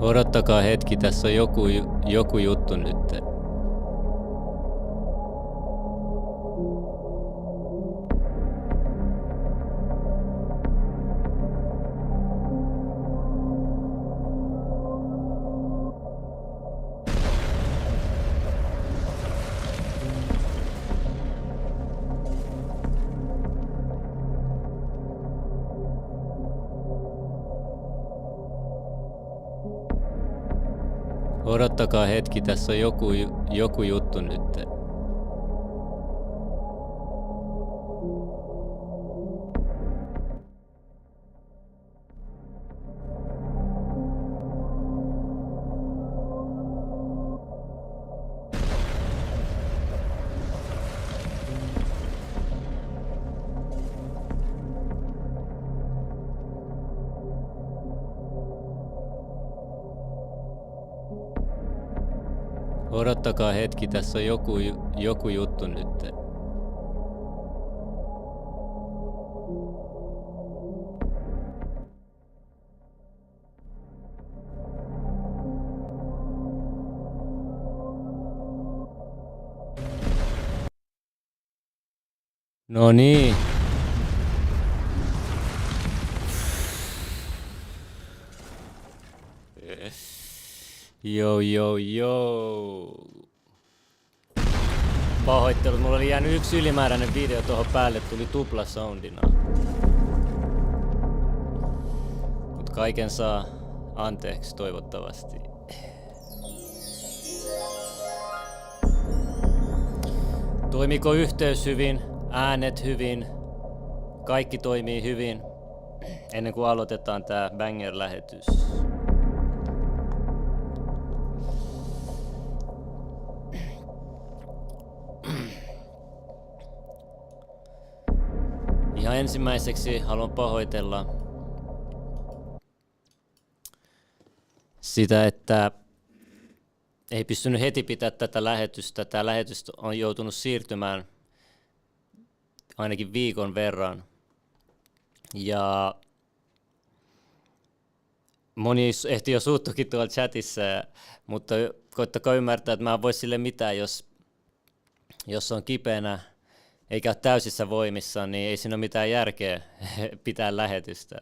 Odottakaa hetki, tässä on joku juttu nyt. Odottakaa hetki, tässä on joku juttu nyt. Odottakaa hetki, tässä on joku juttu nyt. No niin. Joo. Pahoittelut, mulla oli jäänyt yksi ylimääräinen video tuohon päälle, tuli tupla soundina. Mut kaiken saa anteeksi toivottavasti. Toimiko yhteys hyvin, äänet hyvin, kaikki toimii hyvin ennen kuin aloitetaan tää banger-lähetys. Ihan ensimmäiseksi haluan pahoitella sitä, että ei pystynyt heti pitää tätä lähetystä. Tämä lähetys on joutunut siirtymään ainakin viikon verran. Ja moni ehti jo suuttukin tuolla chatissa, mutta koittakaa ymmärtää, että mä en voi sille mitään, jos on kipeänä eikä ole täysissä voimissa, niin ei siinä ole mitään järkeä pitää lähetystä.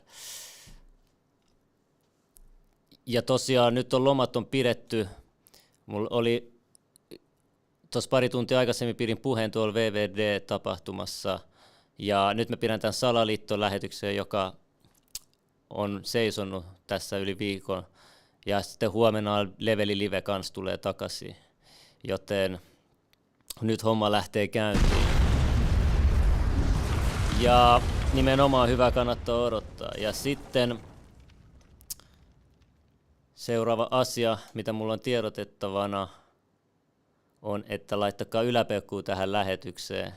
Ja tosiaan nyt on lomat on pidetty. Mulla oli tuossa pari tuntia aikaisemmin pidin puheen tuolla VVD-tapahtumassa. Ja nyt mä pidän tämän Salaliitto-lähetyksen, joka on seisonut tässä yli viikon. Ja sitten huomenna Leveli live kanssa tulee takaisin. Joten nyt homma lähtee käyntiin. Ja nimenomaan hyvä kannattaa odottaa. Ja sitten seuraava asia, mitä mulla on tiedotettavana, on, että laittakaa yläpeukkua tähän lähetykseen.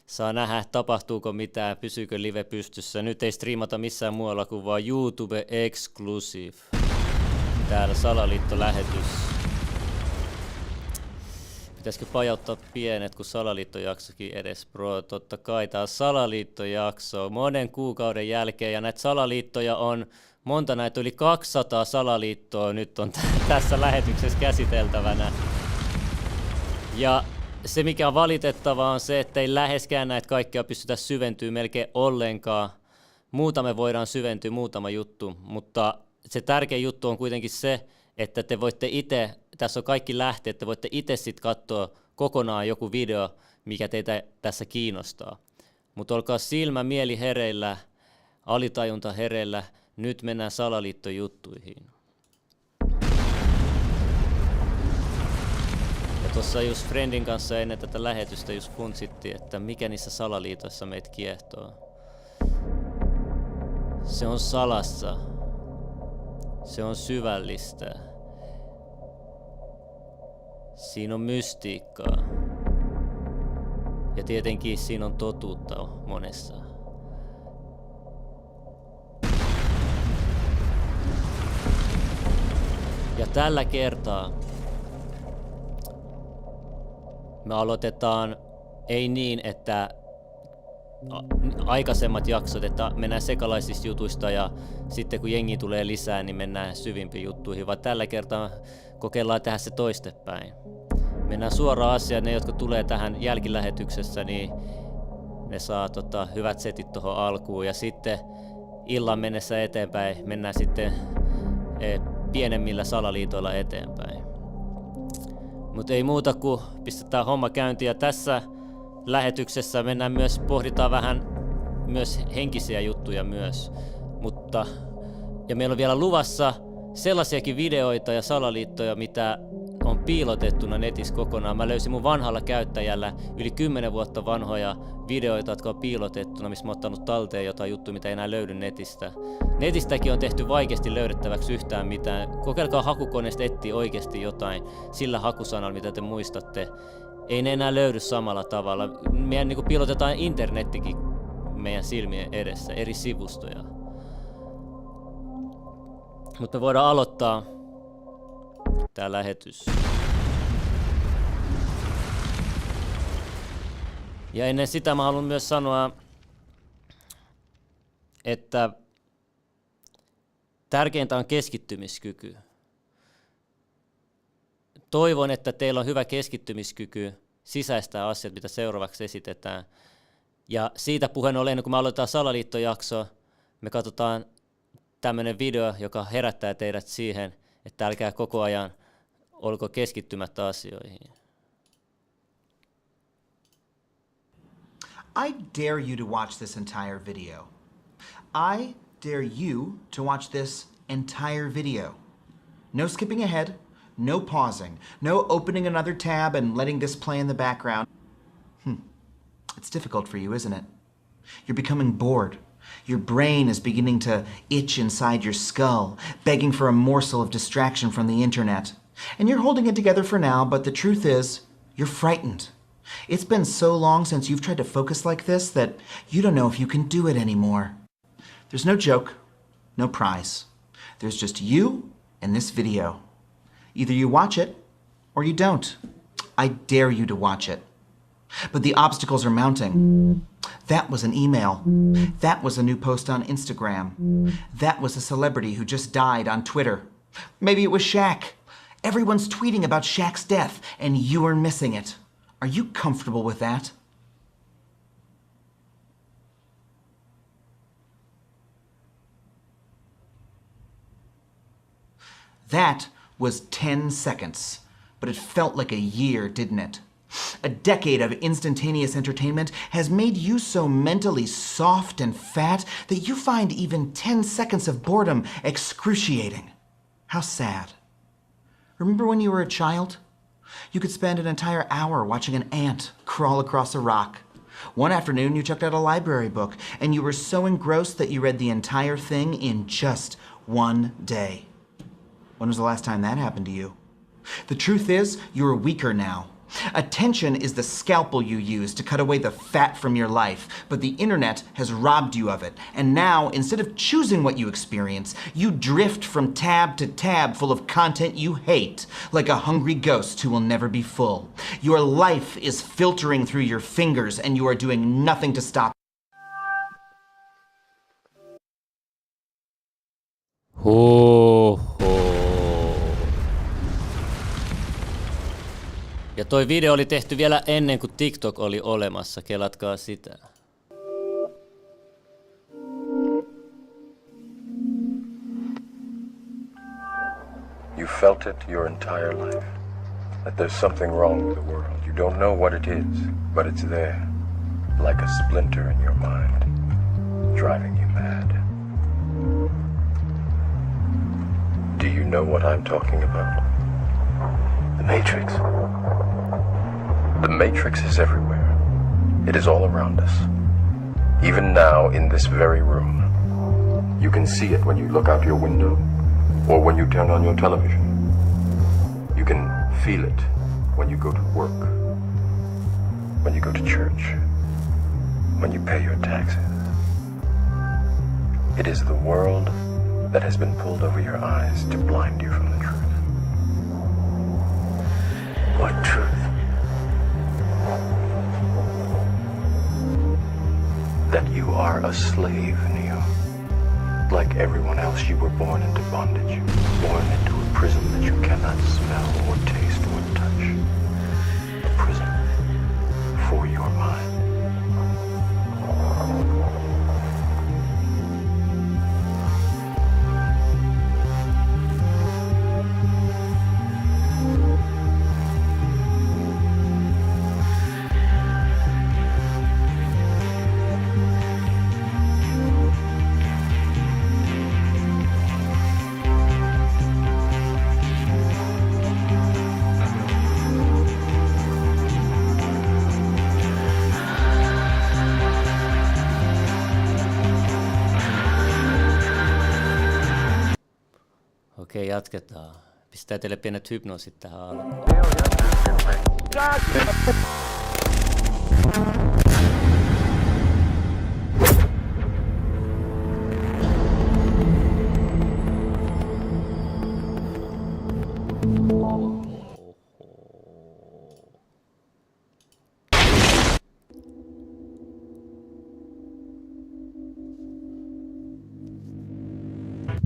Saa nähdä, tapahtuuko mitään, pysyykö live pystyssä. Nyt ei striimata missään muualla kuin vaan YouTube Exclusive. Täällä Salaliitto-lähetys. Pitäisikö pajauttaa pienet, kun salaliittojaksokin edes, bro? Totta kai taas salaliittojakso monen kuukauden jälkeen, ja näitä salaliittoja on monta, näitä yli 200 salaliittoa nyt on tässä lähetyksessä käsiteltävänä. Ja se mikä on valitettavaa on se, että ei läheskään näitä kaikkea pystytä syventyä melkein ollenkaan. Muutama voidaan syventyä, muutama juttu, mutta se tärkein juttu on kuitenkin se, että te voitte itse, tässä on kaikki lähteet, te voitte itse sitten katsoa kokonaan joku video, mikä teitä tässä kiinnostaa. Mutta olkaa silmä, mieli hereillä, alitajunta hereillä, nyt mennään salaliittojuttuihin. Ja tuossa just friendin kanssa ennen tätä lähetystä just funtsittiin, että mikä niissä salaliitoissa meitä kiehtoo. Se on salassa. Se on syvällistä. Siinä on mystiikkaa. Ja tietenkin siinä on totuutta monessa. Ja tällä kertaa me aloitetaan ei niin, että aikaisemmat jaksot, että mennään sekalaisista jutuista ja sitten kun jengi tulee lisää, niin mennään syvimpiin juttuihin, vaan tällä kertaa kokeillaan tehdä se toistepäin. Mennään suoraan asiaan, ne jotka tulee tähän jälkilähetyksessä, niin ne saa hyvät setit tuohon alkuun ja sitten illan mennessä eteenpäin mennään sitten pienemmillä salaliitoilla eteenpäin. Mutta ei muuta kuin pistetään homma käyntiin ja tässä lähetyksessä mennään myös, pohditaan vähän myös henkisiä juttuja myös. Ja meillä on vielä luvassa sellaisiakin videoita ja salaliittoja, mitä on piilotettuna netissä kokonaan. Mä löysin mun vanhalla käyttäjällä yli 10 vuotta vanhoja videoita, jotka on piilotettuna, missä mä oon ottanut talteen jotain juttuja, mitä ei enää löydy netistä. Netistäkin on tehty vaikeasti löydettäväksi yhtään mitään. Kokeilkaa hakukoneesta etsiä oikeasti jotain sillä hakusanalla, mitä te muistatte. Ei ne enää löydy samalla tavalla. Meidän niin piilotetaan internettikin meidän silmien edessä, eri sivustoja. Mutta me voidaan aloittaa tää lähetys. Ja ennen sitä mä haluan myös sanoa, että tärkeintä on keskittymiskyky. Toivon, että teillä on hyvä keskittymiskyky sisäistää asiat, mitä seuraavaksi esitetään. Ja siitä puheen ollen, kun me aloitetaan salaliittojakso, me katsotaan tämmöinen video, joka herättää teidät siihen, että älkää koko ajan olko keskittymättä asioihin. I dare you to watch this entire video. I dare you to watch this entire video. No skipping ahead, no pausing, no opening another tab and letting this play in the background. It's difficult for you, isn't it? You're becoming bored. Your brain is beginning to itch inside your skull, begging for a morsel of distraction from the internet. And you're holding it together for now, but the truth is, you're frightened. It's been so long since you've tried to focus like this that you don't know if you can do it anymore. There's no joke, no prize. There's just you and this video. Either you watch it, or you don't. I dare you to watch it. But the obstacles are mounting. That was an email. That was a new post on Instagram. That was a celebrity who just died on Twitter. Maybe it was Shaq. Everyone's tweeting about Shaq's death, and you are missing it. Are you comfortable with that? That was 10 seconds, but it felt like a year, didn't it? A decade of instantaneous entertainment has made you so mentally soft and fat that you find even 10 seconds of boredom excruciating. How sad. Remember when you were a child? You could spend an entire hour watching an ant crawl across a rock. One afternoon you checked out a library book and you were so engrossed that you read the entire thing in just one day. When was the last time that happened to you? The truth is, you're weaker now. Attention is the scalpel you use to cut away the fat from your life, but the internet has robbed you of it. And now, instead of choosing what you experience, you drift from tab to tab full of content you hate, like a hungry ghost who will never be full. Your life is filtering through your fingers, and you are doing nothing to stop. Ja toi video oli tehty vielä ennen kuin TikTok oli olemassa, kelatkaa sitä. You felt it your entire life, that there's something wrong with the world. You don't know what it is, but it's there, like a splinter in your mind, driving you mad. Do you know what I'm talking about? The Matrix. The Matrix is everywhere. It is all around us. Even now, in this very room. You can see it when you look out your window, or when you turn on your television. You can feel it when you go to work, when you go to church, when you pay your taxes. It is the world that has been pulled over your eyes to blind you from the truth. What truth? That you are a slave, Neo. Like everyone else, you were born into bondage. Born into a prison that you cannot smell or taste or touch. A prison for your mind. Okei, jatketaan. Pistää teille pienet hypnoosit tähän alkuun.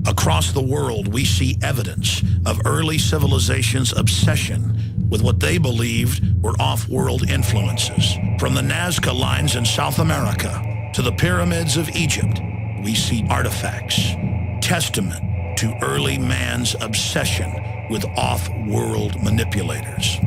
Across the world, we see evidence of early civilizations' obsession with what they believed were off-world influences. From the Nazca lines in South America to the pyramids of Egypt, we see artifacts, testament to early man's obsession with off-world manipulators.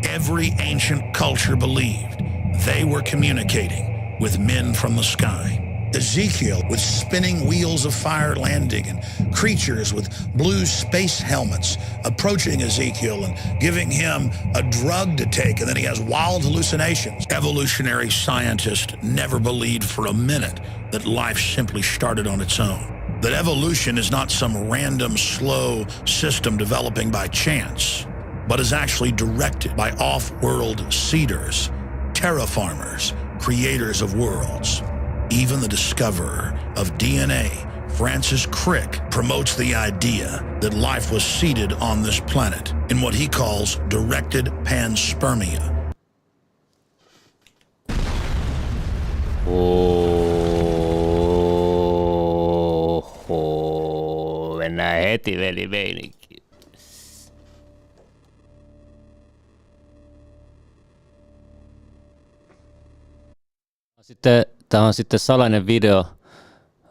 Every ancient culture believed they were communicating with men from the sky. Ezekiel with spinning wheels of fire landing and creatures with blue space helmets approaching Ezekiel and giving him a drug to take, and then he has wild hallucinations. Evolutionary scientists never believed for a minute that life simply started on its own. That evolution is not some random, slow system developing by chance, but is actually directed by off-world seeders, terraformers, creators of worlds. Even the discoverer of DNA, Francis Crick, promotes the idea that life was seeded on this planet in what he calls directed panspermia. Mennään heti velimeininkiin. Tämä on sitten salainen video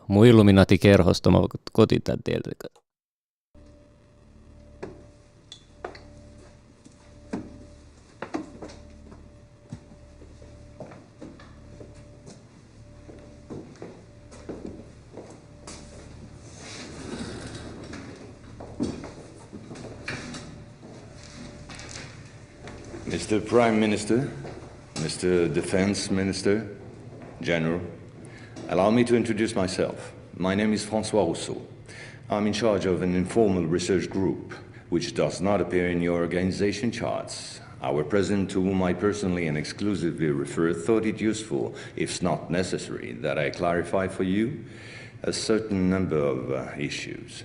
mun Illuminati-kerhosta. Mä kotiin tän teiltä. Mr. Prime Minister, Mr. Defense Minister, General, allow me to introduce myself. My name is François Rousseau. I'm in charge of an informal research group, which does not appear in your organization charts. Our president, to whom I personally and exclusively refer, thought it useful, if not necessary, that I clarify for you a certain number of issues.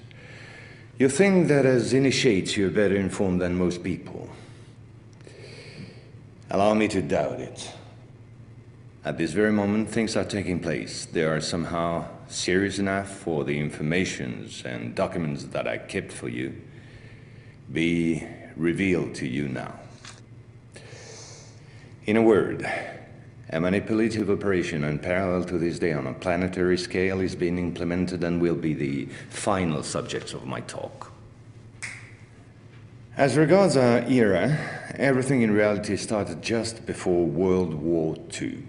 You think that as initiates you're better informed than most people. Allow me to doubt it. At this very moment, things are taking place. They are somehow serious enough for the informations and documents that I kept for you be revealed to you now. In a word, a manipulative operation unparalleled to this day on a planetary scale is being implemented and will be the final subject of my talk. As regards our era, everything in reality started just before World War II.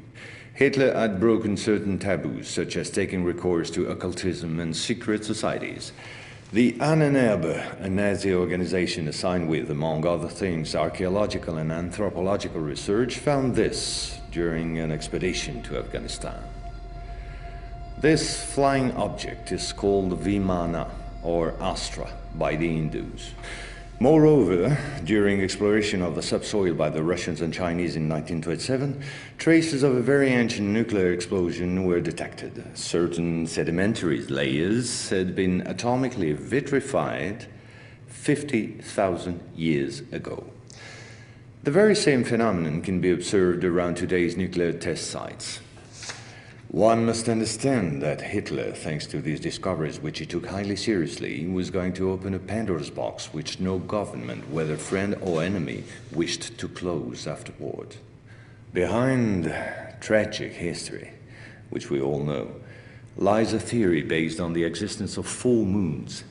Hitler had broken certain taboos, such as taking recourse to occultism and secret societies. The Ahnenerbe, a Nazi organization assigned with, among other things, archaeological and anthropological research, found this during an expedition to Afghanistan. This flying object is called Vimana, or Astra, by the Hindus. Moreover, during exploration of the subsoil by the Russians and Chinese in 1927, traces of a very ancient nuclear explosion were detected. Certain sedimentary layers had been atomically vitrified 50,000 years ago. The very same phenomenon can be observed around today's nuclear test sites. One must understand that Hitler, thanks to these discoveries, which he took highly seriously, was going to open a Pandora's box which no government, whether friend or enemy, wished to close afterward. Behind tragic history, which we all know, lies a theory based on the existence of full moons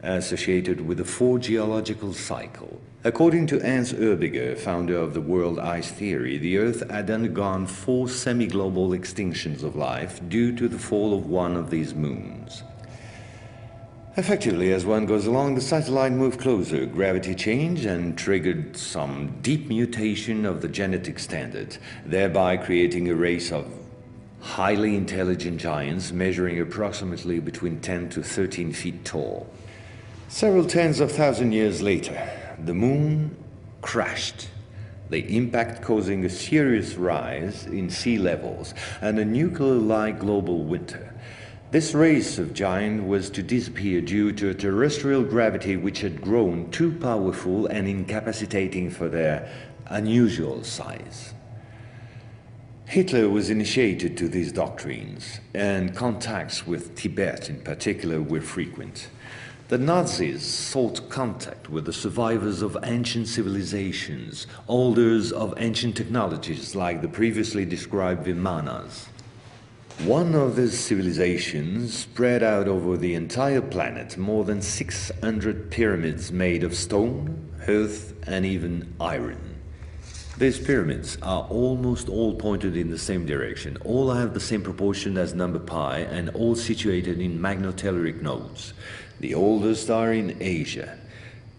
associated with the 4 geological cycle. According to Hans Oerbiger, founder of the world ice theory, the Earth had undergone 4 semi-global extinctions of life due to the fall of one of these moons. Effectively, as one goes along, the satellite moved closer, gravity changed and triggered some deep mutation of the genetic standard, thereby creating a race of highly intelligent giants measuring approximately between 10 to 13 feet tall. Several tens of thousands years later, the moon crashed, the impact causing a serious rise in sea levels and a nuclear-like global winter. This race of giants was to disappear due to a terrestrial gravity which had grown too powerful and incapacitating for their unusual size. Hitler was initiated to these doctrines, and contacts with Tibet in particular were frequent. The Nazis sought contact with the survivors of ancient civilizations, holders of ancient technologies like the previously described Vimanas. One of these civilizations spread out over the entire planet more than 600 pyramids made of stone, earth, and even iron. These pyramids are almost all pointed in the same direction, all have the same proportion as number pi, and all situated in magnetotelluric nodes. The oldest are in Asia.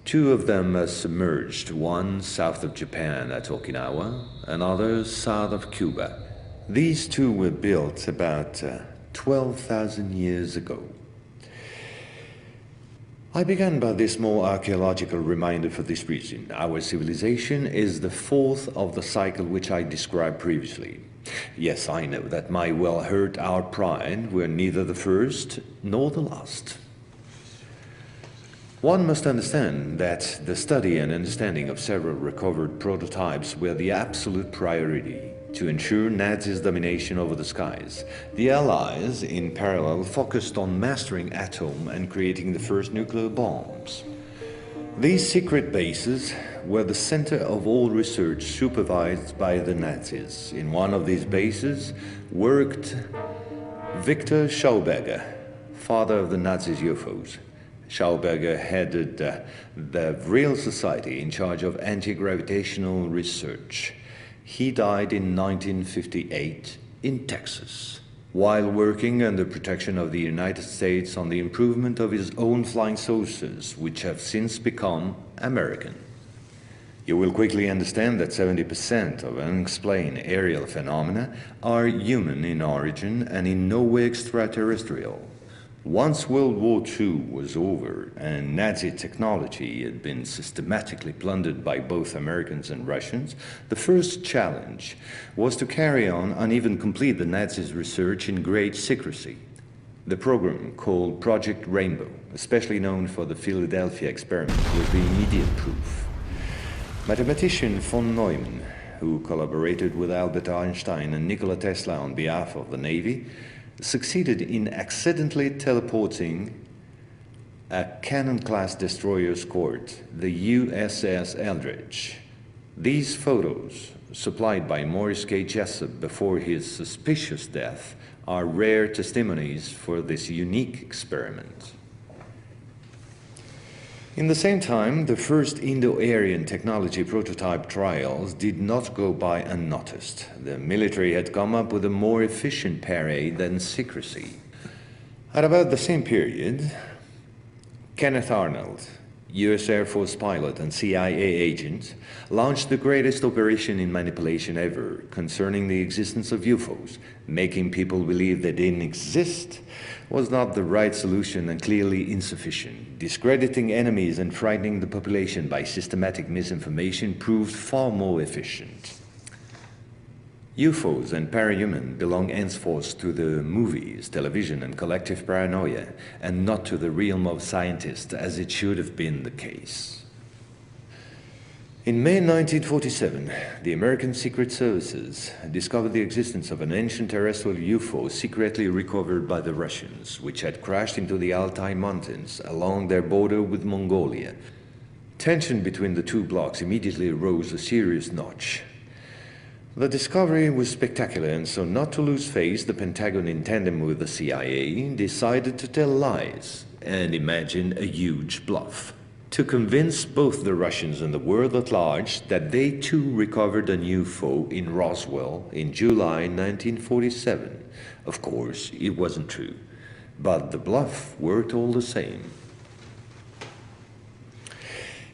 2 of them are submerged, one south of Japan at Okinawa, another south of Cuba. These 2 were built about 12,000 years ago. I began by this more archaeological reminder for this reason. Our civilization is the 4th of the cycle which I described previously. Yes, I know that might well hurt our pride. We're neither the first nor the last. One must understand that the study and understanding of several recovered prototypes were the absolute priority to ensure Nazis' domination over the skies. The Allies, in parallel, focused on mastering atom and creating the first nuclear bombs. These secret bases were the center of all research supervised by the Nazis. In one of these bases worked Victor Schauberger, father of the Nazis' UFOs. Schauberger headed the Real Society in charge of anti-gravitational research. He died in 1958 in Texas, while working under protection of the United States on the improvement of his own flying saucers, which have since become American. You will quickly understand that 70% of unexplained aerial phenomena are human in origin and in no way extraterrestrial. Once World War II was over and Nazi technology had been systematically plundered by both Americans and Russians, the first challenge was to carry on and even complete the Nazis' research in great secrecy. The program, called Project Rainbow, especially known for the Philadelphia experiment, was the immediate proof. Mathematician von Neumann, who collaborated with Albert Einstein and Nikola Tesla on behalf of the Navy, succeeded in accidentally teleporting a Cannon-class destroyer escort, the USS Eldridge. These photos, supplied by Morris K. Jessup before his suspicious death, are rare testimonies for this unique experiment. In the same time, the first Indo-Aryan technology prototype trials did not go by unnoticed. The military had come up with a more efficient parade than secrecy. At about the same period, Kenneth Arnold, US Air Force pilot and CIA agent, launched the greatest operation in manipulation ever concerning the existence of UFOs. Making people believe they didn't exist was not the right solution and clearly insufficient. Discrediting enemies and frightening the population by systematic misinformation proved far more efficient. UFOs and parahuman belong henceforth to the movies, television, and collective paranoia, and not to the realm of scientists, as it should have been the case. In May 1947, the American Secret Services discovered the existence of an ancient terrestrial UFO secretly recovered by the Russians, which had crashed into the Altai Mountains along their border with Mongolia. Tension between the two blocs immediately rose a serious notch. The discovery was spectacular, and so not to lose face, the Pentagon, in tandem with the CIA, decided to tell lies and imagine a huge bluff to convince both the Russians and the world at large that they too recovered a UFO in Roswell in July 1947. Of course, it wasn't true, but the bluff worked all the same.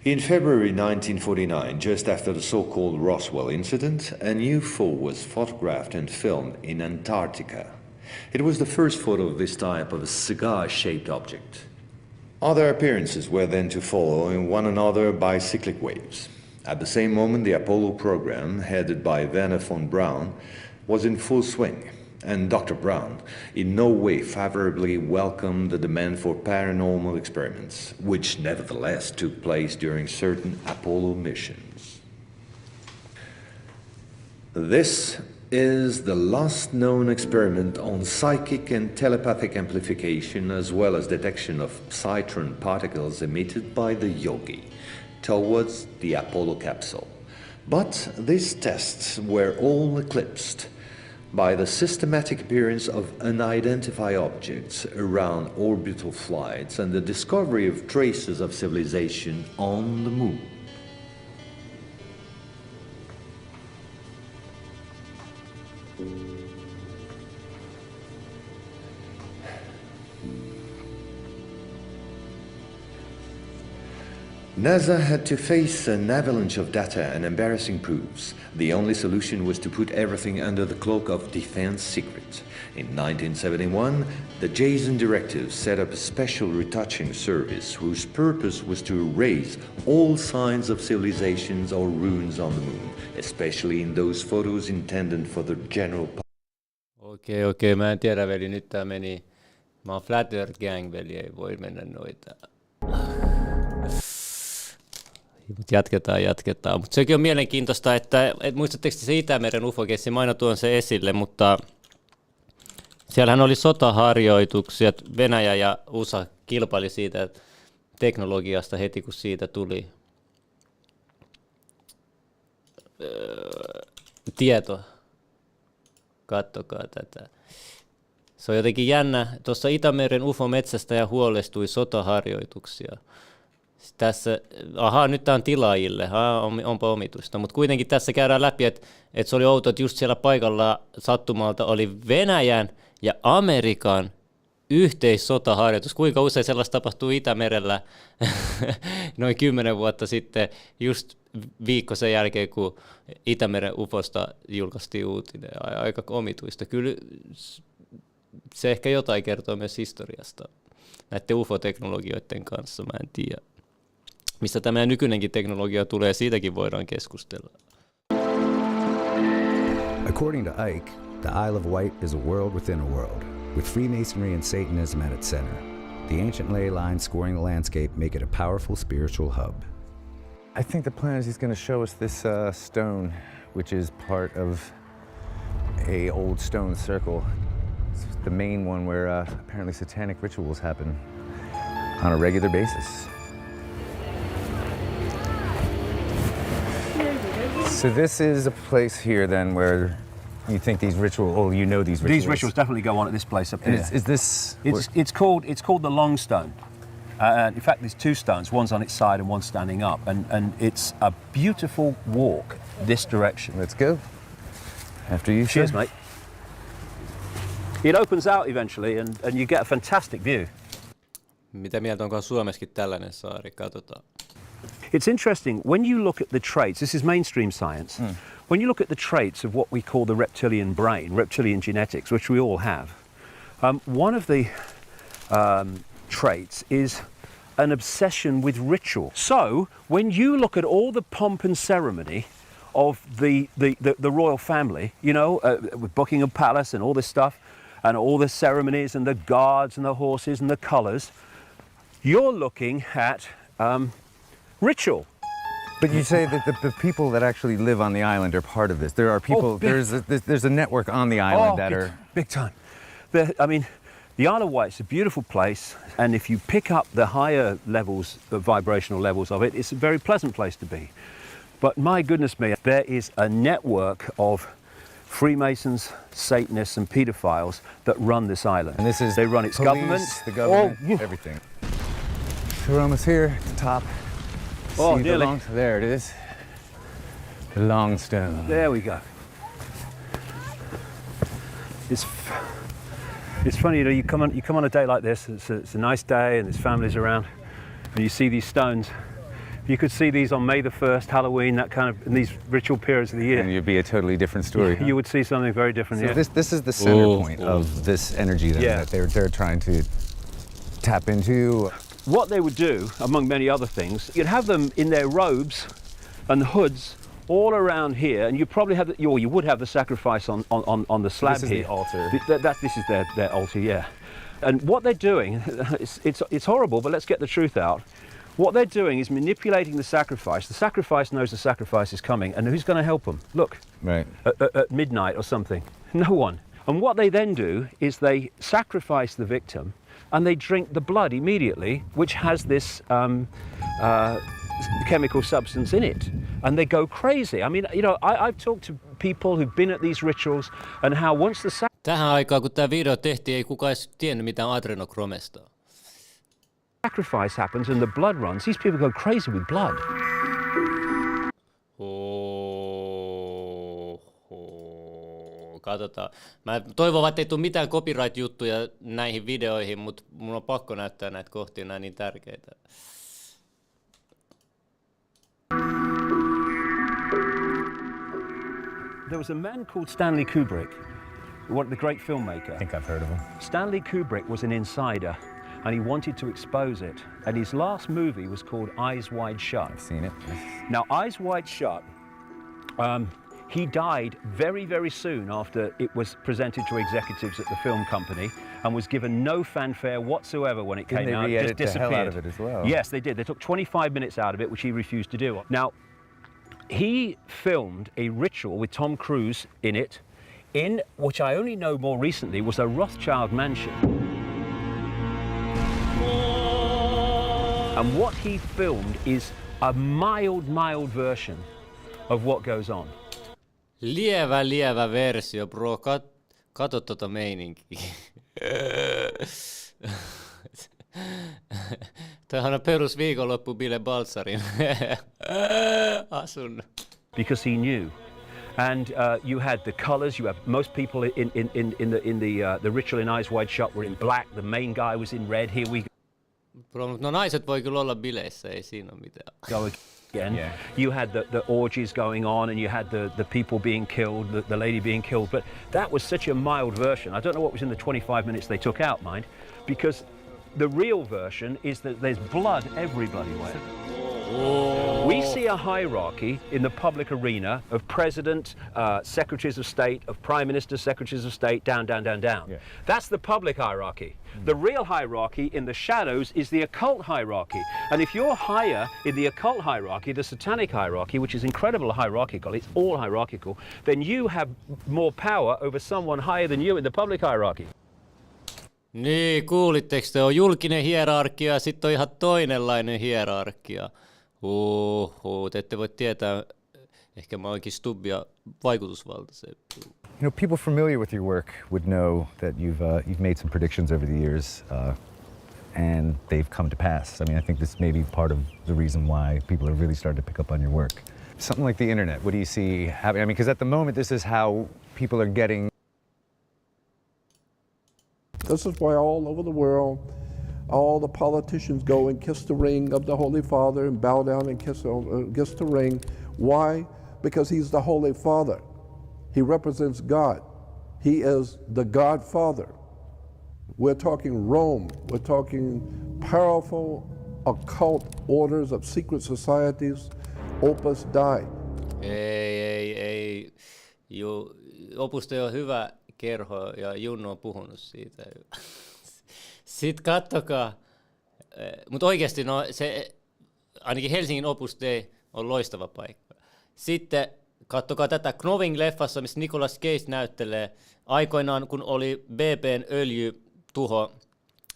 In February 1949, just after the so-called Roswell incident, an UFO was photographed and filmed in Antarctica. It was the first photo of this type of a cigar-shaped object. Other appearances were then to follow in one another by cyclic waves. At the same moment, the Apollo program, headed by Werner von Braun, was in full swing, and Dr. Braun in no way favorably welcomed the demand for paranormal experiments, which nevertheless took place during certain Apollo missions. This is the last known experiment on psychic and telepathic amplification, as well as detection of psytron particles emitted by the Yogi towards the Apollo capsule. But these tests were all eclipsed by the systematic appearance of unidentified objects around orbital flights and the discovery of traces of civilization on the moon. NASA had to face an avalanche of data and embarrassing proofs. The only solution was to put everything under the cloak of defense secret. In 1971, the Jason Directive set up a special retouching service whose purpose was to erase all signs of civilizations or ruins on the moon, especially in those photos intended for the general public. Okei, mä en tiedä veli, nyt tää meni. Mä oon Flat Earth Gang veli, ei voi mennä noita. Jatketaan. Mutta sekin on mielenkiintoista, että muistatteko se Itämeren UFO-keissi, mä aina tuon se esille, mutta siellähän oli sotaharjoituksia, Venäjä ja USA kilpaili siitä teknologiasta heti, kun siitä tuli tieto. Kattokaa tätä. Se on jotenkin jännä. Tuossa Itämeren UFO-metsästäjä huolestui sotaharjoituksia. Tässä, nyt tämä on tilaajille, onpa omituista, mutta kuitenkin tässä käydään läpi, että se oli outo, että just siellä paikalla sattumalta oli Venäjän ja Amerikan yhteissotaharjoitus. Kuinka usein sellaista tapahtuu Itämerellä noin 10 vuotta sitten, just viikko sen jälkeen, kun Itämeren UFOsta julkaistiin uutinen. Aika omituista. Kyllä se ehkä jotain kertoo myös historiasta. näiden UFO-teknologioiden kanssa, mä en tiedä. Mistä tämä nykyinenkin teknologia tulee, siitäkin voidaan keskustella. According to Ike, the Isle of Wight is a world within a world, with Freemasonry and Satanism at its center. The ancient ley lines scoring the landscape make it a powerful spiritual hub. I think the plan is he's going to show us this stone, which is part of a old stone circle. It's the main one where apparently satanic rituals happen on a regular basis. So this is a place here then where you think these rituals, or you know these rituals. These rituals definitely go on at this place up here. Is this? It's called the Long Stone. In fact, there's two stones. One's on its side and one's standing up, and it's a beautiful walk this direction. Let's go. After you. Cheers, sir. mate. It opens out eventually, and you get a fantastic view. Mitä mieltä onko Suomessakin tällainen saari? Katsotaan. It's interesting, when you look at the traits, this is mainstream science, when you look at the traits of what we call the reptilian brain, reptilian genetics, which we all have, one of the traits is an obsession with ritual. So, when you look at all the pomp and ceremony of the royal family, you know, with Buckingham Palace and all this stuff, and all the ceremonies and the guards and the horses and the colours, you're looking at ritual. But you say that the people that actually live on the island are part of this. There are people. There's a network on the island that are big time. I mean, the Isle of Wight is a beautiful place, and if you pick up the higher levels, the vibrational levels of it, it's a very pleasant place to be. But my goodness me, there is a network of Freemasons, Satanists, and paedophiles that run this island. And this is they run its police, government, the government, everything. We're almost here at the top. Oh, see nearly. There it is. The Long Stone. There we go. It's funny, you know, you come on a day like this. It's a nice day, and there's families around, and you see these stones. You could see these on May the 1st, Halloween, that kind of, in these ritual periods of the year. And you'd be a totally different story. You would see something very different So here. this is the center point of this energy that they're trying to tap into. What they would do, among many other things, you'd have them in their robes and hoods all around here, and you probably have, you would have the sacrifice on the slab this is here. The altar. This is their altar, yeah. And what they're doing, it's horrible, but let's get the truth out. What they're doing is manipulating the sacrifice. The sacrifice knows the sacrifice is coming, and who's going to help them? Look, right. At midnight or something. No one. And what they then do is they sacrifice the victim, and they drink the blood immediately, which has this chemical substance in it, and they go crazy. I mean, you know, I've talked to people who've been at these rituals, and how once the Tähän aikaan, kun tämä video tehtiin, ei kukaan edes tiennyt mitään adrenokromesta. sacrifice happens and the blood runs, these people go crazy with blood. Katsotaan. Mä toivon, että ei tule mitään copyright-juttuja näihin videoihin, mutta mun on pakko näyttää näitä kohtia, nämä niin tärkeitä. There was a man called Stanley Kubrick, the great filmmaker. I think I've heard of him. Stanley Kubrick was an insider, and he wanted to expose it. And his last movie was called Eyes Wide Shut. I've seen it. Now, Eyes Wide Shut, he died very, very soon after it was presented to executives at the film company, and was given no fanfare whatsoever when it came out. Didn't they It just re-edit the hell disappeared. out of it as well? Yes, they did. They took 25 minutes out of it, which he refused to do. Now, he filmed a ritual with Tom Cruise in it, in which I only know more recently was a Rothschild mansion. And what he filmed is a mild version of what goes on. Lievä versio, bro. Kato tota meininkiä. Tämähän on perus viikonloppu Bile Baltzarin asunnon. Because he knew. And you had the colours. You have most people in the ritual in Eyes Wide Shut were in black. The main guy was in red. Here we Bro, no naiset voi kyllä olla bileissä, ei siinä ole mitään. go again. Yeah. You had the orgies going on, and you had the people being killed, the lady being killed. But that was such a mild version. I don't know what was in the 25 minutes they took out, mind, because The real version is that there's blood everywhere. We see a hierarchy in the public arena of president, secretaries of state, of prime minister, secretaries of state, down. Yeah. That's the public hierarchy. The real hierarchy in the shadows is the occult hierarchy. And if you're higher in the occult hierarchy, the satanic hierarchy, which is incredibly hierarchical, it's all hierarchical, then you have more power over someone higher than you in the public hierarchy. Niin, kuulitteko te? On julkinen hierarkia ja sitten on ihan toinenlainen hierarkia. Te ette voi tietää, ehkä mä oonkin Stubbia vaikutusvaltaiseen. You know, people familiar with your work would know that you've made some predictions over the years, and they've come to pass. I mean, I think this may be part of the reason why people are really starting to pick up on your work. Something like the internet, what do you see happening? I mean, because at the moment, this is how people are getting. This is why all over the world, all the politicians go and kiss the ring of the Holy Father and bow down and kiss the ring. Why? Because he's the Holy Father. He represents God. He is the Godfather. We're talking Rome. We're talking powerful occult orders of secret societies. Opus Dei. Ei. Opus Dei on hyvä kerho ja Junno on puhunut siitä. Sitten kattokaa, mutta oikeasti ainakin Helsingin Opus Dei on loistava paikka. Sitten kattokaa tätä Knowing-leffassa, missä Nicolas Cage näyttelee aikoinaan, kun oli BP:n öljytuho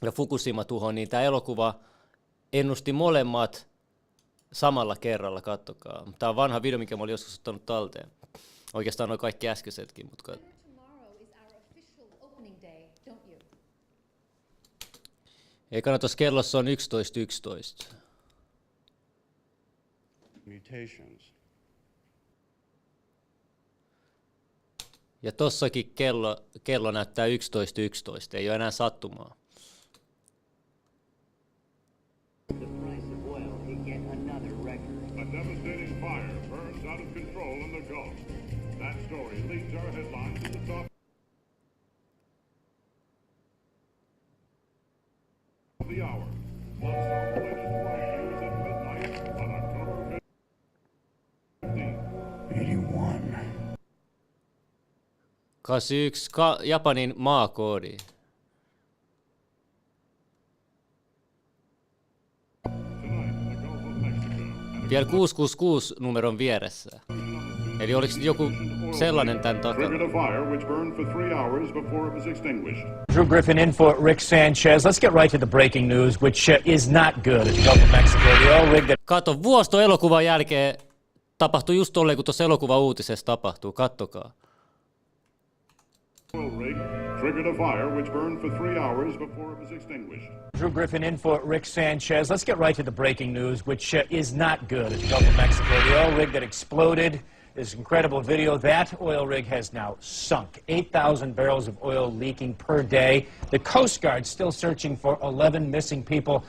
ja Fukushima-tuho, niin tämä elokuva ennusti molemmat samalla kerralla, kattokaa. Tämä on vanha video, mikä mä olin joskus ottanut talteen. Oikeastaan nuo kaikki äskeisetkin, mutta Ekana tuossa kellossa on 11.11. Mutations. Ja tossakin kello näyttää 11.11. Ei ole enää sattumaa. A devastating fire burns out of control in the Gulf. That story leads our headlines to the top of the hour. Plus our latest breaking news at midnight on October 15th. 81. 81 Japanin maakoodi. Vielä 666 numeron vieressä. Eli oliko joku sellainen tämän takana? Drew Griffin in for Rick Sanchez. Let's get right to the breaking news, which is not good at the Gulf of Mexico. The oil rig that... Kato, vuosto elokuvan jälkeen tapahtui just tolleen, kun tuossa elokuvan uutisessa tapahtuu. Kattokaa. Triggered a fire which burned for 3 hours before it was extinguished. Drew Griffin in for Rick Sanchez. Let's get right to the breaking news, which is not good at the Gulf of Mexico. The oil rig that exploded. This incredible video. That oil rig has now sunk. 8,000 barrels of oil leaking per day. The Coast Guard's still searching for 11 missing people.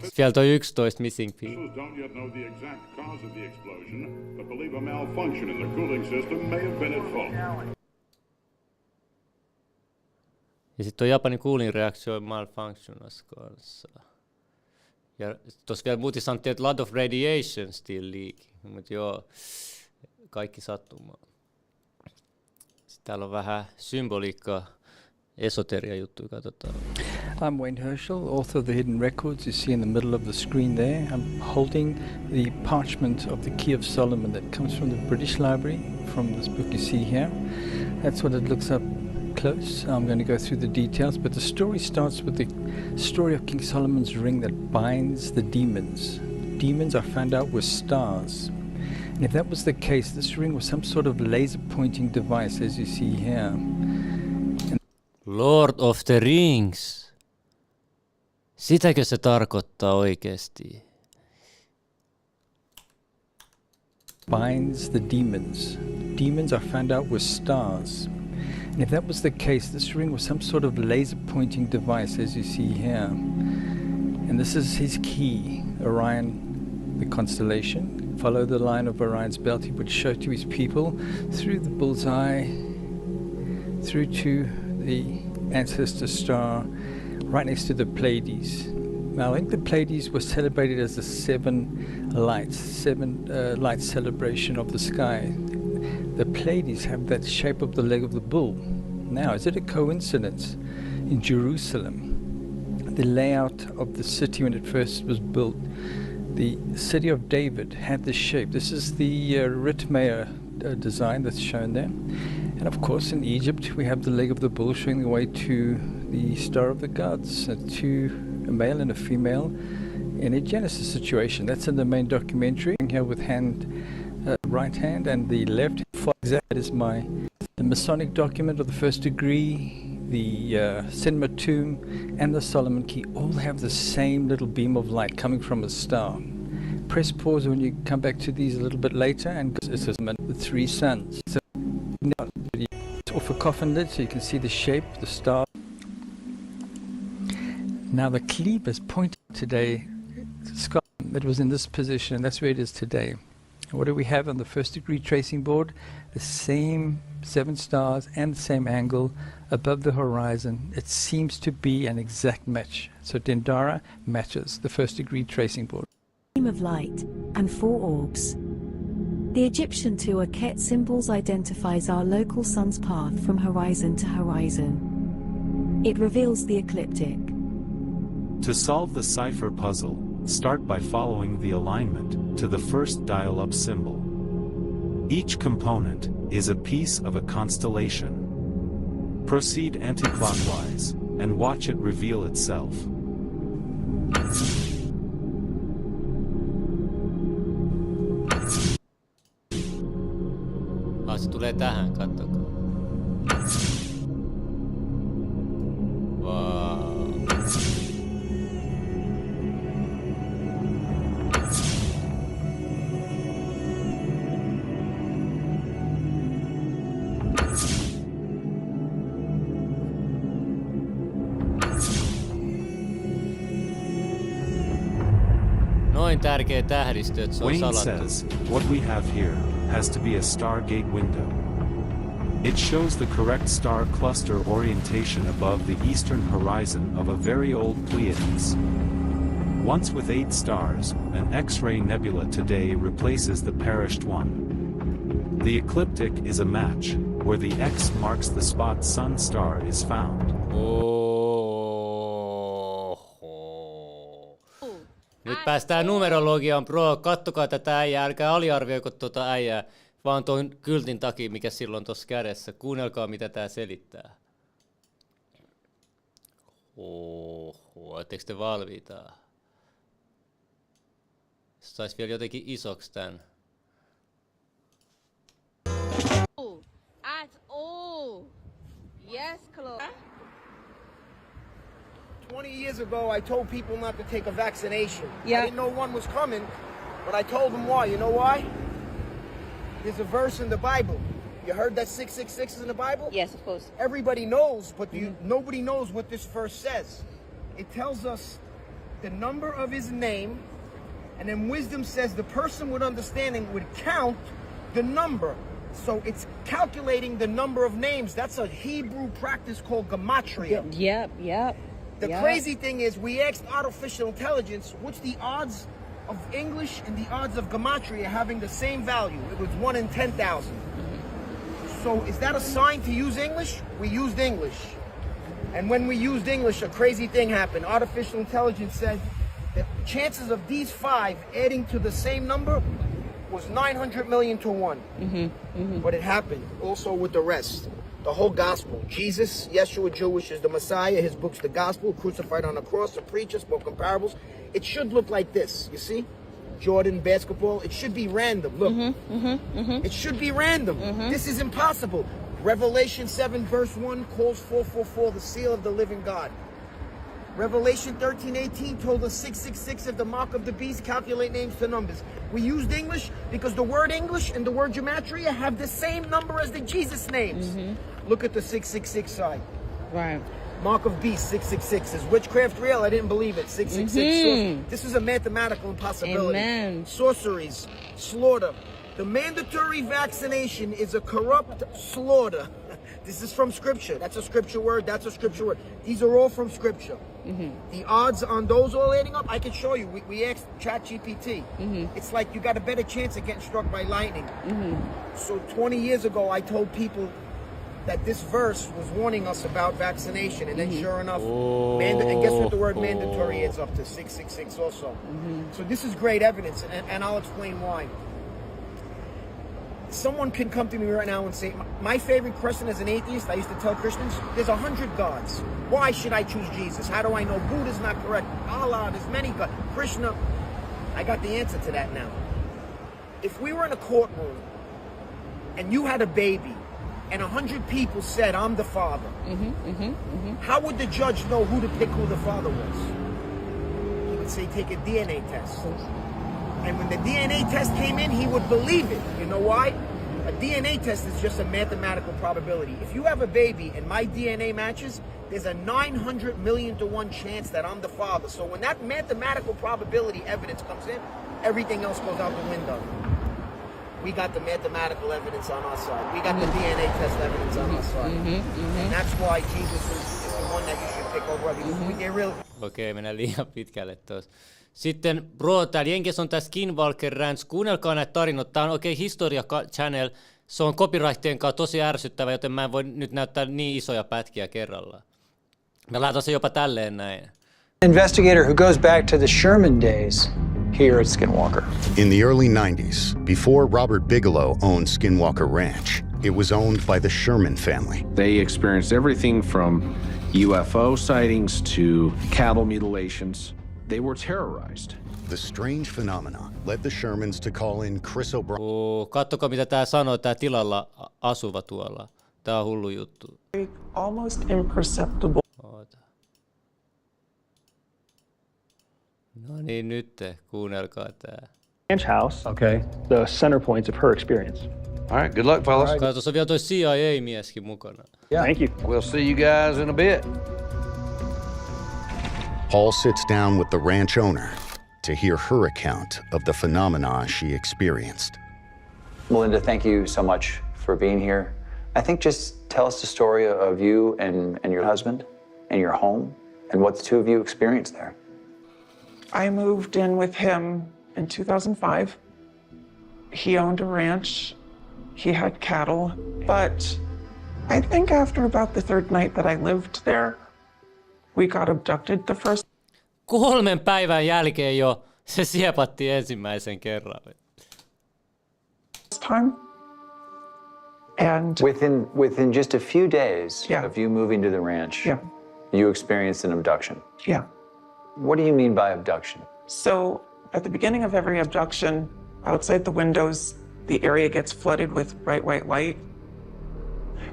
Sieltä on 11 missing people. Don't yet know the exact cause of the explosion, but believe a malfunction in the cooling system may have been at fault. Ja sitten on Japanin cooling reaction malfunctionas kanssa. Ja tuossa vielä muuten sanottiin, että lot of radiation still leaking. Mutta joo, kaikki sattumaa. Sitten täällä on vähän symboliikkaa, esoteria juttuja, katsotaan. I'm Wayne Herschel, author of The Hidden Records. You see in the middle of the screen there. I'm holding the parchment of the Key of Solomon that comes from the British Library, from this book you see here. That's what it looks up close. I'm going to go through the details, but the story starts with the story of King Solomon's ring that binds the demons. Demons are found out with stars. And if that was the case, this ring was some sort of laser pointing device, as you see here. Lord of the Rings. Sitäkö se tarkoittaa oikeasti? Binds the demons. Demons are found out with stars. And if that was the case, this ring was some sort of laser pointing device, as you see here. And this is his key, Orion, the constellation. Follow the line of Orion's belt. He would show to his people through the bullseye, through to the ancestor star, right next to the Pleiades. Now, I think the Pleiades was celebrated as the seven light celebration of the sky. The Pleiades have that shape of the leg of the bull. Now, is it a coincidence? In Jerusalem, the layout of the city when it first was built, the city of David had this shape. This is the Ritmeyer design that's shown there. And of course, in Egypt, we have the leg of the bull showing the way to the Star of the Gods, to a male and a female in a Genesis situation. That's in the main documentary here with right hand and the left. That is the Masonic document of the first degree, the Cinema Tomb, and the Solomon Key all have the same little beam of light coming from a star. Press pause when you come back to these a little bit later, and it's the three suns. So now it's off a coffin lid so you can see the shape, the star. Now the cleaver's pointing today, Scott, it was in this position, and that's where it is today. What do we have on the first degree tracing board? The same 7 stars and the same angle above the horizon. It seems to be an exact match. So Dendara matches the first degree tracing board. Beam of light and 4 orbs. The Egyptian Tuaket symbols identifies our local sun's path from horizon to horizon. It reveals the ecliptic. To solve the cipher puzzle, start by following the alignment to the first dial-up symbol. Each component is a piece of a constellation. Proceed anti-clockwise and watch it reveal itself. Se tulee tähän, katsokaa. Wow. Noin tärkeä tähdistö, että se on Wayne salattu. says, what we have here has to be a Stargate window. It shows the correct star cluster orientation above the eastern horizon of a very old Pleiades. Once with 8 stars, an X-ray nebula today replaces the perished one. The ecliptic is a match, where the X marks the spot sun star is found. Nyt päästään numerologiaan, bro. Kattokaa tätä äijää, älkää aliarvioiko tuota äijää, vaan tuon kyltin takia, mikä silloin tuossa kädessä. Kuunnelkaa, mitä tää selittää. Oletteko te valmiita? Sais vielä jotenkin isoksi tän. At all. Yes, Chloe. 20 years ago, I told people not to take a vaccination. Yeah. I didn't know one was coming, but I told them why. You know why? There's a verse in the Bible. You heard that 666 is in the Bible? Yes, of course. Everybody knows, but nobody knows what this verse says. It tells us the number of his name, and then wisdom says the person with understanding would count the number. So it's calculating the number of names. That's a Hebrew practice called gematria. Yep. The crazy thing is, we asked artificial intelligence, what's the odds of English and the odds of gematria having the same value? It was 1 in 10,000. So is that a sign to use English? We used English. And when we used English, a crazy thing happened. Artificial intelligence said that chances of these 5 adding to the same number was 900 million to 1. But it happened also with the rest. The whole gospel. Jesus, Yeshua, Jewish, is the Messiah. His book's the gospel, crucified on the cross, a preacher, spoke in parables. It should look like this, you see? Jordan, basketball, it should be random. Look, it should be random. This is impossible. Revelation 7 verse 1 calls 444 the seal of the living God. Revelation 13:18 told us 666 of the mark of the beast, calculate names to numbers. We used English because the word English and the word gematria have the same number as the Jesus names. Look at the 666 side. Right. Mark of beast, 666. Is witchcraft real? I didn't believe it. 666. This is a mathematical impossibility. Amen. Sorceries, slaughter, The mandatory vaccination is a corrupt slaughter. This is from scripture. That's a scripture word. That's a scripture word. These are all from scripture. The odds on those all adding up, I can show you. We asked ChatGPT. It's like you got a better chance of getting struck by lightning. So 20 years ago, I told people that this verse was warning us about vaccination, and then sure enough, and guess what the word mandatory is up to? 666 also. So this is great evidence, and I'll explain why. Someone can come to me right now and say, my favorite question as an atheist, I used to tell Christians, there's 100 gods. Why should I choose Jesus? How do I know Buddha's not correct? Allah, there's many gods. Krishna, I got the answer to that now. If we were in a courtroom and you had a baby and 100 people said, I'm the father, how would the judge know who to pick who the father was? He would say, take a DNA test. And when the DNA test came in, he would believe it. You know why? A DNA test is just a mathematical probability. If you have a baby and my DNA matches, there's a 900 million to 1 chance that I'm the father. So when that mathematical probability evidence comes in, everything else goes out the window. We got the mathematical evidence on our side. We got the DNA test evidence on our side. And that's why Jesus is the one that you should pick over others. They're real. Okei, mennään liian pitkälle tuossa. Sitten bro, täällä Jenkes on tää Skinwalker Ranch. Kuunnelkaa näitä tarinoita. Tää on oikein Historia Channel. Se on copyrightien kanssa tosi ärsyttävä, joten mä en voi nyt näyttää niin isoja pätkiä kerrallaan. Mä laitan se jopa tälleen näin. Investigator who goes back to the Sherman days here at Skinwalker. In the early 90s, before Robert Bigelow owned Skinwalker Ranch, it was owned by the Sherman family. They experienced everything from UFO sightings to cattle mutilations. They were terrorized. The strange phenomena led the Shermans to call in Chris O'Brien. Kattokaa mitä tää sanoo, tää tilalla asuva tuolla. Tää on hullu juttu. Almost imperceptible. No niin, nyt kuunnelkaa tää. Ranch house, okay, the center points of her experience. All right, good luck, fellas. Kato, tuossa on vielä toi CIA-mieskin mukana. Yeah. Thank you. We'll see you guys in a bit. Paul sits down with the ranch owner to hear her account of the phenomena she experienced. Melinda, thank you so much for being here. I think just tell us the story of you and your husband and your home and what the two of you experienced there. I moved in with him in 2005. He owned a ranch. He had cattle. But I think after about the third night that I lived there, we got abducted the first 3 päivän jälkeen jo se siepattiin ensimmäisen kerran. time. And within just a few days of you moving to the ranch, you experienced an abduction. Yeah. What do you mean by abduction? So at the beginning of every abduction, outside the windows, the area gets flooded with bright white light.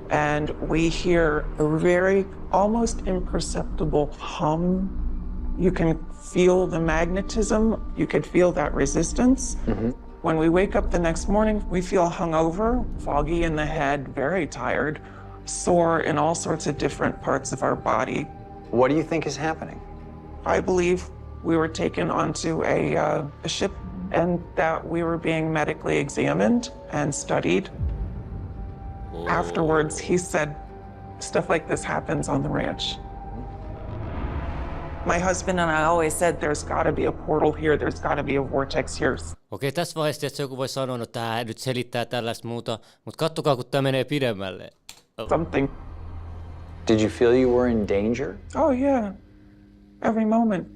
And we hear a very almost imperceptible hum. You can feel the magnetism. You could feel that resistance. When we wake up the next morning, we feel hungover, foggy in the head, very tired, sore in all sorts of different parts of our body. What do you think is happening? I believe we were taken onto a ship and that we were being medically examined and studied. Afterwards, he said, stuff like this happens on the ranch. My husband and I always said, there's got to be a portal here, there's got to be a vortex here. Okei, tässä vaiheessa että joku voi sanoa, että tämä nyt selittää tällaista muuta, mutta katsokaa, kun tämä menee pidemmälle. Something. Did you feel you were in danger? Oh, yeah. Every moment.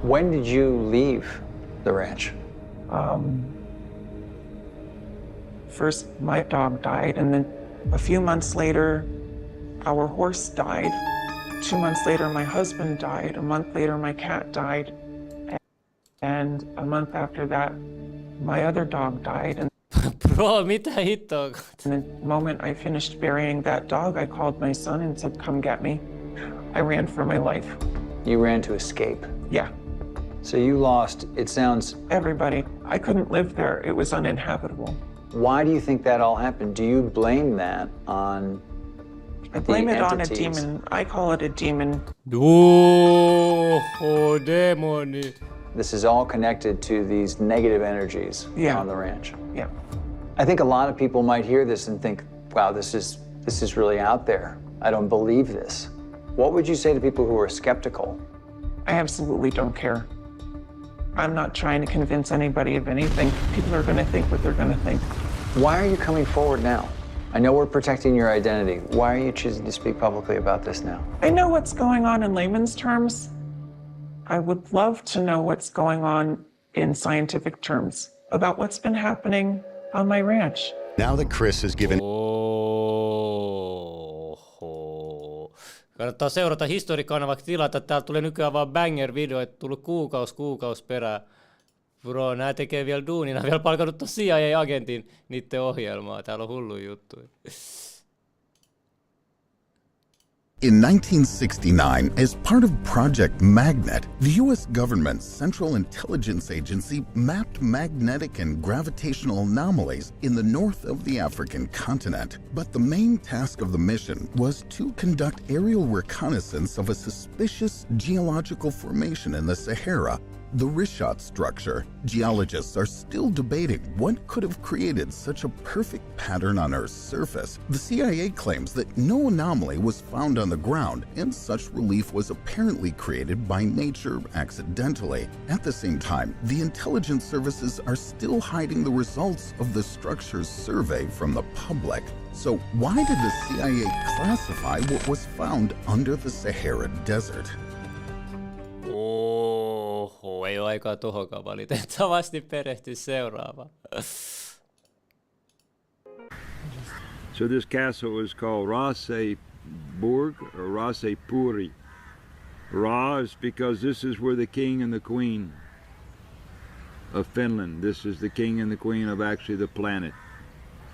When did you leave the ranch? First, my dog died, and then a few months later, our horse died. 2 months later, my husband died. A month later, my cat died. And a month after that, my other dog died. And Bro, mitä hittoa? the moment I finished burying that dog, I called my son and said, come get me. I ran for my life. You ran to escape? Yeah. So you lost, it sounds... Everybody. I couldn't live there. It was uninhabitable. Why do you think that all happened? Do you blame that on I blame it on a demon. I call it a demon. Oh, Demonit. This is all connected to these negative energies on the ranch. Yeah. I think a lot of people might hear this and think, wow, this is really out there. I don't believe this. What would you say to people who are skeptical? I absolutely don't care. I'm not trying to convince anybody of anything. People are going to think what they're going to think. Why are you coming forward now? I know we're protecting your identity. Why are you choosing to speak publicly about this now? I know what's going on in layman's terms. I would love to know what's going on in scientific terms about what's been happening on my ranch. Now that Chris has given... Kannattaa seurata historiikanavaksi tilata. Täältä tulee nykyään vaan banger-video, että tullut kuukaus perään. Bro, nää tekee vielä duunia. Nää vielä palkannut ton CIA-agentin niitten ohjelmaa. Täällä on hullu juttu. In 1969, as part of Project Magnet, the U.S. government's Central Intelligence Agency mapped magnetic and gravitational anomalies in the north of the African continent. But the main task of the mission was to conduct aerial reconnaissance of a suspicious geological formation in the Sahara, the Richat structure. Geologists are still debating what could have created such a perfect pattern on Earth's surface. The CIA claims that no anomaly was found on the ground, and such relief was apparently created by nature accidentally. At the same time, the intelligence services are still hiding the results of the structure's survey from the public. So why did the CIA classify what was found under the Sahara Desert? Oho, ei ole aikaa tohonkaan valitettavasti perehtyä seuraavaan. So this castle was called Raseburg or Rasepuri. Ra is because this is where the king and the queen of Finland. This is the king and the queen of actually the planet.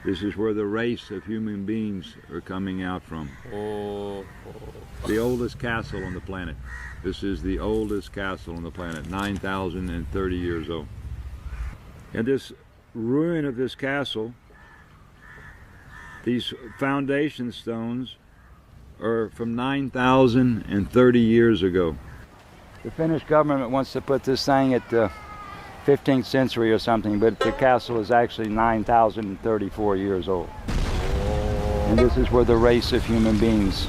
This is where the race of human beings are coming out from. The oldest castle on the planet. This is the oldest castle on the planet, 9,030 years old. And this ruin of this castle, these foundation stones are from 9,030 years ago. The Finnish government wants to put this thing at the 15th century or something, but the castle is actually 9,034 years old. And this is where the race of human beings,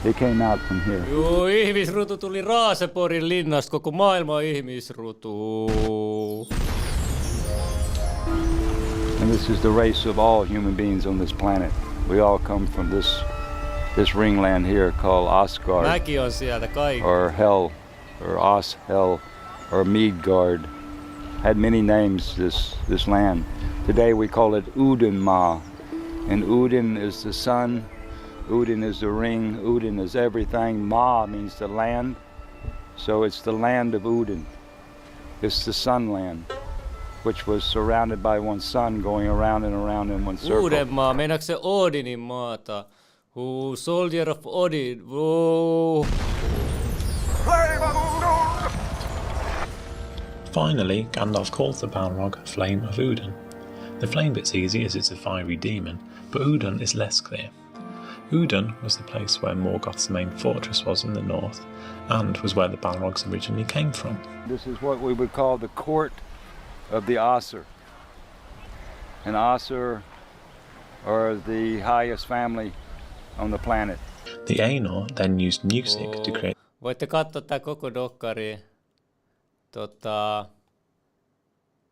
they came out from here. Joo, ihmisrutu tuli Raaseporin linnasta, koko maailma on ihmisrutu. And this is the race of all human beings on this planet. We all come from this ringland here called Asgard. Mäki on sieltä kaikki. Or Hell, or Ashel, or Midgard. Had many names, this land. Today we call it Udenmaa. And Uden is the sun, Uden is the ring, Uden is everything. Ma means the land, so it's the land of Uden. It's the sun land, which was surrounded by one sun going around and around in one circle. Uudenmaa, meinaatko se Odinin maata? Soldier of Odin. Finally, Gandalf calls the Balrog Flame of Uden. The flame bit's easy as it's a fiery demon, but Uden is less clear. Uden was the place where Morgoth's main fortress was in the north, and was where the Balrogs originally came from. This is what we would call the court of the Aesir. And Aesir are the highest family on the planet. The Ainur then used music to create... Voitte katsoa tää koko dokkari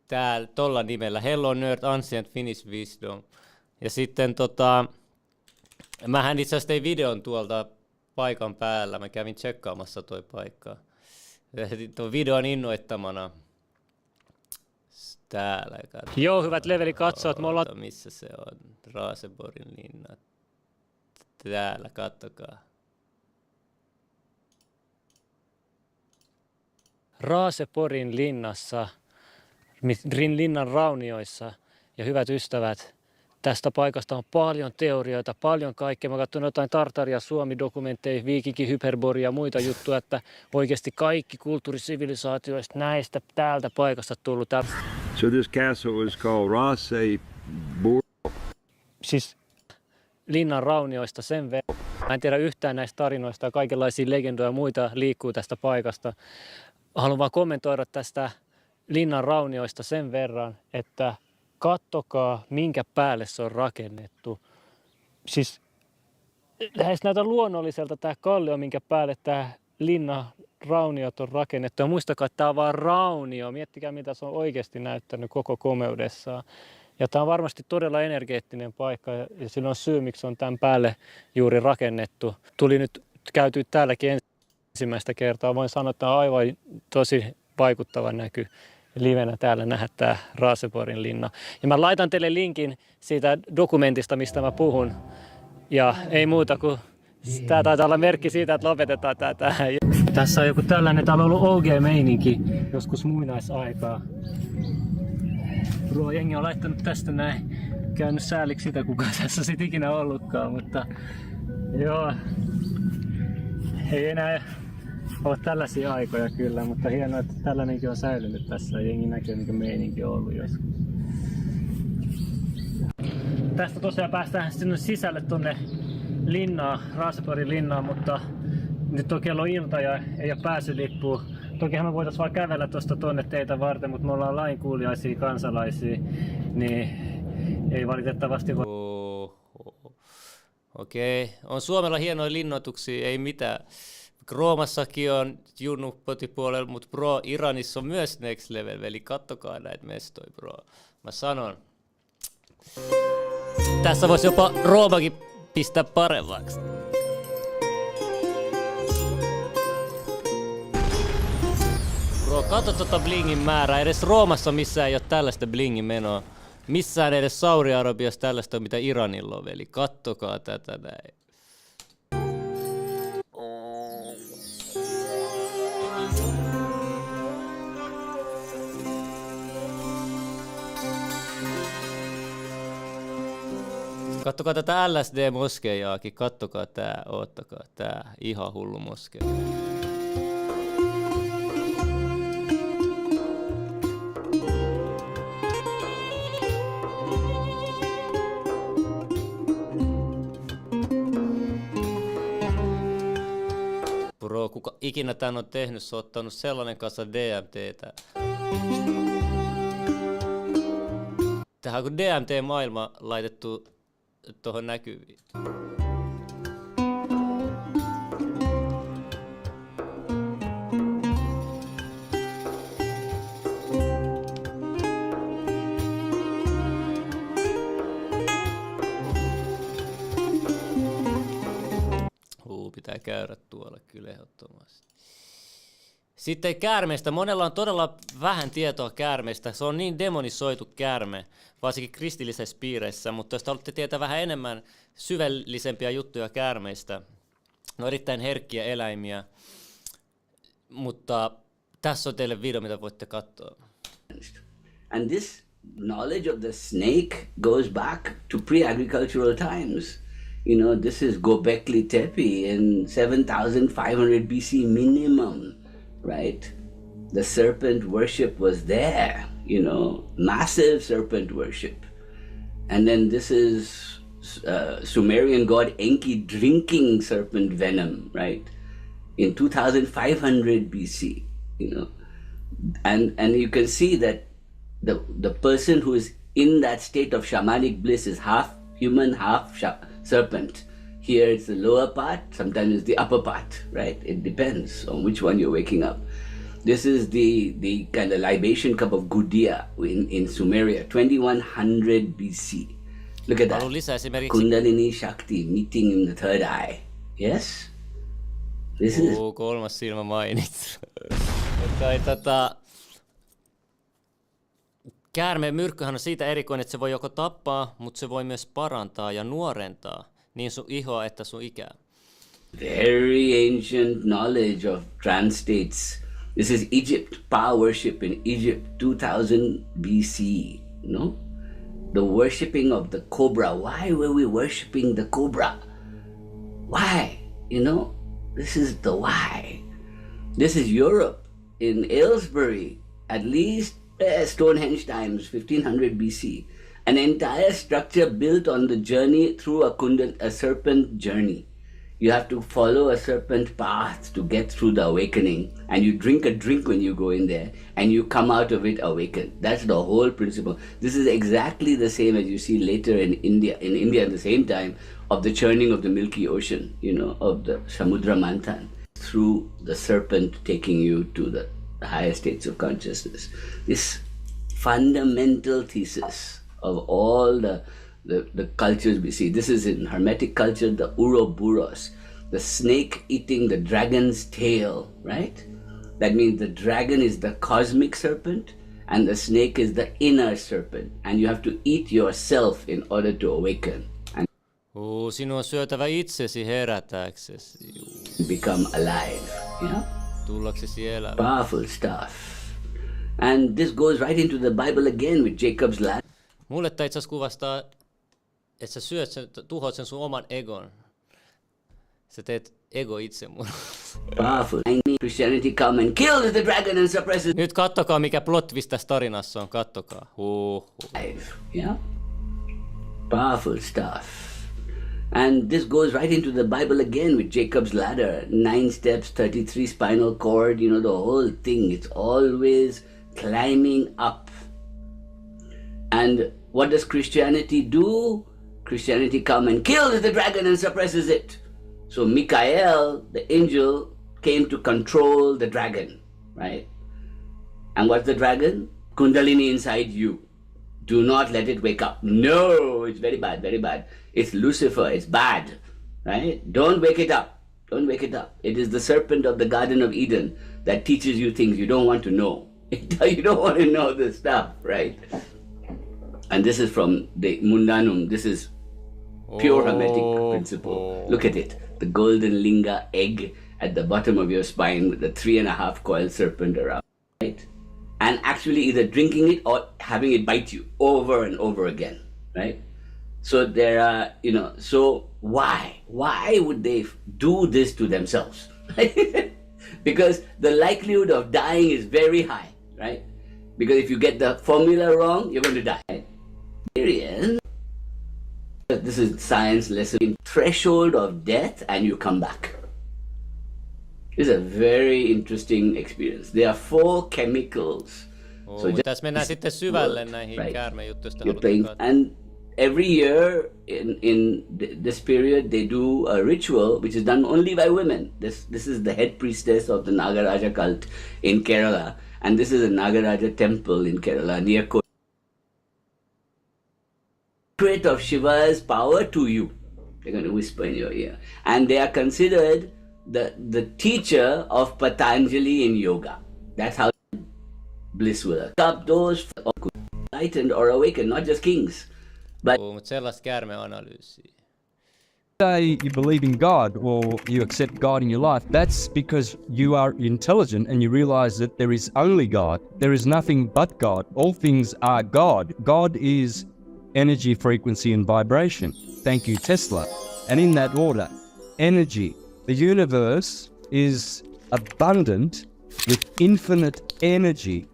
täällä tolla nimellä Hello on Earth Ancient Finnish Wisdom. Ja sitten mähän itse asiassa tein videon tuolta paikan päällä. Mä kävin tsekkaamassa toi paikka. Tuon videon innoittamana. Täällä. Joo, hyvät Leveli katsojat, me ollaan... Missä se on? Raaseporin linna. Täällä, kattokaa. Raaseporin linnassa, linnan raunioissa. Ja hyvät ystävät, tästä paikasta on paljon teorioita, paljon kaikkea. Mä katson jotain Tartaria, Suomi-dokumentteja, Viikinki, Hyperboria ja muita juttuja, että oikeasti kaikki kulttuurisivilisaatioista näistä täältä paikasta tullut. So this castle was called Raseburg. Siis linnan raunioista sen verran. Mä en tiedä yhtään näistä tarinoista ja kaikenlaisia legendoja ja muita liikkuu tästä paikasta. Haluan vaan kommentoida tästä linnan raunioista sen verran, että kattokaa, minkä päälle se on rakennettu. Siis lähes näytä luonnolliselta tämä kallio, minkä päälle tämä linna rauniot on rakennettu. Ja muistakaa, että tämä on vaan raunio. Miettikää, mitä se on oikeasti näyttänyt koko komeudessaan. Ja tämä on varmasti todella energeettinen paikka ja sillä on syy, miksi on tämän päälle juuri rakennettu. Tuli nyt käytyä täälläkin ensimmäistä kertaa. Voin sanoa, että tämä on aivan tosi vaikuttava näky livenä täällä nähdä tämä Raseborgin linna. Ja mä laitan teille linkin siitä dokumentista, mistä mä puhun. Ja ei muuta kuin, tää taitaa olla merkki siitä, että lopetetaan tää tähän. Tässä on joku tällainen, täällä on ollut OG-meininki joskus muinaisaikaa. Bro, jengi on laittanut tästä näin. Käynyt sääliksi sitä, kuka tässä sit ikinä ollutkaan, mutta joo. Ei enää ole tällaisia aikoja kyllä, mutta hienoa, että tällainenkin on säilynyt tässä ja jengi näkee, mikä meininki on ollut joskus. Tästä tosiaan päästään sinne sisälle tonne linnaan, Raseborgin linnaan, mutta nyt on kello ilta ja ei ole pääsylippua. Tokihan me voitaisiin vaan kävellä tuosta tonne teitä varten, mutta me ollaan lainkuuliaisia kansalaisia, niin ei valitettavasti voi. Okei. On Suomella hienoja linnoituksia, ei mitään. Roomassakin on Junnu potipuolella, mutta bro, Iranissa on myös next level, eli kattokaa näitä mestoja, bro. Mä sanon. Tässä voisi jopa Roomakin pistää paremmaksi. Bro, katso tota blingin määrää. Edes Roomassa missään ei ole tällaista blingin menoa. Missään edes Saudi-Arabiassa tällaista on, mitä Iranilla on, eli kattokaa tätä näin. Kattokaa tätä LSD-moskeijaakin, kattokaa tää, oottakaa tää, ihan hullu moskeija. Bro, kuka ikinä tän on tehnyt, se on ottanut sellainen kasa DMTtä. Tähän on DMT-maailma laitettu tuohon näkyviin. Pitää käydä tuolla kyllä ehdottomasti. Sitten käärmeistä. Monella on todella vähän tietoa käärmeistä. Se on niin demonisoitu käärme, varsinkin kristillisessä piireissä, mutta jos te haluatte tietää vähän enemmän syvällisempiä juttuja käärmeistä, ne on erittäin herkkiä eläimiä, mutta tässä on teille video, mitä voitte katsoa. And this knowledge of the snake goes back to pre-agricultural times. You know, this is Gobekli Tepe in 7,500 BC minimum, right? The serpent worship was there, you know, massive serpent worship. And then this is Sumerian god Enki drinking serpent venom, right? In 2,500 BC, you know. And you can see that the person who is in that state of shamanic bliss is half human, half serpent. Here it's the lower part, sometimes it's the upper part, right? It depends on which one you're waking up. This is the kind of libation cup of Gudea in Sumeria, 2100 BC. Look at that. Kundalini Shakti meeting in the third eye. Yes? This is... kolmas silmä mainittu. Käärmeen myrkkyhän on siitä erikoinen, että se voi joko tappaa, mutta se voi myös parantaa ja nuorentaa niin sun ihoa että sun ikää. Very ancient knowledge of trance states. This is Egypt, power worship in Egypt, 2000 BC, no? The worshipping of the cobra. Why were we worshipping the cobra? Why? You know, this is the why. This is Europe, in Aylesbury, at least Stonehenge times, 1500 BC. An entire structure built on the journey through a serpent journey. You have to follow a serpent path to get through the awakening, and you drink a drink when you go in there, and you come out of it awakened. That's the whole principle. This is exactly the same as you see later in India. In India, at the same time, of the churning of the Milky Ocean, of the Samudra Manthan, through the serpent taking you to the higher states of consciousness. This fundamental thesis of all the cultures we see. This is in Hermetic culture, the Ouroboros, the snake eating the dragon's tail, right? That means the dragon is the cosmic serpent and the snake is the inner serpent. And you have to eat yourself in order to awaken. And sinun on syötävä itsesi herätäksesi. Become alive, Tullaksesi elämään. Powerful stuff. And this goes right into the Bible again with Jacob's ladder. Mulle tämä itse asiassa kuvastaa, että sä syöt sen, tuhoat sen sun oman egon. Sä teet ego itsemurhan. Powerful. Christianity come and kills the dragon and suppresses. Nyt kattokaa mikä plot twist tässä tarinassa on, kattokaa. Yeah? Powerful stuff. And this goes right into the Bible again with Jacob's ladder. 9 steps, 33 spinal cord, the whole thing. It's always climbing up. And what does Christianity do? Christianity come and kills the dragon and suppresses it. So Michael, the angel, came to control the dragon, right? And what's the dragon? Kundalini inside you. Do not let it wake up. No, it's very bad, very bad. It's Lucifer, it's bad, right? Don't wake it up. Don't wake it up. It is the serpent of the Garden of Eden that teaches you things you don't want to know. You don't want to know this stuff, right? And this is from the Mundanum. This is pure Hermetic principle. Look at it. The golden linga egg at the bottom of your spine with the 3.5 coil serpent around, right? And actually either drinking it or having it bite you over and over again, right? So there are, so why? Why would they do this to themselves? Because the likelihood of dying is very high, right? Because if you get the formula wrong, you're going to die. Experience. This is science lesson. Threshold of death and you come back. It's a very interesting experience. There are 4 chemicals. So tässä mennään sitten syvälle näihin käärmejuttuista. And every year in this period they do a ritual which is done only by women. This is the head priestess of the Nagaraja cult in Kerala. And this is a Nagaraja temple in Kerala near Secret of Shiva's power to you. They're going to whisper in your ear. And they are considered the teacher of Patanjali in yoga. That's how bliss will up those enlightened or awakened, not just kings. But sellaista käärmeanalyysiä. Say you believe in God or you accept God in your life, that's because you are intelligent and you realize that there is only God. There is nothing but God. All things are God. God is energy, frequency, and vibration. Thank you, Tesla. And in that order, energy. The universe is abundant with infinite energy.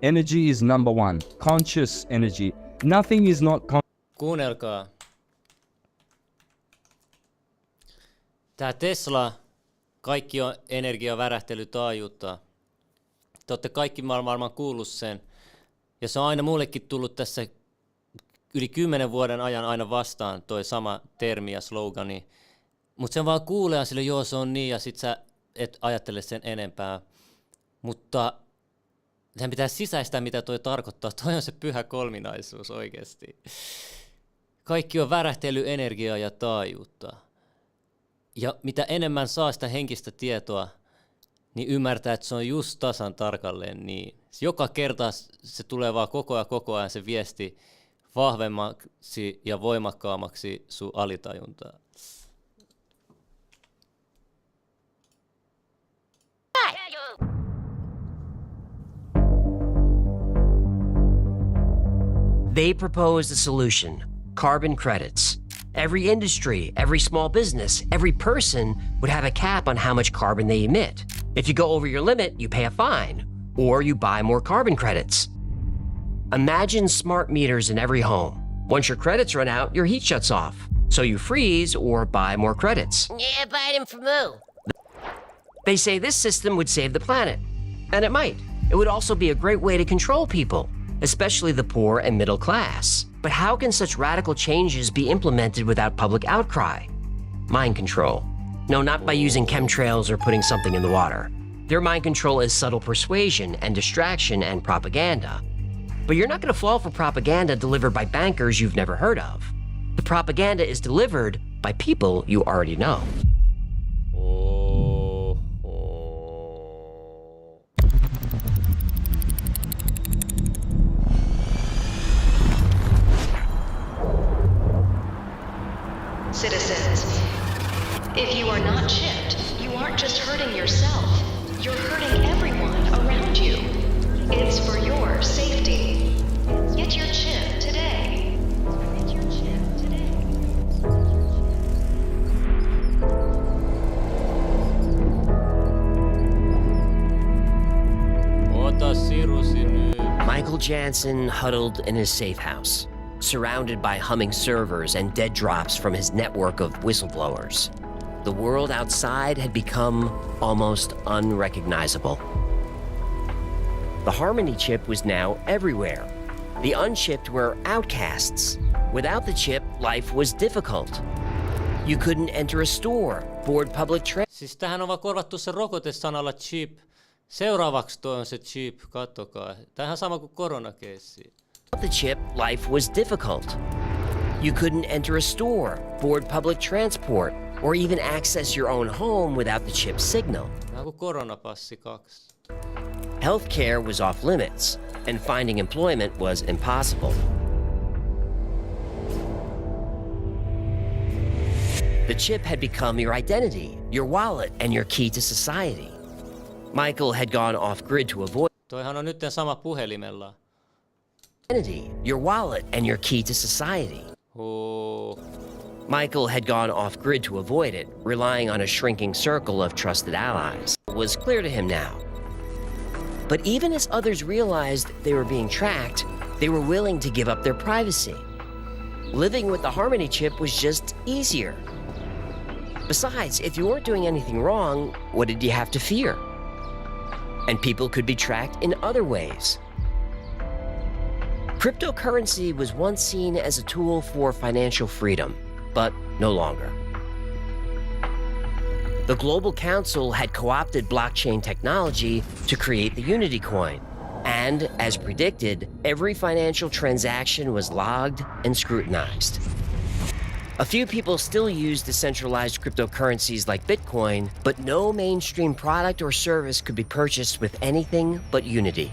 Energy is number one. Conscious energy. Nothing is not Kuunnelkaa. Tää Tesla, kaikki on energiavärähtelytaajuutta. Te olette kaikki varmaan kuullut sen. Ja se on aina mullekin tullut tässä yli 10 vuoden ajan aina vastaan toi sama termi ja slogani. Mutta sen vaan kuulee sille, joo se on niin ja sit sä et ajattele sen enempää. Mutta sen pitää sisäistää mitä toi tarkoittaa. Toi on se pyhä kolminaisuus oikeesti. Kaikki on värähtely, energiaa ja taajuutta. Ja mitä enemmän saa sitä henkistä tietoa, niin ymmärtää, että se on just tasan tarkalleen niin. Joka kerta se tulee vaan koko ajan se viesti vahvemmaksi ja voimakkaammaksi sun alitajuntaa. They proposed a solution, carbon credits. Every industry, every small business, every person would have a cap on how much carbon they emit. If you go over your limit, you pay a fine, or you buy more carbon credits. Imagine smart meters in every home, Once your credits run out, your heat shuts off. So you freeze or buy more credits. Yeah, buy them from who? They say this system would save the planet. And it might. It would also be a great way to control people, especially the poor and middle class. But how can such radical changes be implemented without public outcry? Mind control. No, not by using chemtrails or putting something in the water. Their mind control is subtle persuasion and distraction and propaganda. But you're not going to fall for propaganda delivered by bankers you've never heard of. The propaganda is delivered by people you already know. Citizens, if you are not chipped, you aren't just hurting yourself, you're hurting everyone around you. It's for your safety. Get your chip today. Get your chip today. Michael Jansen huddled in his safe house, surrounded by humming servers and dead drops from his network of whistleblowers. The world outside had become almost unrecognizable. The Harmony chip was now everywhere. The unchipped were outcasts. Without the chip, life was difficult. You couldn't enter a store, board public transit. Siis tähän on vaan korvattu se rokote sanalla chip. Seuraavaksi toi on se chip, kattokaa. Tämä on ihan sama kuin koronakeissi. Without the chip, life was difficult. You couldn't enter a store, board public transport, or even access your own home without the chip signal. Tämä on kuin koronapassi 2. Healthcare was off limits, and finding employment was impossible. The chip had become your identity, your wallet, and your key to society. Michael had gone off-grid to avoid Toihan on nyt sama puhelimella. identity, your wallet, and your key to society. Michael had gone off-grid to avoid it, relying on a shrinking circle of trusted allies. It was clear to him now. But even as others realized they were being tracked, they were willing to give up their privacy. Living with the Harmony chip was just easier. Besides, if you weren't doing anything wrong, what did you have to fear? And people could be tracked in other ways. Cryptocurrency was once seen as a tool for financial freedom, but no longer. The Global Council had co-opted blockchain technology to create the Unity coin. And, as predicted, every financial transaction was logged and scrutinized. A few people still use decentralized cryptocurrencies like Bitcoin, but no mainstream product or service could be purchased with anything but Unity.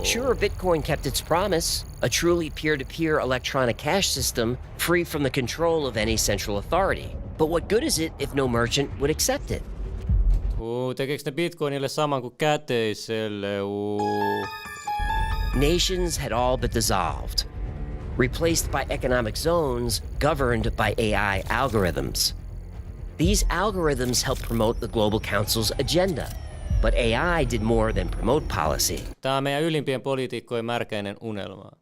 Sure, Bitcoin kept its promise, a truly peer-to-peer electronic cash system free from the control of any central authority. But what good is it if no merchant would accept it? Tekeekö ne Bitcoinille saman kuin käteiselle? Nations had all but dissolved, replaced by economic zones governed by AI algorithms. These algorithms help promote the Global Council's agenda, but AI did more than promote policy. Tämä on meidän ylimpien poliitikkojen märkäinen unelma.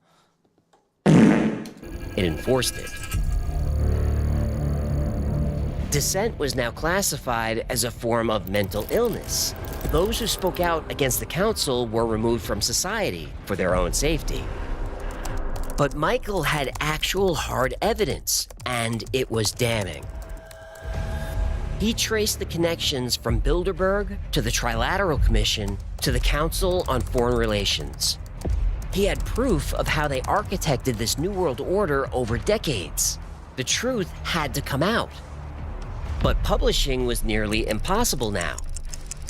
It enforced it. Dissent was now classified as a form of mental illness. Those who spoke out against the council were removed from society for their own safety. But Michael had actual hard evidence, and it was damning. He traced the connections from Bilderberg to the Trilateral Commission to the Council on Foreign Relations. He had proof of how they architected this New World Order over decades. The truth had to come out. But publishing was nearly impossible now.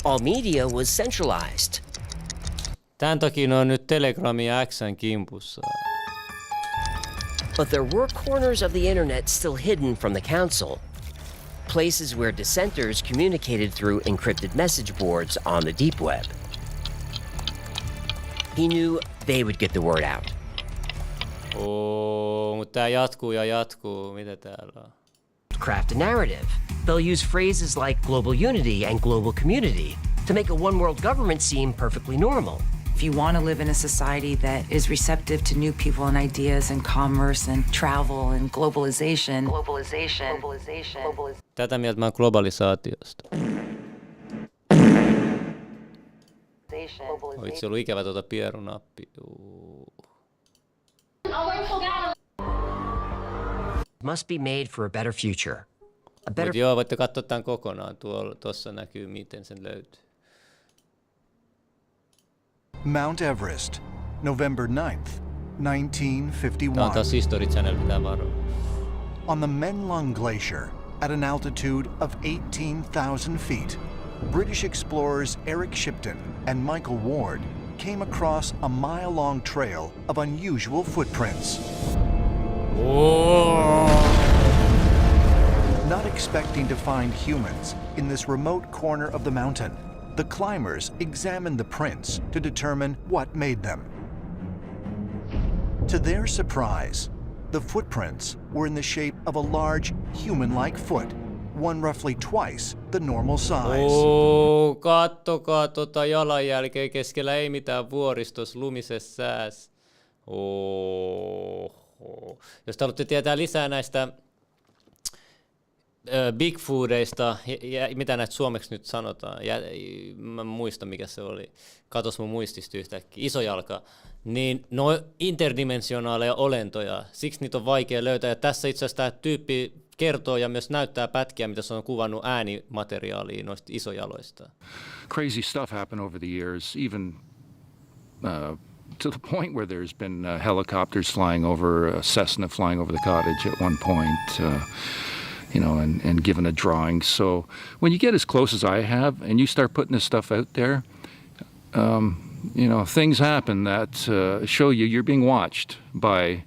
All media was centralized. Tän takia ne on nyt Telegramin ja X:n kimpussa. But there were corners of the internet still hidden from the council. Places where dissenters communicated through encrypted message boards on the deep web. He knew they would get the word out. Mutta tää jatkuu ja jatkuu. Mitä täällä on? Craft a narrative. They'll use phrases like global unity and global community to make a one-world government seem perfectly normal. If you want to live in a society that is receptive to new people and ideas and commerce and travel and globalization. Tätä mieltä mä oon globalisaatiosta. Itse ollut ikävä tuota pierunappia. Must be made for a better future. Mutta joo, voitte katsoa tämän kokonaan. Tuossa näkyy, miten sen löytyy. Mount Everest, November 9th, 1951. Tämä on taas History Channel, pitää varoa. On the Menlung Glacier, at an altitude of 18,000 feet, British explorers Eric Shipton and Michael Ward came across a mile-long trail of unusual footprints. Not expecting to find humans in this remote corner of the mountain, the climbers examined the prints to determine what made them. To their surprise, the footprints were in the shape of a large human-like foot, one roughly twice the normal size. Kattokaa tota jalanjälkeä keskellä ei mitään vuoristos lumisessa sääs. Jos te haluatte tietää lisää näistä Bigfoodeista, mitä näitä suomeksi nyt sanotaan, mä muistan mikä se oli, katos mun muistista yhtäkkiä, isojalka, niin ne on interdimensionaaleja olentoja, siksi niitä on vaikea löytää, ja tässä itse asiassa tämä tyyppi kertoo ja myös näyttää pätkiä, mitä se on kuvannut äänimateriaalia noista isojaloista. Crazy stuff happened over the years, even to the point where there's been helicopters flying over, Cessna flying over the cottage at one point, and given a drawing. So when you get as close as I have and you start putting this stuff out there, things happen that show you're being watched by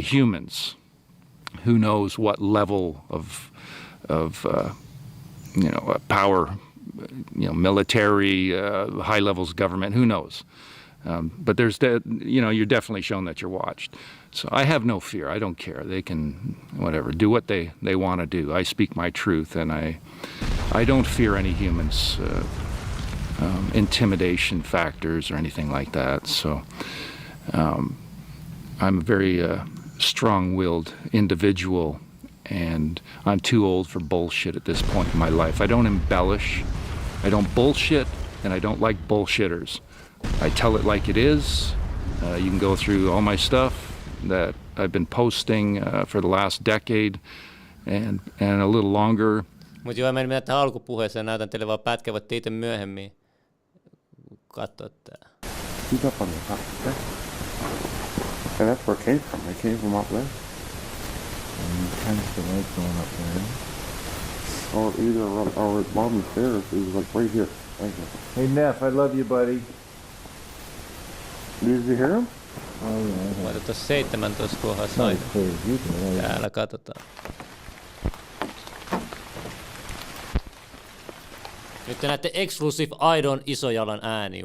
humans. Who knows what level of power, military, high levels government, who knows? But you're definitely shown that you're watched. So I have no fear. I don't care. They can, whatever, do what they want to do. I speak my truth, and I don't fear any humans' intimidation factors or anything like that. So I'm a very strong-willed individual, and I'm too old for bullshit at this point in my life. I don't embellish, I don't bullshit, and I don't like bullshitters. I tell it like it is. You can go through all my stuff that I've been posting for the last decade and a little longer. Mutta joo, mä en mennä tähän alkupuheeseen, näytän teille vaan pätkä, voitte itse myöhemmin katsoa tää. And that's where it came from. It came from up there. Kind of the light going up there. Or either our bottom stairs. It was like right here. Thank you. Hey Neff, I love you, buddy. Did you hear him? Oh yeah. Mä otan tuossa 17 kohdassa aina. Täällä katsotaan. Nyt te näette Exclusive Aidon isojalan ääni.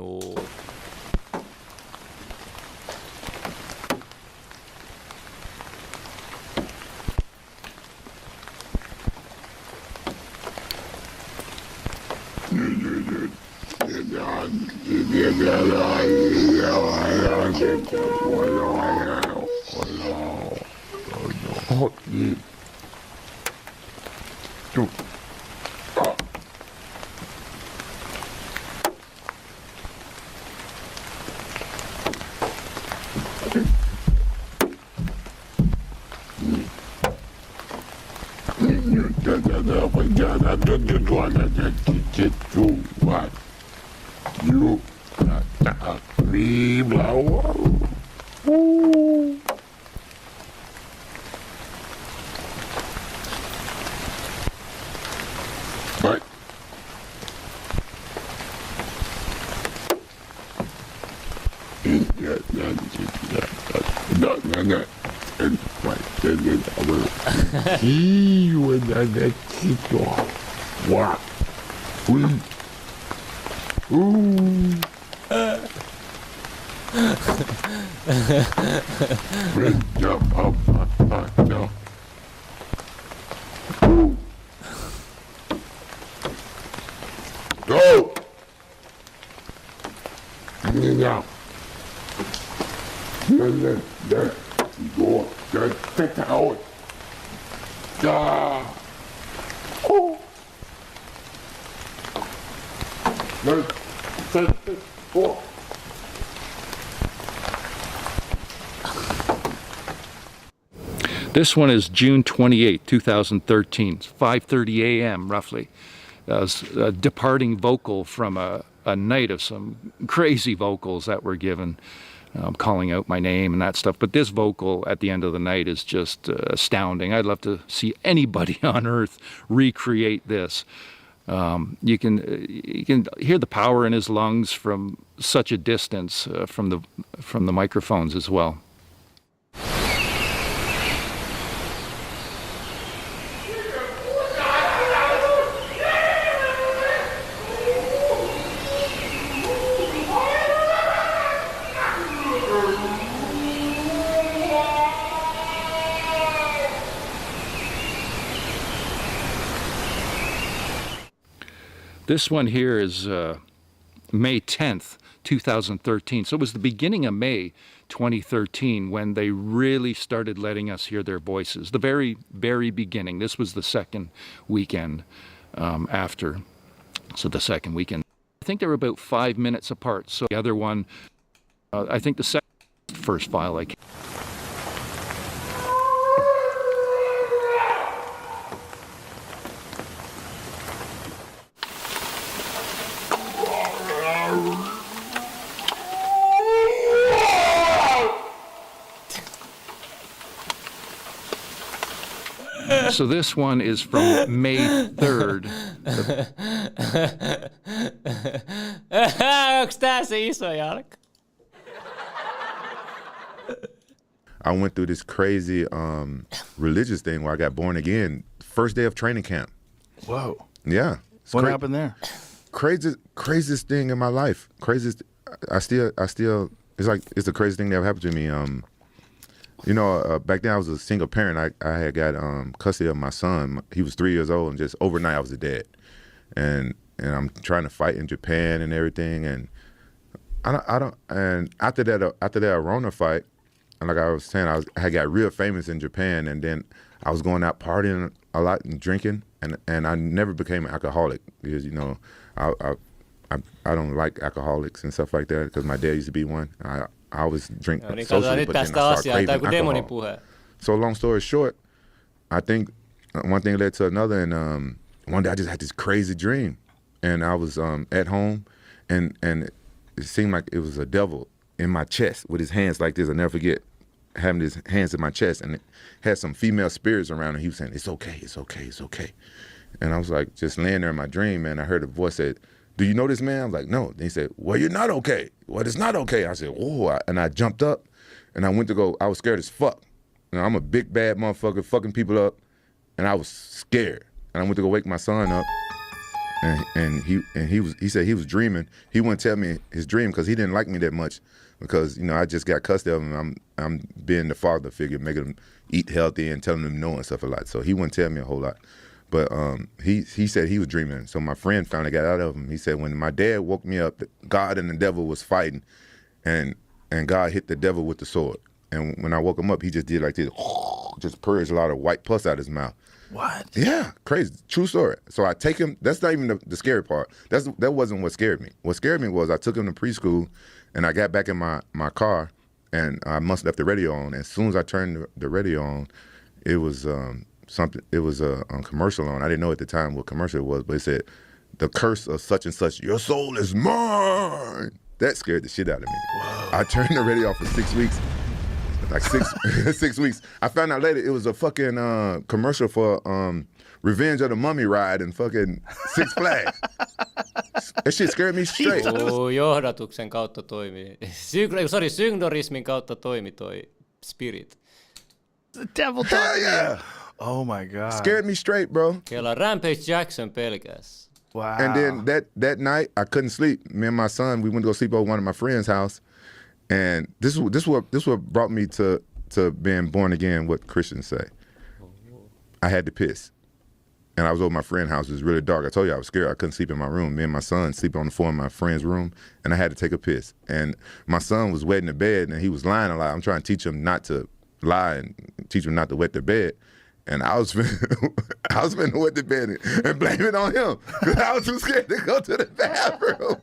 Ja. Där går. Där fettar ut. Ja. Oh. Där sätter på. This one is June 28, 2013. It's 5:30 a.m. roughly. That was a departing vocal from a night of some crazy vocals that were given, calling out my name and that stuff. But this vocal at the end of the night is just astounding. I'd love to see anybody on earth recreate this. You can hear the power in his lungs from such a distance from the microphones as well. This one here is May 10th, 2013. So it was the beginning of May 2013 when they really started letting us hear their voices. The very, very beginning. This was the second weekend after. So the second weekend. I think they were about 5 minutes apart. So the other one, I think the first file I came. So this one is from May 3rd. Onks tää se iso jalka? I went through this crazy religious thing where I got born again. First day of training camp. Whoa. Yeah. What happened there? Craziest thing in my life. Craziest. I still. It's like it's the craziest thing that ever happened to me. You know, back then I was a single parent. I had got custody of my son. He was 3 years old, and just overnight I was dead. And I'm trying to fight in Japan and everything. And I don't. And after that Rona fight, and like I was saying, I had got real famous in Japan, and then I was going out partying a lot and drinking, and I never became an alcoholic because I don't like alcoholics and stuff like that because my dad used to be one. I always drink socially, but then I started craving alcohol. So long story short, I think one thing led to another, and one day I just had this crazy dream, and I was at home, and it seemed like it was a devil in my chest with his hands like this. I'll never forget having his hands in my chest, and it had some female spirits around, and he was saying, "It's okay, it's okay, it's okay." And I was like just laying there in my dream, and I heard a voice said, "Do you know this man?" I was like, "No." Then he said, "Well, you're not okay." "Well, it's not okay." I said, "Oh," and I jumped up, and I went to go. I was scared as fuck. You know, I'm a big bad motherfucker, fucking people up, and I was scared. And I went to go wake my son up, and he said he was dreaming. He wouldn't tell me his dream because he didn't like me that much, because I just got custody of him. I'm being the father figure, making him eat healthy and telling him no and stuff a lot. So he wouldn't tell me a whole lot. But he said he was dreaming. So my friend finally got out of him. He said when my dad woke me up, God and the devil was fighting, and God hit the devil with the sword. And when I woke him up, he just did like this, just purged a lot of white pus out his mouth. What? Yeah, crazy. True story. So I take him. That's not even the scary part. That wasn't what scared me. What scared me was I took him to preschool, and I got back in my car, and I must have left the radio on. As soon as I turned the radio on, it was something. It was a commercial on. I didn't know at the time what commercial it was, but it said, "The curse of such and such. Your soul is mine." That scared the shit out of me. Whoa. I turned the radio off for 6 weeks. Like 6 weeks. I found out later it was a fucking commercial for Revenge of the Mummy ride in fucking Six Flags. That shit scared me straight. Johdatuksen kautta toimii. Synkdorismin kautta toimi toi spirit. The devil talking. Yeah. Oh my God. Scared me straight, bro. Kela Rampage Jackson pelkäs. Wow. And then that night I couldn't sleep. Me and my son, we went to go sleep over one of my friends' house. And this what brought me to being born again, what Christians say. I had to piss. and I was over my friend's house. It was really dark. I told you I was scared. I couldn't sleep in my room. Me and my son sleep on the floor in my friend's room, and I had to take a piss. And my son was wetting the bed, and he was lying a lot. I'm trying to teach him not to lie and teach him not to wet the bed. And I was finna wet the bed and blame it on him because I was too scared to go to the bathroom.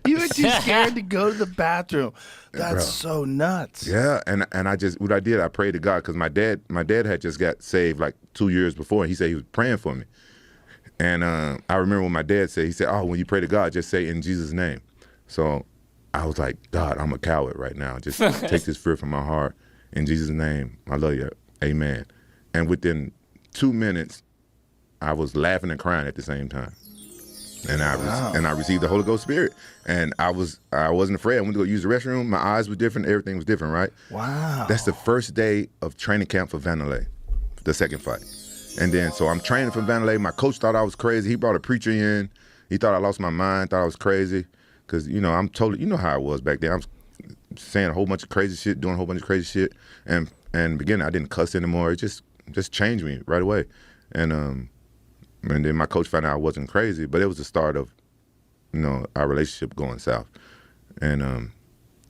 You were too scared to go to the bathroom. That's so nuts. Yeah, and I just, what I did, I prayed to God because my dad had just got saved like 2 years before, and he said he was praying for me. And I remember when my dad said, he said, oh, when you pray to God, just say in Jesus' name. So I was like, God, I'm a coward right now. Just take this fear from my heart. In Jesus' name, I love you. Amen. And within 2 minutes, I was laughing and crying at the same time. And I received the Holy Ghost Spirit. And I wasn't afraid. I went to go use the restroom. My eyes were different. Everything was different, right? Wow. That's the first day of training camp for Vanderlei, the second fight. And then, so I'm training for Vanderlei. My coach thought I was crazy. He brought a preacher in. He thought I lost my mind, thought I was crazy. Because, you know, I'm totally, you know how I was back then. I was saying a whole bunch of crazy shit, doing a whole bunch of crazy shit. And in the beginning, I didn't cuss anymore. It just changed me right away. And then my coach found out I wasn't crazy, but it was the start of, you know, our relationship going south. And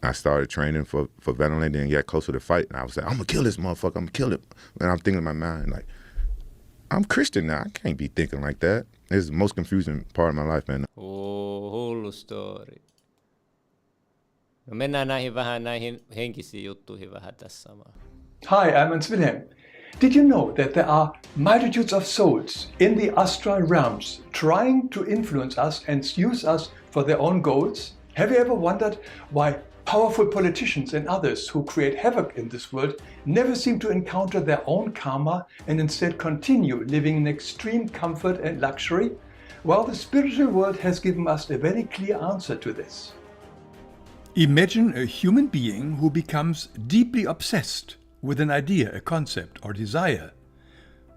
I started training for Vanderlei, then got close to the fight, and I was like, I'm gonna kill this motherfucker, I'm gonna kill him. And I'm thinking in my mind, like, I'm Christian now, I can't be thinking like that. It's the most confusing part of my life, man. Oh, hullu story. No mennään näihin henkisiin juttuihin vähän tässä samaan. Hi, I'm Hans Wilhelm. Did you know that there are multitudes of souls in the astral realms trying to influence us and use us for their own goals? Have you ever wondered why powerful politicians and others who create havoc in this world never seem to encounter their own karma and instead continue living in extreme comfort and luxury? Well, the spiritual world has given us a very clear answer to this. Imagine a human being who becomes deeply obsessed with an idea, a concept, or desire,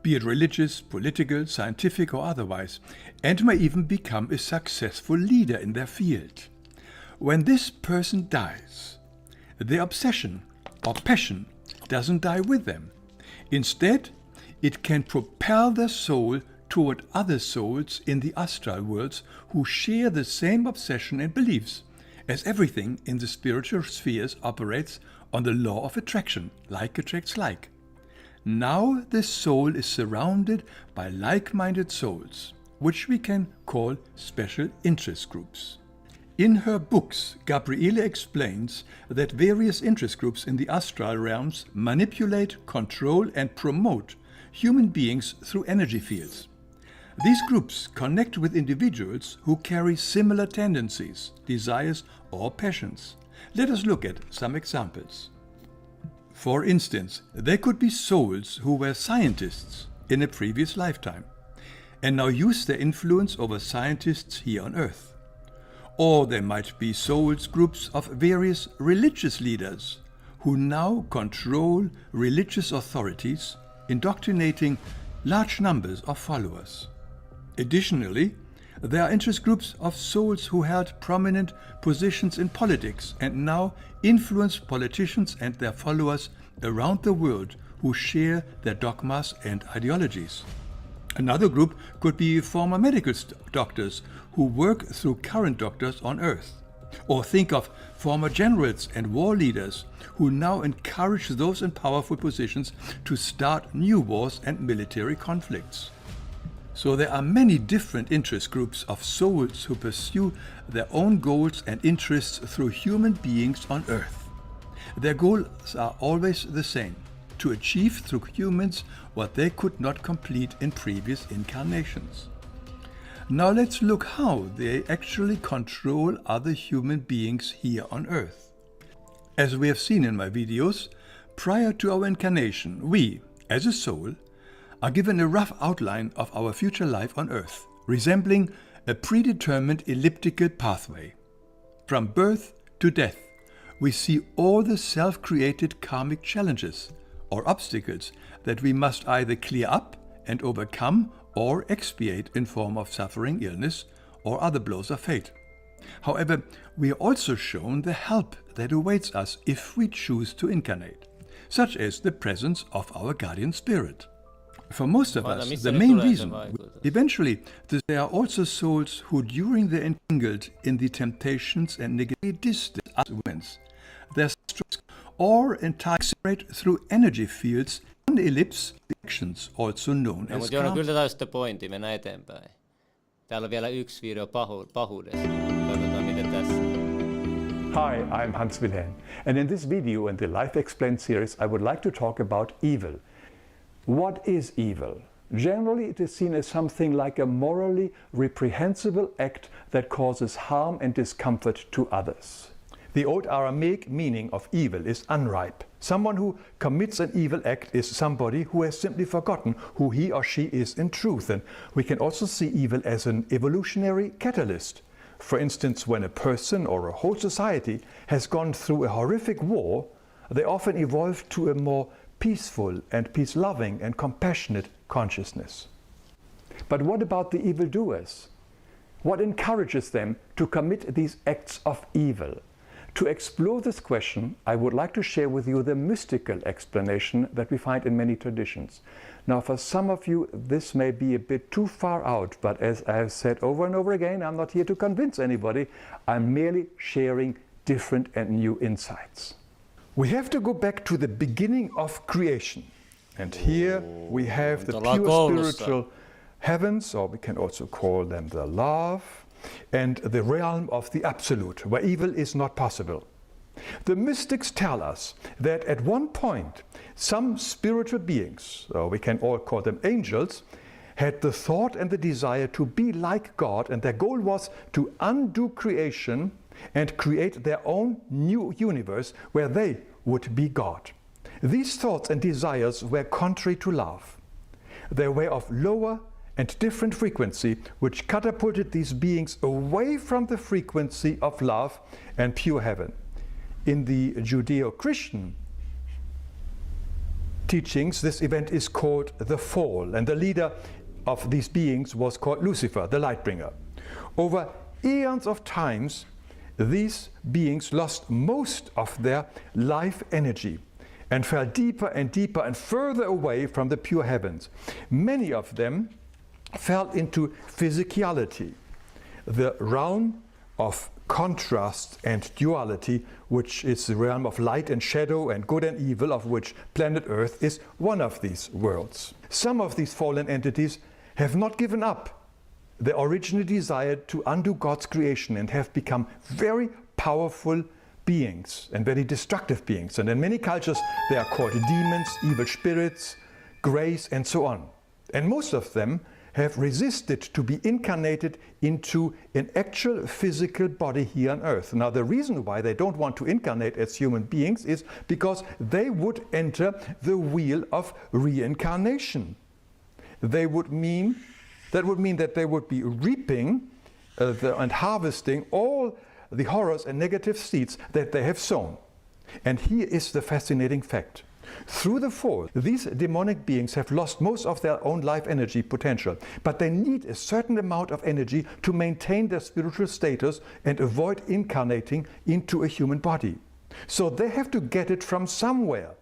be it religious, political, scientific, or otherwise, and may even become a successful leader in their field. When this person dies, their obsession or passion doesn't die with them. Instead, it can propel their soul toward other souls in the astral worlds who share the same obsession and beliefs, as everything in the spiritual spheres operates on the law of attraction, like attracts like. Now the soul is surrounded by like-minded souls, which we can call special interest groups. In her books, Gabriele explains that various interest groups in the astral realms manipulate, control, and promote human beings through energy fields. These groups connect with individuals who carry similar tendencies, desires, or passions. Let us look at some examples. For instance, there could be souls who were scientists in a previous lifetime and now use their influence over scientists here on Earth. Or there might be souls groups of various religious leaders who now control religious authorities, indoctrinating large numbers of followers. Additionally, there are interest groups of souls who held prominent positions in politics and now influence politicians and their followers around the world who share their dogmas and ideologies. Another group could be former medical doctors who work through current doctors on Earth. Or think of former generals and war leaders who now encourage those in powerful positions to start new wars and military conflicts. So there are many different interest groups of souls who pursue their own goals and interests through human beings on Earth. Their goals are always the same: to achieve through humans what they could not complete in previous incarnations. Now let's look how they actually control other human beings here on Earth. As we have seen in my videos, prior to our incarnation, we, as a soul, are given a rough outline of our future life on Earth, resembling a predetermined elliptical pathway. From birth to death, we see all the self-created karmic challenges or obstacles that we must either clear up and overcome or expiate in form of suffering, illness, or other blows of fate. However, we are also shown the help that awaits us if we choose to incarnate, such as the presence of our guardian spirit. For most of us, the main reason, eventually, there are also souls who, during their entangled in the temptations and negative distance wins, their stress or entire separate through energy fields on the ellipse, the actions also known as mutta Joona, kyllä taas sitten pointti, mennään eteenpäin. Täällä on vielä yksi video pahuudesta. Katsotaan miten tässä. Hi, I'm Hans Wilhelm, and in this video in the Life Explained series I would like to talk about evil. What is evil? Generally it is seen as something like a morally reprehensible act that causes harm and discomfort to others. The old Aramaic meaning of evil is unripe. Someone who commits an evil act is somebody who has simply forgotten who he or she is in truth, and we can also see evil as an evolutionary catalyst. For instance, when a person or a whole society has gone through a horrific war, they often evolve to a more peaceful and peace-loving and compassionate consciousness. But what about the evildoers? What encourages them to commit these acts of evil? To explore this question, I would like to share with you the mystical explanation that we find in many traditions. Now, for some of you, this may be a bit too far out, but as I have said over and over again, I'm not here to convince anybody. I'm merely sharing different and new insights. We have to go back to the beginning of creation. And here we have the pure spiritual heavens, or we can also call them the love, and the realm of the absolute, where evil is not possible. The mystics tell us that at one point, some spiritual beings, or we can all call them angels, had the thought and the desire to be like God, and their goal was to undo creation and create their own new universe where they would be God. These thoughts and desires were contrary to love. They were of lower and different frequency, which catapulted these beings away from the frequency of love and pure heaven. In the Judeo-Christian teachings, this event is called the fall, and the leader of these beings was called Lucifer, the light bringer. Over eons of times, these beings lost most of their life energy and fell deeper and deeper and further away from the pure heavens. Many of them fell into physicality, the realm of contrast and duality, which is the realm of light and shadow and good and evil, of which planet Earth is one of these worlds. Some of these fallen entities have not given up the original desire to undo God's creation and have become very powerful beings and very destructive beings. And in many cultures they are called demons, evil spirits, grays, and so on. And most of them have resisted to be incarnated into an actual physical body here on Earth. Now, the reason why they don't want to incarnate as human beings is because they would enter the wheel of reincarnation. That would mean that they would be reaping and harvesting all the horrors and negative seeds that they have sown. And here is the fascinating fact. Through the fall, these demonic beings have lost most of their own life energy potential, but they need a certain amount of energy to maintain their spiritual status and avoid incarnating into a human body. So they have to get it from somewhere.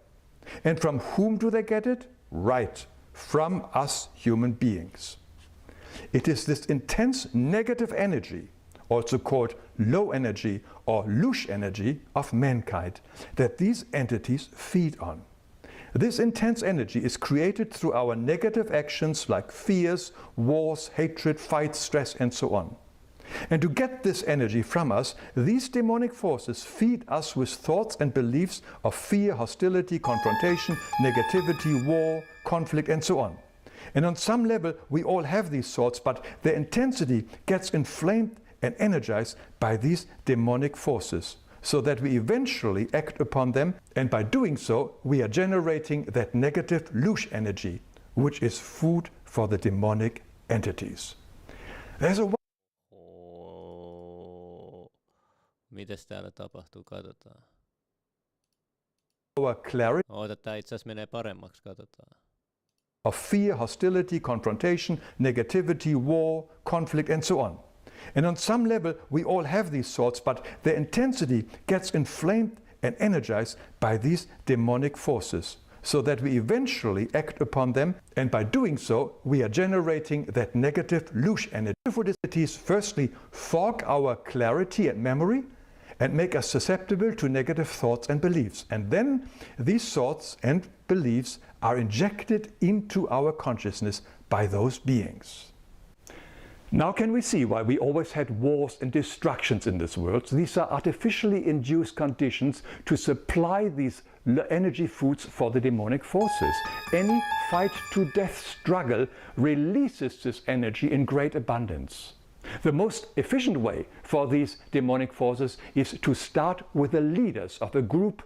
And from whom do they get it? Right, from us human beings. It is this intense negative energy, also called low energy or louche energy of mankind, that these entities feed on. This intense energy is created through our negative actions like fears, wars, hatred, fights, stress, and so on. And to get this energy from us, these demonic forces feed us with thoughts and beliefs of fear, hostility, confrontation, negativity, war, conflict, and so on. And on some level, we all have these thoughts, but their intensity gets inflamed and energized by these demonic forces, so that we eventually act upon them, and by doing so, we are generating that negative louche energy, which is food for the demonic entities. There's a Mites täällä tapahtuu? Katsotaan. clarity. Oota, tää itse asiassa menee paremmaksi, katsotaan. Of fear, hostility, confrontation, negativity, war, conflict, and so on. And on some level, we all have these thoughts, but their intensity gets inflamed and energized by these demonic forces, so that we eventually act upon them, and by doing so, we are generating that negative loose energy. Entities firstly fog our clarity and memory and make us susceptible to negative thoughts and beliefs. And then these thoughts and beliefs are injected into our consciousness by those beings. Now can we see why we always had wars and destructions in this world? These are artificially induced conditions to supply these energy foods for the demonic forces. Any fight to death struggle releases this energy in great abundance. The most efficient way for these demonic forces is to start with the leaders of a group,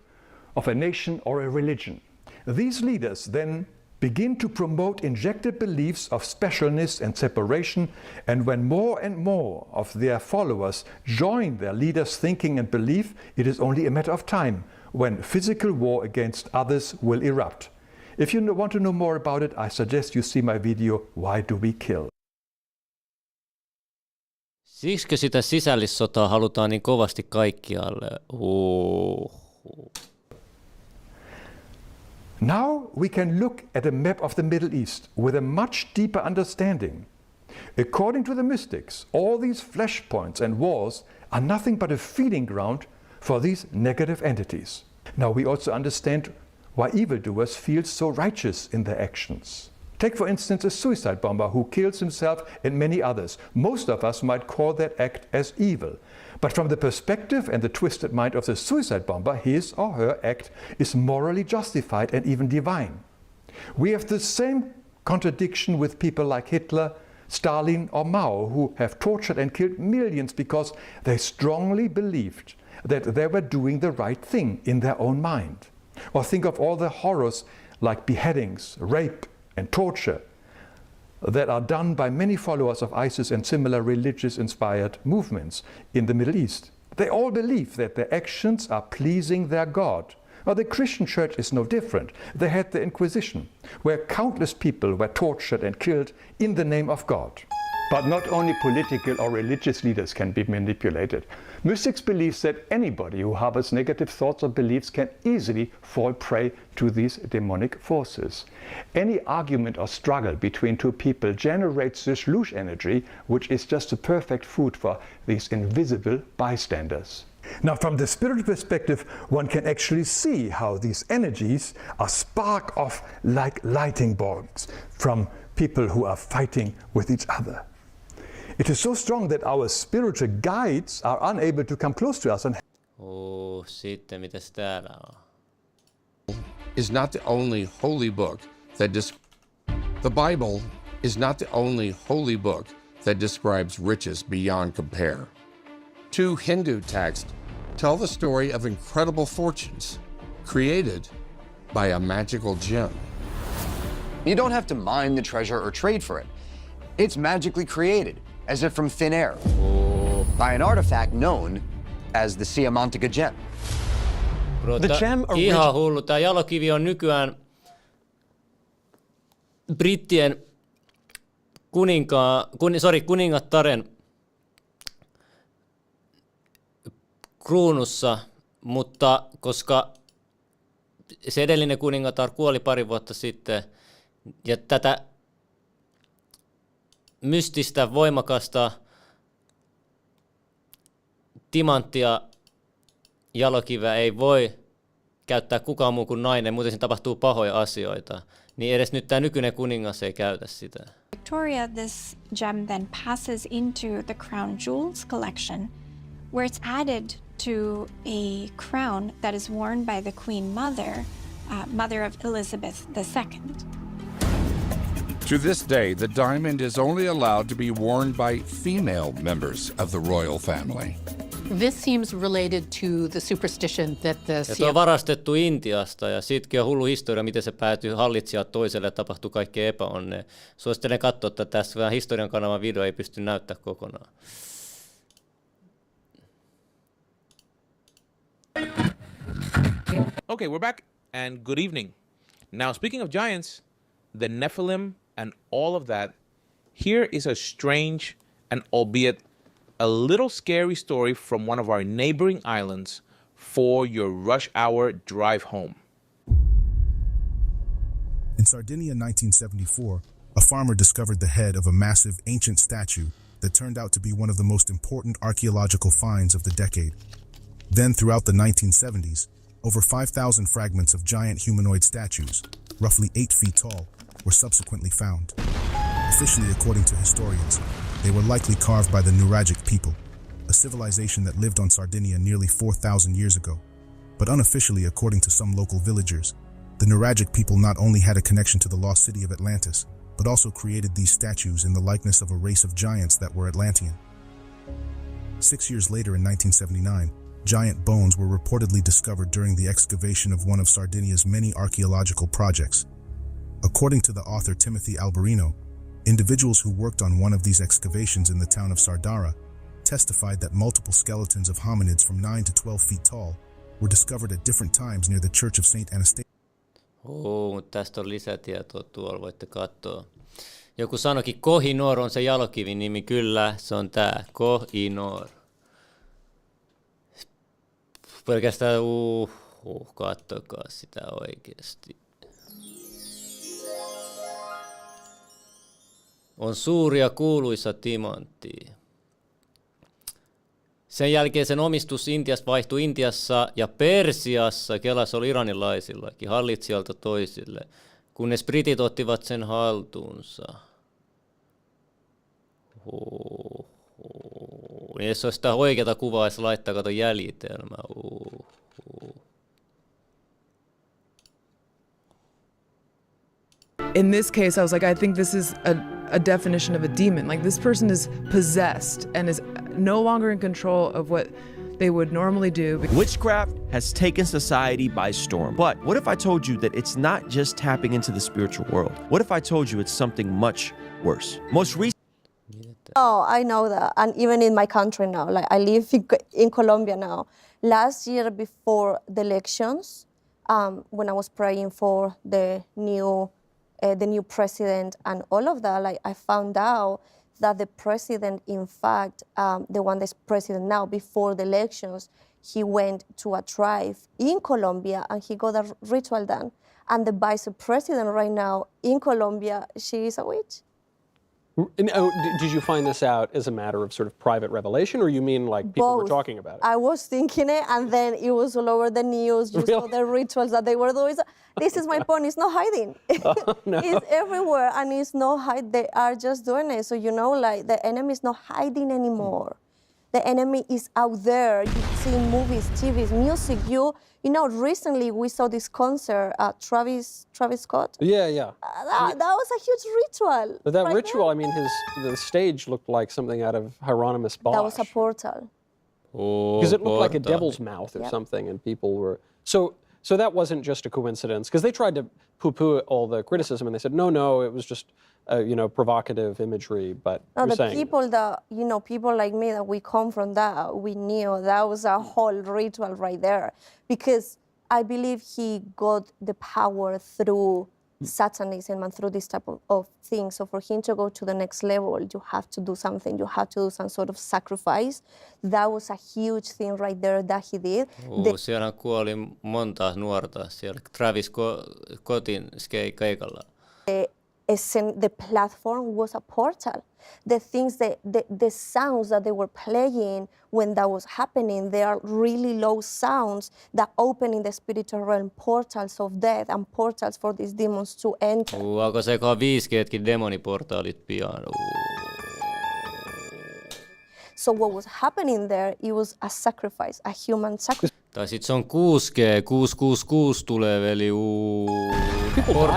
of a nation or a religion. These leaders then begin to promote injected beliefs of specialness and separation, and when more and more of their followers join their leaders' thinking and belief, it is only a matter of time when physical war against others will erupt. If you want to know more about it, I suggest you see my video, Why Do We Kill? Siksikö sitä sisällissotaa halutaan niin kovasti kaikkialle? Now we can look at a map of the Middle East with a much deeper understanding. According to the mystics, all these flashpoints and wars are nothing but a feeding ground for these negative entities. Now we also understand why evildoers feel so righteous in their actions. Take for instance a suicide bomber who kills himself and many others. Most of us might call that act as evil. But from the perspective and the twisted mind of the suicide bomber, his or her act is morally justified and even divine. We have the same contradiction with people like Hitler, Stalin or Mao, who have tortured and killed millions because they strongly believed that they were doing the right thing in their own mind. Or think of all the horrors like beheadings, rape and torture that are done by many followers of ISIS and similar religious-inspired movements in the Middle East. They all believe that their actions are pleasing their God. Well, the Christian church is no different. They had the Inquisition, where countless people were tortured and killed in the name of God. But not only political or religious leaders can be manipulated. Mystics believe that anybody who harbors negative thoughts or beliefs can easily fall prey to these demonic forces. Any argument or struggle between two people generates this loose energy, which is just a perfect food for these invisible bystanders. Now, from the spiritual perspective, one can actually see how these energies are spark off like lightning bolts from people who are fighting with each other. It is so strong that our spiritual guides are unable to come close to us. And sitten mitäs täällä on? Is not the only holy book that the Bible is not the only holy book that describes riches beyond compare. Two Hindu texts tell the story of incredible fortunes created by a magical gem. You don't have to mine the treasure or trade for it. It's magically created, as if from thin air, by an artifact known as the Siamantica gem. Bro, ihan hullu. Tämä jalokivi on nykyään brittien kuningattaren kruunussa, mutta koska se edellinen kuningatar kuoli pari vuotta sitten ja tätä mystistä, voimakasta timanttia jalokiveä ei voi käyttää kukaan muu kuin nainen, muuten siinä tapahtuu pahoja asioita. Niin edes nyt tämä nykyinen kuningas ei käytä sitä. Victoria, this gem then passes into the crown jewels collection, where it's added to a crown that is worn by the Queen Mother, mother of Elizabeth II. To this day, the diamond is only allowed to be worn by female members of the royal family. This seems related to the superstition that the... Ja tuo on varastettu Intiasta ja siitäkin on hullu historia, miten se päätyy hallitsijat toiselle ja tapahtuu kaikkea epäonnea. Suosittelen katsoa, että tässä historian kanavan video ei pysty näyttämään kokonaan. Okay, we're back and good evening. Now, speaking of giants, the Nephilim and all of that, here is a strange and albeit a little scary story from one of our neighboring islands for your rush hour drive home. In Sardinia in 1974, a farmer discovered the head of a massive ancient statue that turned out to be one of the most important archaeological finds of the decade. Then, throughout the 1970s, over 5,000 fragments of giant humanoid statues, roughly 8 feet tall, were subsequently found. Officially, according to historians, they were likely carved by the Nuragic people, a civilization that lived on Sardinia nearly 4,000 years ago. But unofficially, according to some local villagers, the Nuragic people not only had a connection to the lost city of Atlantis, but also created these statues in the likeness of a race of giants that were Atlantean. 6 years later, in 1979, giant bones were reportedly discovered during the excavation of one of Sardinia's many archaeological projects. According to the author Timothy Alberino, individuals who worked on one of these excavations in the town of Sardara testified that multiple skeletons of hominids from 9 to 12 feet tall were discovered at different times near the Church of St. Anastasia. Mutta tästä on lisätietoa tuolla, voitte katsoa. Joku sanoikin, Koh-i-Noor on se jalokivin nimi. Kyllä, se on tää, Koh-i-Noor. Pelkästään, katsokaa sitä oikeasti. On suuri ja kuuluisa timantti. Sen jälkeen sen omistus Intiassa vaihtui Intiassa ja Persiassa, Kelas oli iranilaisillakin, hallitsijalta toisille, kunnes britit ottivat sen haltuunsa. Jos olisi sitä oikeata kuvaa, jos laittaa kato jäljitelmää. In this case, I was like, I think this is a definition of a demon. Like, this person is possessed and is no longer in control of what they would normally do. Witchcraft has taken society by storm. But what if I told you that it's not just tapping into the spiritual world? What if I told you it's something much worse? Most recently. Oh, I know that. And even in my country now, like I live in Colombia now. Last year before the elections, when I was praying for the new president and all of that, like I found out that the president, in fact, the one that's president now, before the elections, he went to a tribe in Colombia and he got a ritual done. And the vice president right now in Colombia, she is a witch. Did you find this out as a matter of sort of private revelation, or you mean like people were talking about it? I was thinking it, and then it was all over the news. You saw the rituals that they were doing. This is my point. It's not hiding. No. It's everywhere, and it's not hide. They are just doing it. So like the enemy is not hiding anymore. The enemy is out there. You see movies, TVs, music. Recently we saw this concert, Travis Scott. Yeah. That was a huge ritual. But that ritual, I mean, the stage looked like something out of Hieronymus Bosch. That was a portal. Because it looked like a devil's mouth or something, and people were so that wasn't just a coincidence. Because they tried to poo-poo all the criticism, and they said no, it was just provocative imagery. But people that people like me that we come from that, we knew that was a whole ritual right there, because I believe he got the power through Satanism and through this type of things. So for him to go to the next level, you have to do something. You have to do some sort of sacrifice. That was a huge thing right there that he did. Siellä kuoli monta nuorta siellä Travis Scottin keikalla. The platform was a portal. The things the sounds that they were playing when that was happening, they are really low sounds that open in the spiritual realm portals of death and portals for these demons to enter. Alkoi sekaan 5G:tkin demoniportaalit pian. So what was happening there, it was a sacrifice, a human sacrifice. Tai sit se on 6G, 666 tulee veli.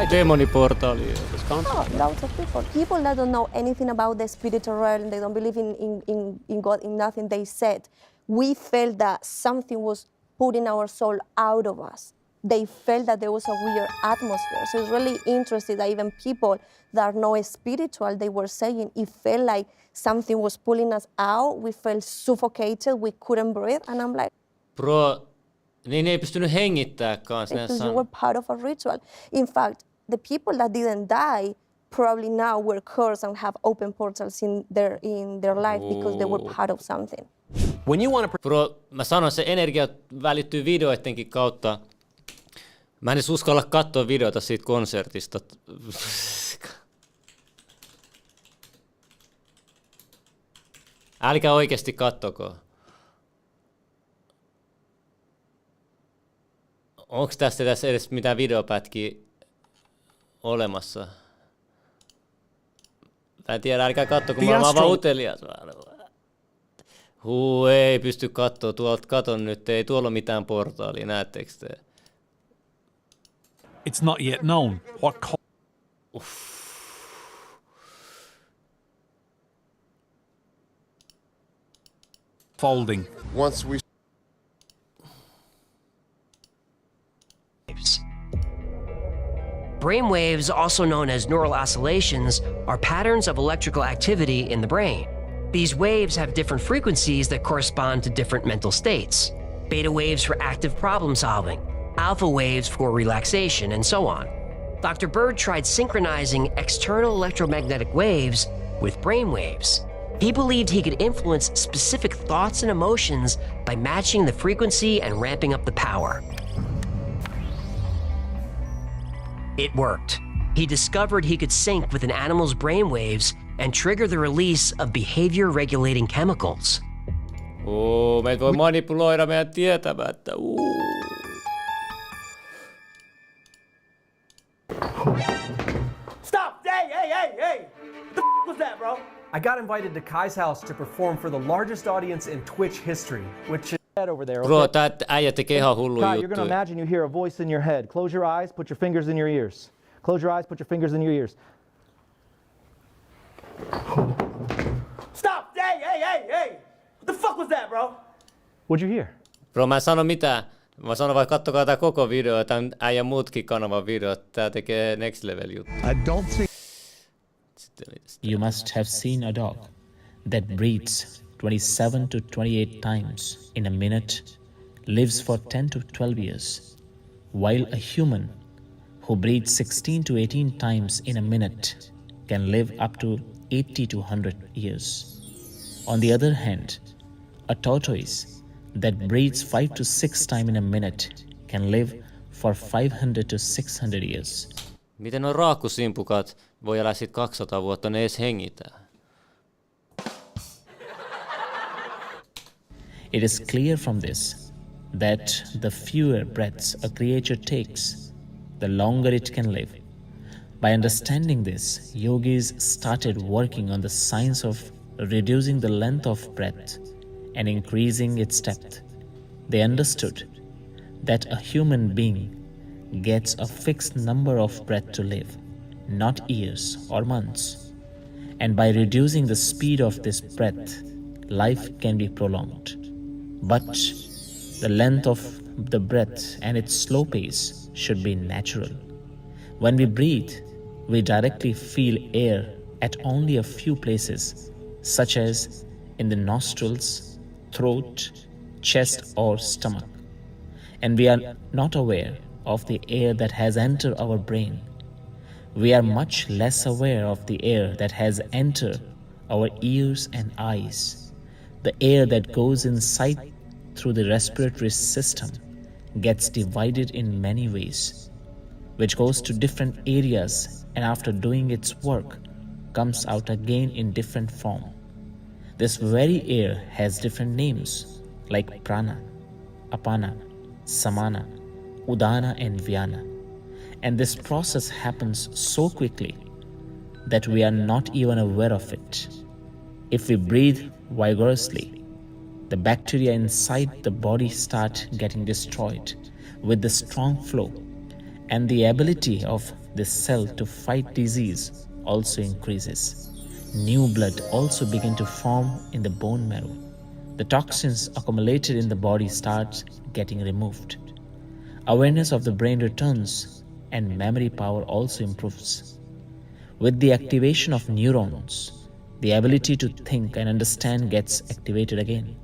Demoniportaali. Lots of people that don't know anything about the spiritual realm, they don't believe in God, in nothing. They said, we felt that something was putting our soul out of us. They felt that there was a weird atmosphere. So it's really interesting that even people that are not spiritual, they were saying it felt like something was pulling us out. We felt suffocated. We couldn't breathe. And I'm like, bro, niin ei pystynyt hengittää kanssa. Because you were part of a ritual. In fact, the people that didn't die probably now were cursed and have open portals in their life because they were part of something. Bro, mä sanon, se energia välittyy videoidenkin kautta. Mä en edes uskalla katsoa videota siitä konsertista. Älkää oikeasti kattoko. Onko tässä edes mitään videopätkiä olemassa? Mä en tiedä, älkää kattoko, kun mä oon vaan utelias. Ei pysty kattoo, tuolta katon nyt, ei tuolla ole mitään portaalia, näettekö te? It's not yet known what folding. Once we Brainwaves, also known as neural oscillations, are patterns of electrical activity in the brain. These waves have different frequencies that correspond to different mental states. Beta waves for active problem solving, alpha waves for relaxation, and so on. Dr. Bird tried synchronizing external electromagnetic waves with brainwaves. He believed he could influence specific thoughts and emotions by matching the frequency and ramping up the power. It worked. He discovered he could sync with an animal's brainwaves and trigger the release of behavior-regulating chemicals. Meitä voi manipuloida meidän tietämättä. Stop! Hey! What the was that, bro? I got invited to Kai's house to perform for the largest audience in Twitch history, which is over there. Bro, tää äijä tekee ihan hulluja Kai, you're juttuja. gonna imagine you hear a voice in your head. Close your eyes, put your fingers in your ears. Close your eyes, put your fingers in your ears. Stop! Hey! What the fuck was that, bro? What'd you hear? Bro, mä en sano mitään. Mä sanon vaan, kattokaa tää koko video, tän äijän muutkin kanavan videot. Tää tekee next level juttu. I don't think you must have seen a dog that breathes 27 to 28 times in a minute, lives for 10 to 12 years, while a human who breathes 16 to 18 times in a minute can live up to 80 to 100 years. On the other hand, a tortoise that breathes 5 to 6 times in a minute can live for 500 to 600 years. Miten nuo raakkusimpukat voi elää sit 200 vuotta, ne edes hengitään? It is clear from this that the fewer breaths a creature takes, the longer it can live. By understanding this, yogis started working on the science of reducing the length of breath and increasing its depth. They understood that a human being gets a fixed number of breath to live, not years or months. And by reducing the speed of this breath, life can be prolonged. But the length of the breath and its slow pace should be natural. When we breathe, we directly feel air at only a few places, such as in the nostrils, throat, chest, or stomach. And we are not aware of the air that has entered our brain. We are much less aware of the air that has entered our ears and eyes. The air that goes inside through the respiratory system gets divided in many ways, which goes to different areas and after doing its work comes out again in different form. This very air has different names like prana, apana, samana, udana, and vyana. And this process happens so quickly that we are not even aware of it. If we breathe vigorously, the bacteria inside the body start getting destroyed with the strong flow, and the ability of the cell to fight disease also increases. New blood also begins to form in the bone marrow. The toxins accumulated in the body start getting removed. Awareness of the brain returns and memory power also improves. With the activation of neurons, the ability to think and understand gets activated again.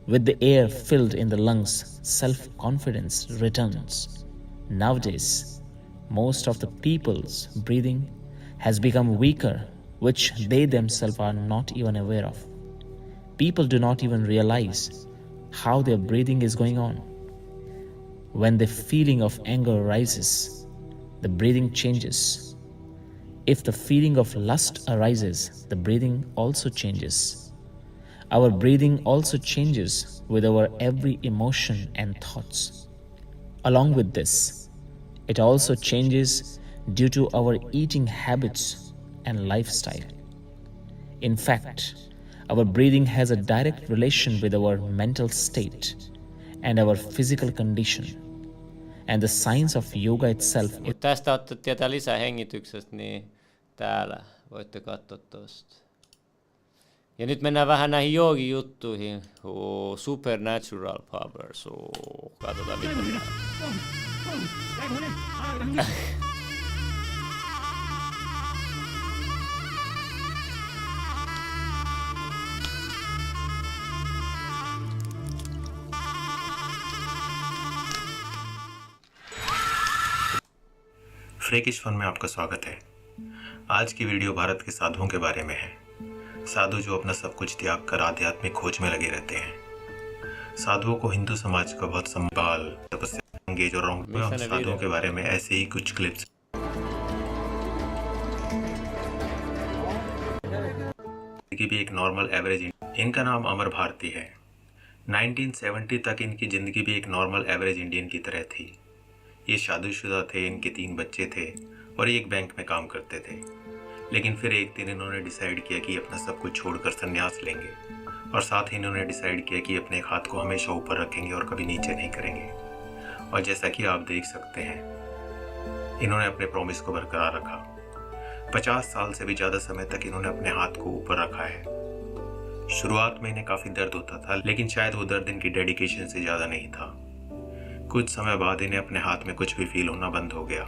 With the air filled in the lungs, self-confidence returns. Nowadays, most of the people's breathing has become weaker, which they themselves are not even aware of. People do not even realize how their breathing is going on. When the feeling of anger rises, the breathing changes. If the feeling of lust arises, the breathing also changes. Our breathing also changes with our every emotion and thoughts. Along with this, it also changes due to our eating habits and lifestyle. In fact, our breathing has a direct relation with our mental state and our physical condition. And the science of yoga itself. Mutta tästä olette tietää lisää hengityksestä, niin täällä voitte katsoa tosta. Ja nyt mennään vähän näihin Yogi-juttuihin. Supernatural powers. Katsotaan mitä. Freakish fun में आपका स्वागत है। आज की video Bharat के साधुओं के बारे में है। साधु जो अपना सब कुछ त्याग कर आध्यात्मिक खोज में लगे रहते हैं। साधुओं को हिंदू समाज का बहुत सम्मान, तपस्या, एंगेज और हम साधुओं के बारे में ऐसे ही कुछ क्लिप्स। की भी एक नॉर्मल एवरेज। इनका नाम अमर भारती है। 1970 तक इनकी जिंदगी भी एक नॉर्मल एवरेज इंडियन की तरह थी। ये शादीशुदा थे, इनके 3 बच्चे थे और एक बैंक में काम करते थे। लेकिन फिर एक दिन इन्होंने डिसाइड किया कि अपना सब कुछ छोड़कर संन्यास लेंगे और साथ ही इन्होंने डिसाइड किया कि अपने हाथ को हमेशा ऊपर रखेंगे और कभी नीचे नहीं करेंगे। और जैसा कि आप देख सकते हैं, इन्होंने अपने प्रॉमिस को बरकरार रखा। 50 साल से भी ज़्यादा समय तक इन्होंने अपने हाथ को ऊपर रखा है। शुरुआत में इन्हें काफ़ी दर्द होता था, लेकिन शायद वो दर्द इनकी डेडिकेशन से ज़्यादा नहीं था। कुछ समय बाद इन्हें अपने हाथ में कुछ भी फील होना बंद हो गया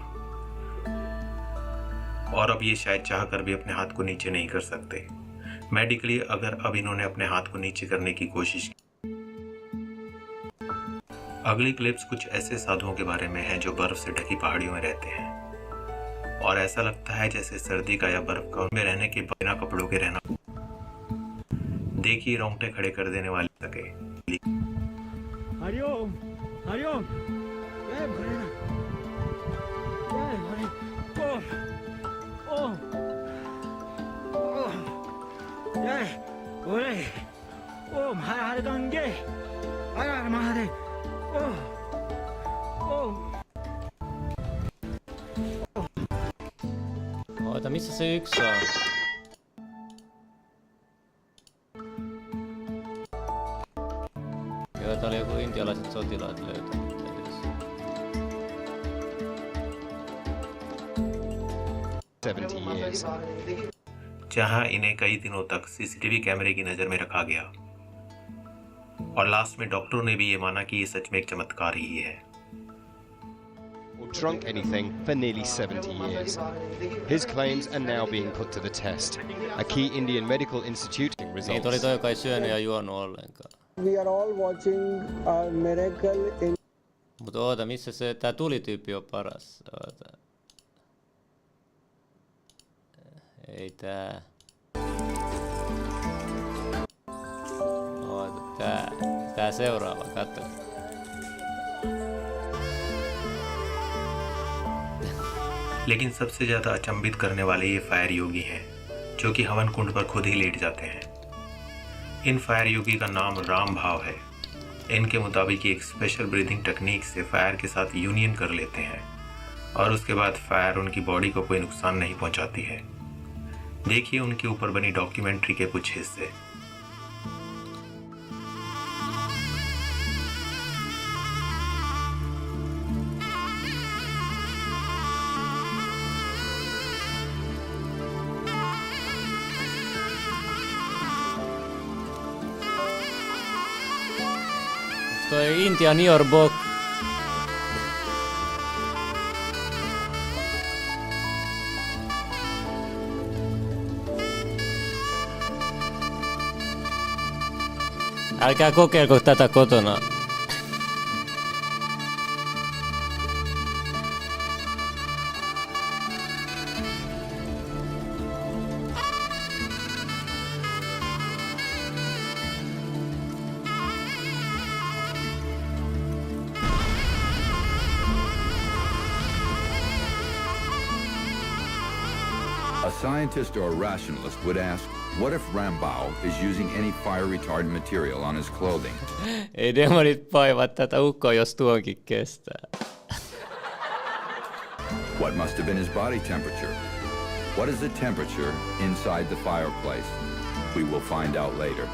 और अब ये शायद चाह कर भी अपने हाथ को नीचे नहीं कर सकते। मेडिकली अगर अब इन्होंने अपने हाथ को नीचे करने की कोशिश की। अगली क्लिप्स कुछ ऐसे साधुओं के बारे में है जो बर्फ से ढकी पहाड़ियों में रहते हैं और ऐसा लगता है जैसे सर्दी का या बर्फ का उनमें रहने के बिना कपड़ों के रहना। देखिए रोंगटे खड़े कर देने वाले सके। हरिओम हरिओम जय भोलेनाथ जय भोले ओम ओम जय भोले ओम हर हर गंगे हर हर Mahadev Om Om. Oota, missä se yksi on? Joo, tää oli joku intialaiset sotilaat löytänyt. जहां इन्हें कई दिनों तक सीसीटीवी कैमरे की नजर में रखा गया और लास्ट में डॉक्टरों ने भी ये माना कि ये सच में एक चमत्कार ही है। Or drunk anything for nearly 70 years. His claims are now being put to the test. A key Indian medical institute results. Niitä oli toi, joka ei syönyt ja juonut ollenkaan. We are all watching a miracle in. Mutta oota, missä se tää tulityyppi on paras? Oota. Ei tää. Oota, tää seuraava, katso. लेकिन सबसे ज्यादा अचंभित करने वाले ये fire योगी हैं, जो कि हवन कुंड पर खुद ही लेट जाते हैं। इन फायर योगी का नाम राम भाव है। इनके मुताबिक एक स्पेशल ब्रीदिंग टेक्निक से फायर के साथ यूनियन कर लेते हैं और उसके बाद फायर उनकी बॉडी को कोई नुकसान नहीं पहुंचाती है। देखिए उनके ऊपर बनी डॉक्यूमेंट्री के कुछ हिस्से। Toi Intia New York book. Älkää kokeilko tätä kotona. A scientist or a rationalist would ask, what if Rambao is using any fire retardant material on his clothing? Ei demonit paivat tätä ukkoa, jos tuonkin kestää. What must have been his body temperature? What is the temperature inside the fireplace? We will find out later.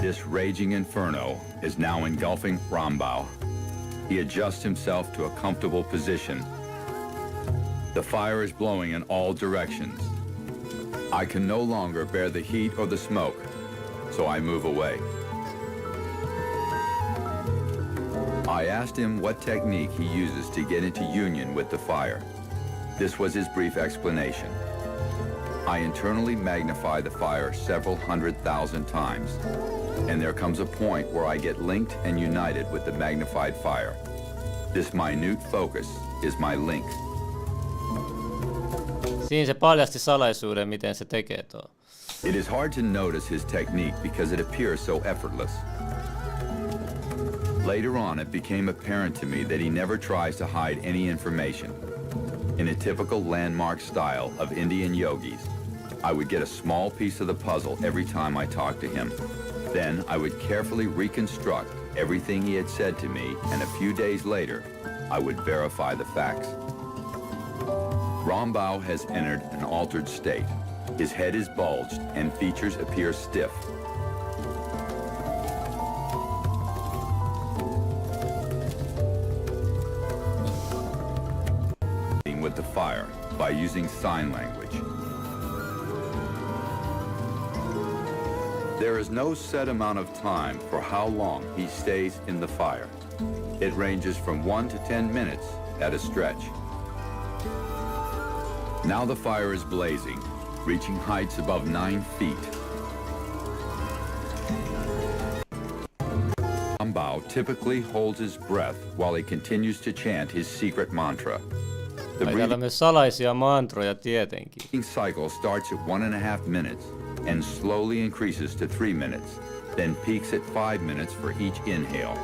This raging inferno is now engulfing Rambao. He adjusts himself to a comfortable position. The fire is blowing in all directions. I can no longer bear the heat or the smoke, so I move away. I asked him what technique he uses to get into union with the fire. This was his brief explanation. I internally magnify the fire several 100,000 times, and there comes a point where I get linked and united with the magnified fire. This minute focus is my link. Siinä se paljasti salaisuuden, miten se tekee tuo. It is hard to notice his technique because it appears so effortless. Later on, it became apparent to me that he never tries to hide any information. In a typical landmark style of Indian yogis, I would get a small piece of the puzzle every time I talked to him. Then I would carefully reconstruct everything he had said to me, and a few days later, I would verify the facts. Rambao has entered an altered state. His head is bulged and features appear stiff. With the fire by using sign language. There is no set amount of time for how long he stays in the fire. It ranges from 1 to 10 minutes at a stretch. Now the fire is blazing, reaching heights above 9 feet. Rambao typically holds his breath while he continues to chant his secret mantra. The breathing salaisia mantroja tietenkin. cycle starts at 1.5 minutes and slowly increases to 3 minutes, then peaks at 5 minutes for each inhale.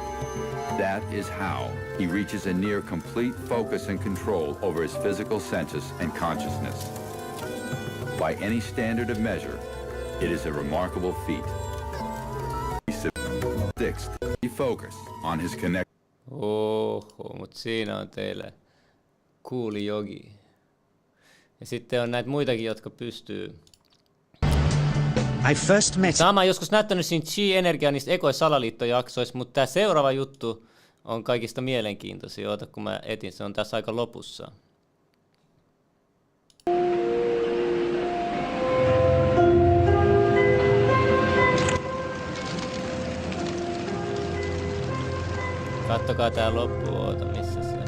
That is how he reaches a near complete focus and control over his physical senses and consciousness. By any standard of measure, it is a remarkable feat. Sixth, he focus on his connection. Oho, mutta siinä on teille kuuli Yogi. Ja sitten on näitä muitakin, jotka pystyy. Tämä on joskus näyttänyt siinä chi-energiaa niistä salaliittojaksoissa, mutta tämä seuraava juttu on kaikista mielenkiintoisin. Oota, kun mä etin, se on tässä aika lopussa. Kattokaa tää loppu, oota, missä se on.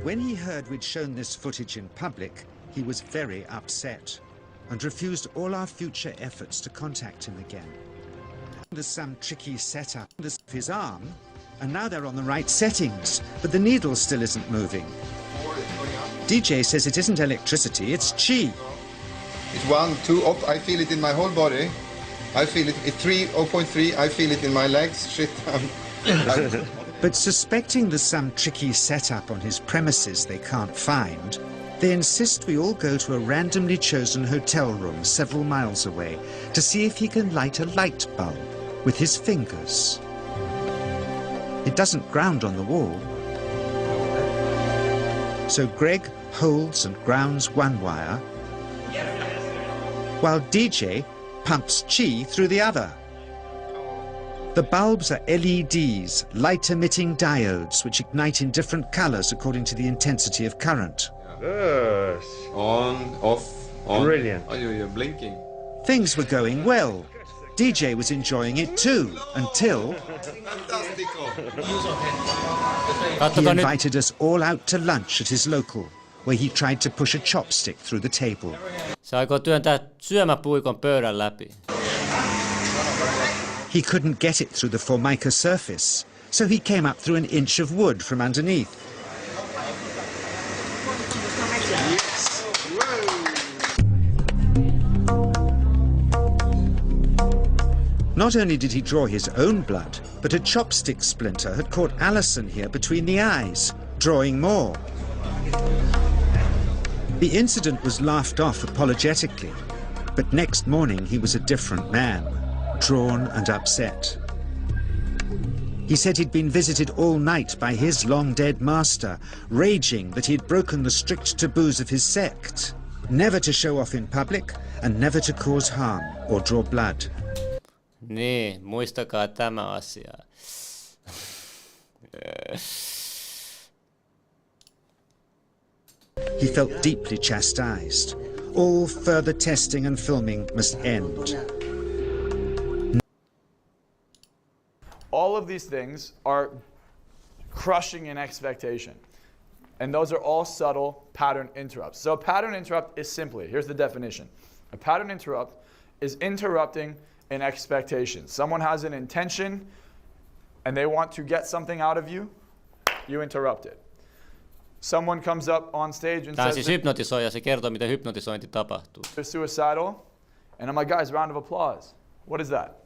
When he heard we'd shown this footage in public, he was very upset and refused all our future efforts to contact him again. There's some tricky setup of his arm, and now they're on the right settings, but the needle still isn't moving. DJ says it isn't electricity, it's chi. It's 1, 2, up. I feel it in my whole body. I feel it at 3, 0.3. I feel it in my legs. Shit. But suspecting there's some tricky setup on his premises they can't find, they insist we all go to a randomly chosen hotel room several miles away to see if he can light a light bulb with his fingers. It doesn't ground on the wall. So Greg holds and grounds one wire, while DJ pumps chi through the other. The bulbs are LEDs, light-emitting diodes, which ignite in different colors according to the intensity of current. Yes. On, off, on. Brilliant. Oh, you're blinking. Things were going well. DJ was enjoying it too, until he invited us all out to lunch at his local, where he tried to push a chopstick through the table. Se aikoo työntää syömäpuikon pöydän läpi. He couldn't get it through the formica surface, so he came up through an inch of wood from underneath. Not only did he draw his own blood, but a chopstick splinter had caught Alison here between the eyes, drawing more. The incident was laughed off apologetically, but next morning he was a different man, drawn and upset. He said he'd been visited all night by his long-dead master, raging that he'd broken the strict taboos of his sect, never to show off in public and never to cause harm or draw blood. Niin, muistakaa tämä asia. He felt deeply chastised. All further testing and filming must end. All of these things are crushing in expectation. And those are all subtle pattern interrupts. So a pattern interrupt is simply, here's the definition. A pattern interrupt is interrupting an expectation. Someone has an intention and they want to get something out of you, you interrupt it. Someone comes up on stage and Tämä says siis hypnotisoija, se kertoo miten hypnotisointi tapahtuu. they're suicidal, and I'm like, guys, round of applause. What is that?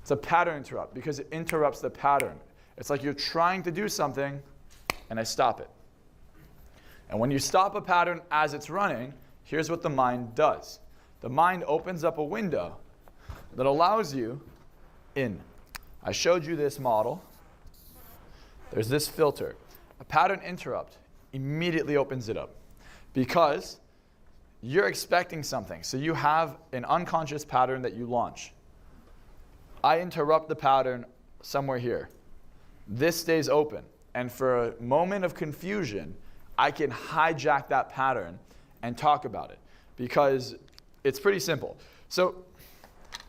It's a pattern interrupt because it interrupts the pattern. It's like you're trying to do something and I stop it. And when you stop a pattern as it's running, here's what the mind does. The mind opens up a window that allows you in. I showed you this model. There's this filter. A pattern interrupt immediately opens it up because you're expecting something. So you have an unconscious pattern that you launch. I interrupt the pattern somewhere here. This stays open. And for a moment of confusion, I can hijack that pattern and talk about it because it's pretty simple. So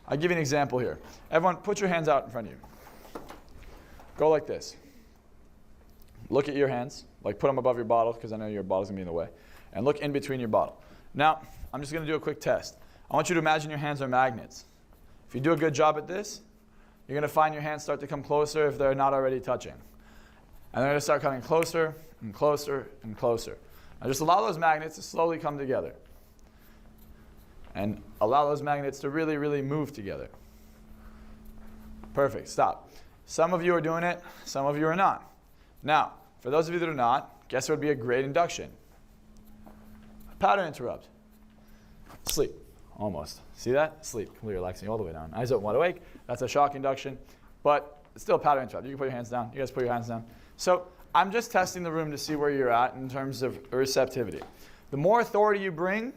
I'll give you an example here. Everyone, put your hands out in front of you. Go like this. Look at your hands, like put them above your bottle because I know your bottle's gonna be in the way. And look in between your bottle. Now, I'm just gonna do a quick test. I want you to imagine your hands are magnets. If you do a good job at this, you're gonna find your hands start to come closer if they're not already touching. And they're gonna start coming closer and closer and closer. Now just allow those magnets to slowly come together. And allow those magnets to really, really move together. Perfect, stop. Some of you are doing it, some of you are not. Now, for those of you that are not, guess what would be a great induction? A pattern interrupt. Sleep, almost. See that? Sleep, completely relaxing all the way down. Eyes open, wide awake. That's a shock induction, but it's still a pattern interrupt. You can put your hands down. You guys put your hands down. So I'm just testing the room to see where you're at in terms of receptivity. The more authority you bring,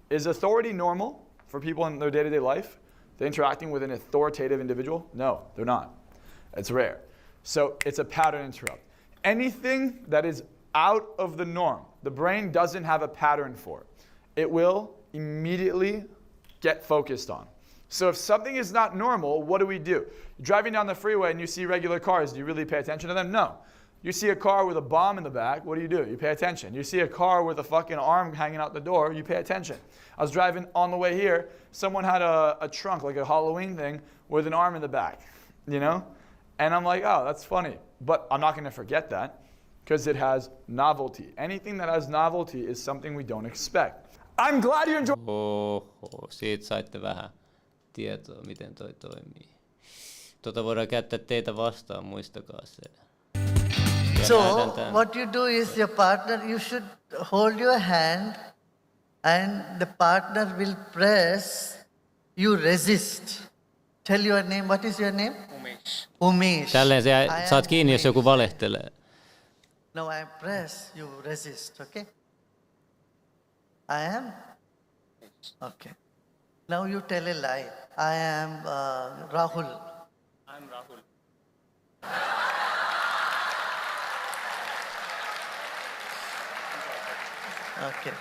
is authority normal for people in their day-to-day life? They're interacting with an authoritative individual? No, they're not. It's rare. So it's a pattern interrupt. Anything that is out of the norm, the brain doesn't have a pattern for. It will immediately get focused on. So if something is not normal, what do? You're driving down the freeway and you see regular cars. Do you really pay attention to them? No. You see a car with a bomb in the back, what do? You pay attention. You see a car with a fucking arm hanging out the door, you pay attention. I was driving on the way here, someone had a trunk, like a Halloween thing, with an arm in the back, you know? And I'm like, oh, that's funny. But I'm not going to forget that because it has novelty. Anything that has novelty is something we don't expect. I'm glad you enjoyed. Siitä saitte vähän tietoa, miten toi toimii. Voidaan käyttää teitä vastaan, muistakaa se. So what you do is your partner, you should hold your hand and the partner will press, you resist. Tell your name, what is your name? Umesh. Tälleen saat kiinni, jos joku valehtelee. Now I press, you resist, okay? I am? Okay. Now you tell a lie. I am Rahul. I'm Rahul. Okay.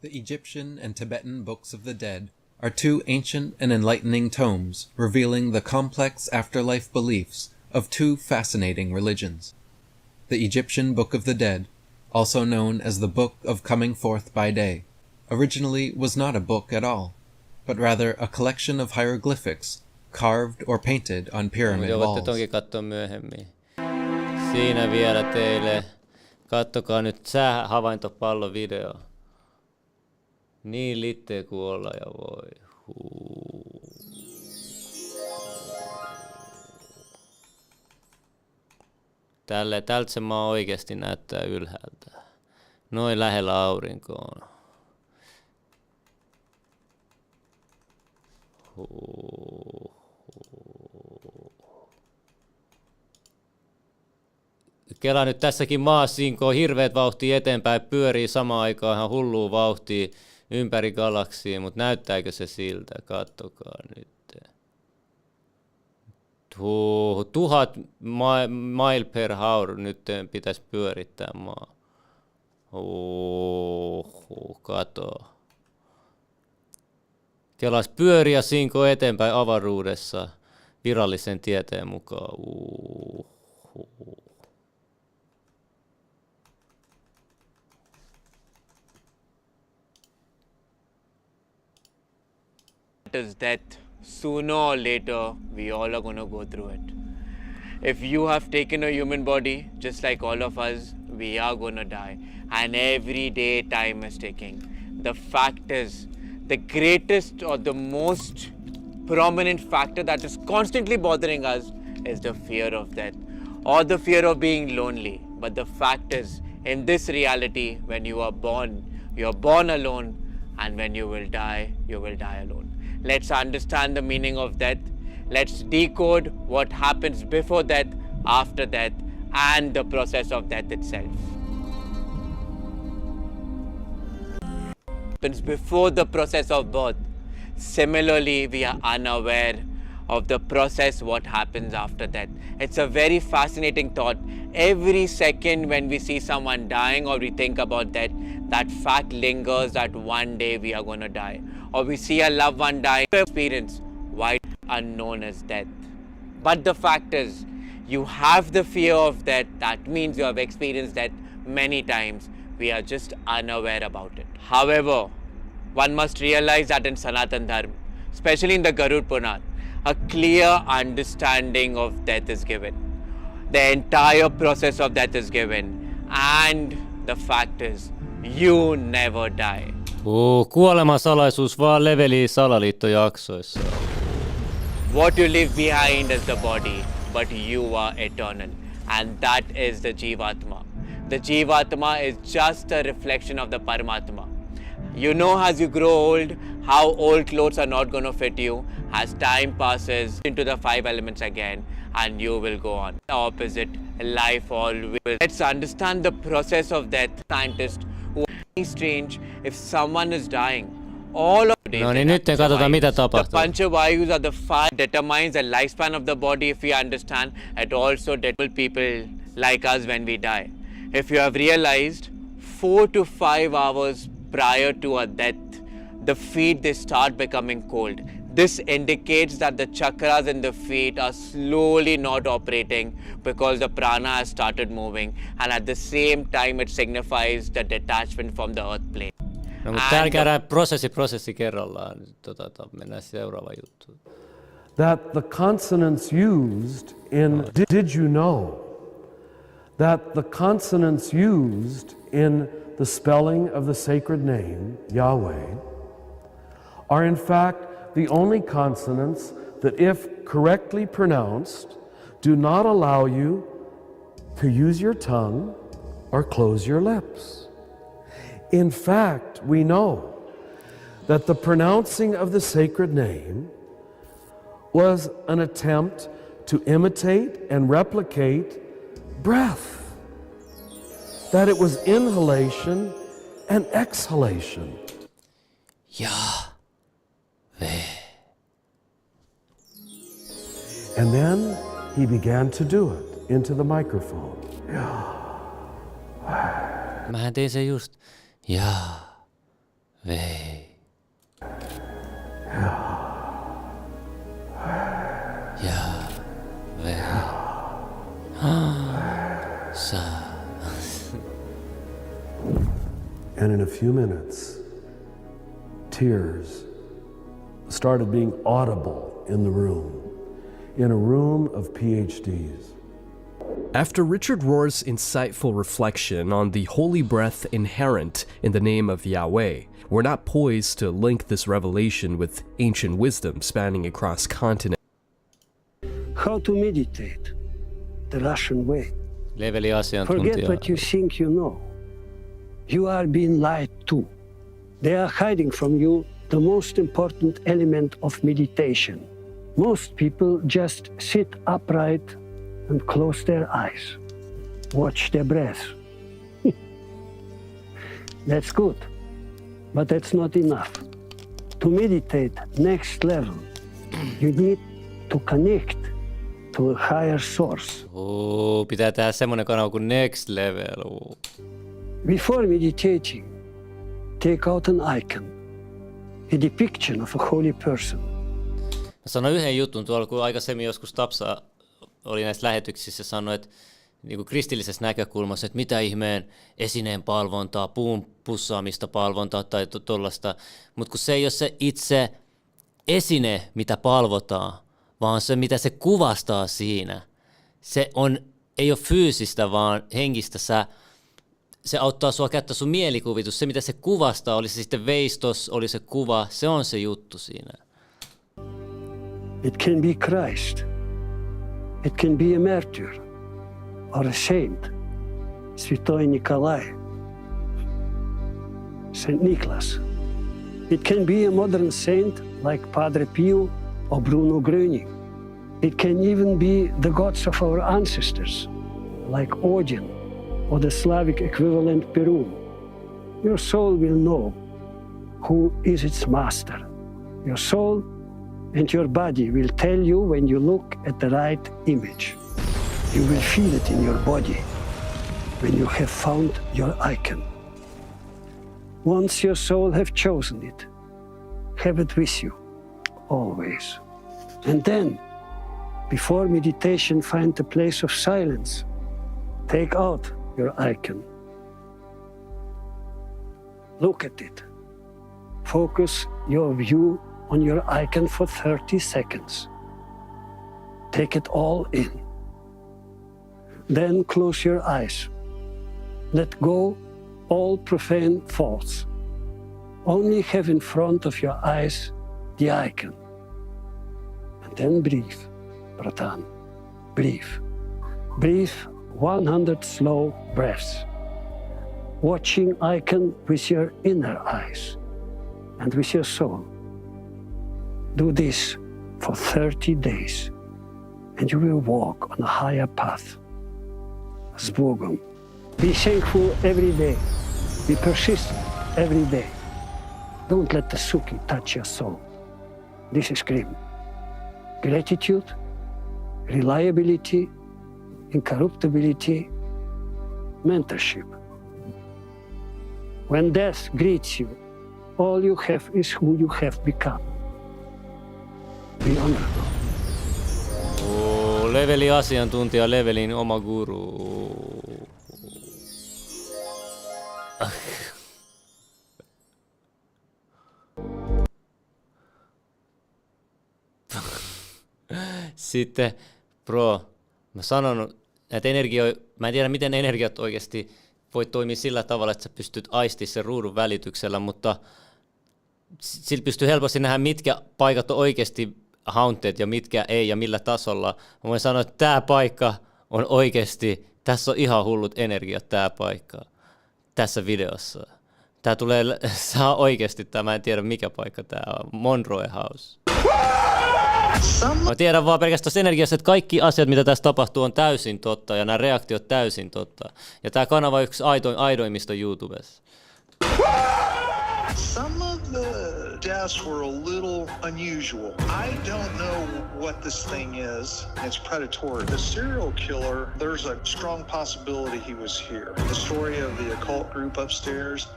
The Egyptian and Tibetan Books of the Dead are two ancient and enlightening tomes revealing the complex afterlife beliefs of two fascinating religions. The Egyptian Book of the Dead, also known as the Book of Coming Forth by Day, originally was not a book at all, but rather a collection of hieroglyphics carved or painted on pyramid walls. Siinä vielä teille. Kattokaa nyt säähavaintopallovideo. Niin litteä kuin olla ja voi. Tältä se maa oikeasti näyttää ylhäältä. Noin lähellä aurinkoa. Kela nyt tässäkin maassa, kun on hirveät vauhtia eteenpäin, pyörii samaan aikaan ihan hullua vauhtia ympäri galaksia, mutta näyttääkö se siltä? Kattokaa nyt. 1000 mile per hour nyt pitäisi pyörittää maa. Kato. Kelas pyöriä sinko eteenpäin avaruudessa virallisen tieteen mukaan. Is that sooner or later we all are going to go through it. If you have taken a human body, just like all of us, we are going to die. And every day time is ticking. The fact is, the greatest or the most prominent factor that is constantly bothering us is the fear of death or the fear of being lonely. But the fact is, in this reality, when you are born alone, and when you will die alone. Let's understand the meaning of death. Let's decode what happens before death, after death, and the process of death itself. Happens before the process of birth. Similarly, we are unaware of the process, what happens after death. It's a very fascinating thought. Every second when we see someone dying or we think about death, that fact lingers that one day we are going to die. Or we see a loved one die. Experience why unknown as death. But the fact is, you have the fear of death. That means you have experienced death many times. We are just unaware about it. However, one must realize that in Sanatan Dharma, especially in the Garud Puran, a clear understanding of death is given. The entire process of death is given. And the fact is, you never die. Kuoleman salaisuus vaan Leveli Salaliitto jaksoissa. What you leave behind is the body, but you are eternal. And that is the Jivatma. The Jivatma is just a reflection of the Paramatma. You know, as you grow old, how old clothes are not going to fit you. As time passes into the 5 elements again, and you will go on. The opposite, life always. Let's understand the process of death. Scientists who are strange if someone is dying. All of No niin, nyt katsotaan mitä tapahtuu. The Panchavayus are the 5 determines the lifespan of the body. If we understand, it also determines people like us when we die. If you have realized, 4 to 5 hours prior to a death, the feet they start becoming cold. This indicates that the chakras in the feet are slowly not operating because the prana has started moving, and at the same time it signifies the detachment from the earth plane. No, mutta täällä käydään prosessi kerrallaan. Mennään seuraavaan juttuun. That the consonants used in did you know that the consonants used in the spelling of the sacred name, Yahweh, are in fact the only consonants that, if correctly pronounced, do not allow you to use your tongue or close your lips. In fact, we know that the pronouncing of the sacred name was an attempt to imitate and replicate breath, that it was inhalation and exhalation. And then he began to do it into the microphone. Mähän tein sen just. And in a few minutes, tears started being audible in the room, in a room of PhDs. After Richard Rohr's insightful reflection on the holy breath inherent in the name of Yahweh, we're not poised to link this revelation with ancient wisdom spanning across continents. How to meditate the Russian way. Leveli asiantuntija. Forget what you think you know. You are being lied to. They are hiding from you the most important element of meditation. Most people just sit upright and close their eyes. Watch their breath. That's good, but that's not enough. To meditate next level, you need to connect to a higher source. Pitää tehdä semmoinen kanava kuin Next Level. Before meditating, take out an icon, a depiction of a holy person. Mä sanoin yhden jutun tuolla, kun aikaisemmin joskus Tapsa oli näissä lähetyksissä ja sanoi, että niin kuin kristillisessä näkökulmassa, että mitä ihmeen esineen palvontaa, puun pussaamista palvontaa tai tuollaista, mutta kun se ei ole se itse esine, mitä palvotaan, vaan se, mitä se kuvastaa siinä. Se ei ole fyysistä, vaan henkistä. Se auttaa sua käyttää sun mielikuvitus. Se, mitä se kuvastaa, oli se sitten veistos, oli se kuva, se on se juttu siinä. It can be Christ. It can be a martyr or a saint. Святой Николай. Saint Nicholas. It can be a modern saint like Padre Pio or Bruno Gröning. It can even be the gods of our ancestors, like Odin or the Slavic equivalent Perun. Your soul will know who is its master. Your soul and your body will tell you when you look at the right image. You will feel it in your body when you have found your icon. Once your soul have chosen it, have it with you, always. And then, before meditation, find a place of silence. Take out your icon. Look at it. Focus your view on your icon for 30 seconds. Take it all in. Then close your eyes. Let go all profane thoughts. Only have in front of your eyes the icon. And then breathe, Pratan. Breathe. Breathe 100 slow breaths. Watching icon with your inner eyes and with your soul. Do this for 30 days and you will walk on a higher path. S Bogom. Be thankful every day. Be persistent every day. Don't let the Suki touch your soul. This is Krim. Gratitude, reliability, incorruptibility, mentorship. When death greets you, all you have is who you have become. Be honorable. Leveli asiantuntija, Levelin oma guru. Sitten, bro, mä sanon, että mä en tiedä miten energiat oikeasti voi toimia sillä tavalla, että sä pystyt aistimaan sen ruudun välityksellä, mutta sillä pystyy helposti nähdä, mitkä paikat on oikeasti haunted ja mitkä ei ja millä tasolla. Mä voin sanoa, että tää paikka on oikeasti, tässä on ihan hullut energiat tää paikka tässä videossa. Tää tulee, saa oikeasti, mä en tiedä mikä paikka tää on, Monroe House. Mä tiedän vaan pelkästään energiassa, että kaikki asiat, mitä tässä tapahtuu, on täysin totta ja nämä reaktiot täysin totta. Ja tää kanava on yksi aidoimmista YouTubessa. Some of the deaths were a little unusual. I don't know what this thing is. It's predatory. The serial killer, there's a strong possibility he was here. The story of the occult group upstairs,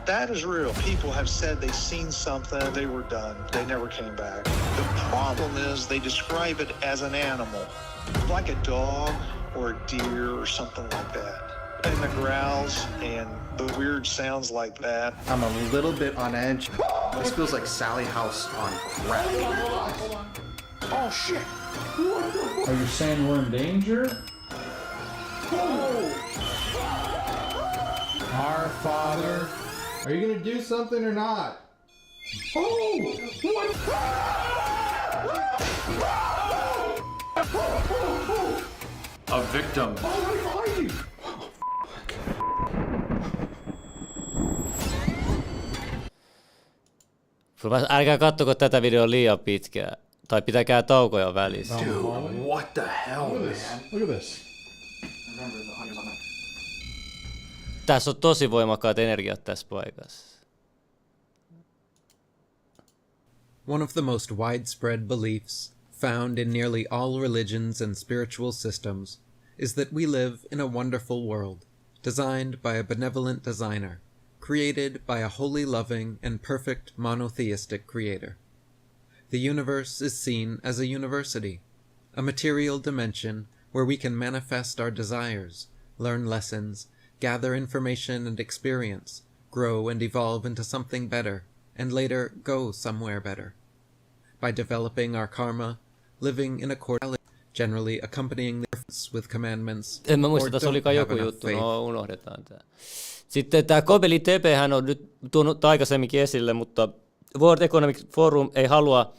that is real. People have said they've seen something, they were done. They never came back. The problem is they describe it as an animal, like a dog or a deer or something like that. And the growls and the weird sounds like that. I'm a little bit on edge. This feels like Sally House on crack. Oh shit! Are you saying we're in danger? Our Father. Are you gonna do something or not? Oh! What? A victim. Oh, Älkää kattoko tätä videoa liian pitkään. Tai pitäkää taukoja välissä. Dude, what the hell, man? Look at this. Tässä on tosi voimakkaat energiat tässä paikassa. One of the most widespread beliefs, found in nearly all religions and spiritual systems, is that we live in a wonderful world, designed by a benevolent designer, created by a wholly loving and perfect monotheistic creator. The universe is seen as a university, a material dimension where we can manifest our desires, learn lessons, gather information and experience, grow and evolve into something better, and later go somewhere better. By developing our karma, living in accordance, generally accompanying the with commandments. En mä muista, tässä olikaan joku juttu, no unohdetaan tää. Sitten tämä Göbekli Tepehän on nyt tuonut aikaisemminkin esille, mutta World Economic Forum ei halua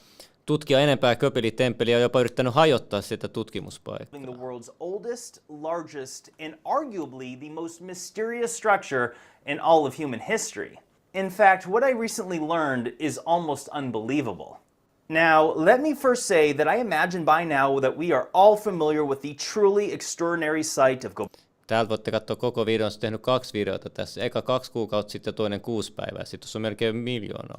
tutkia enempää Göbekli temppeliä ja jopa yrittänyt hajottaa sitä tutkimuspaikkaa. The world's oldest, largest, and arguably the most mysterious structure in all of human history. In fact, what I recently learned is almost unbelievable. Now, let me first say that I imagine by now that we are all familiar with the truly extraordinary sight of Göbekli. Täältä voitte katsoa koko videon, on tehnyt 2 videota tässä. Eka 2 kuukautta sitten ja toinen 6 päivää. Sitten on melkein 1 miljoona.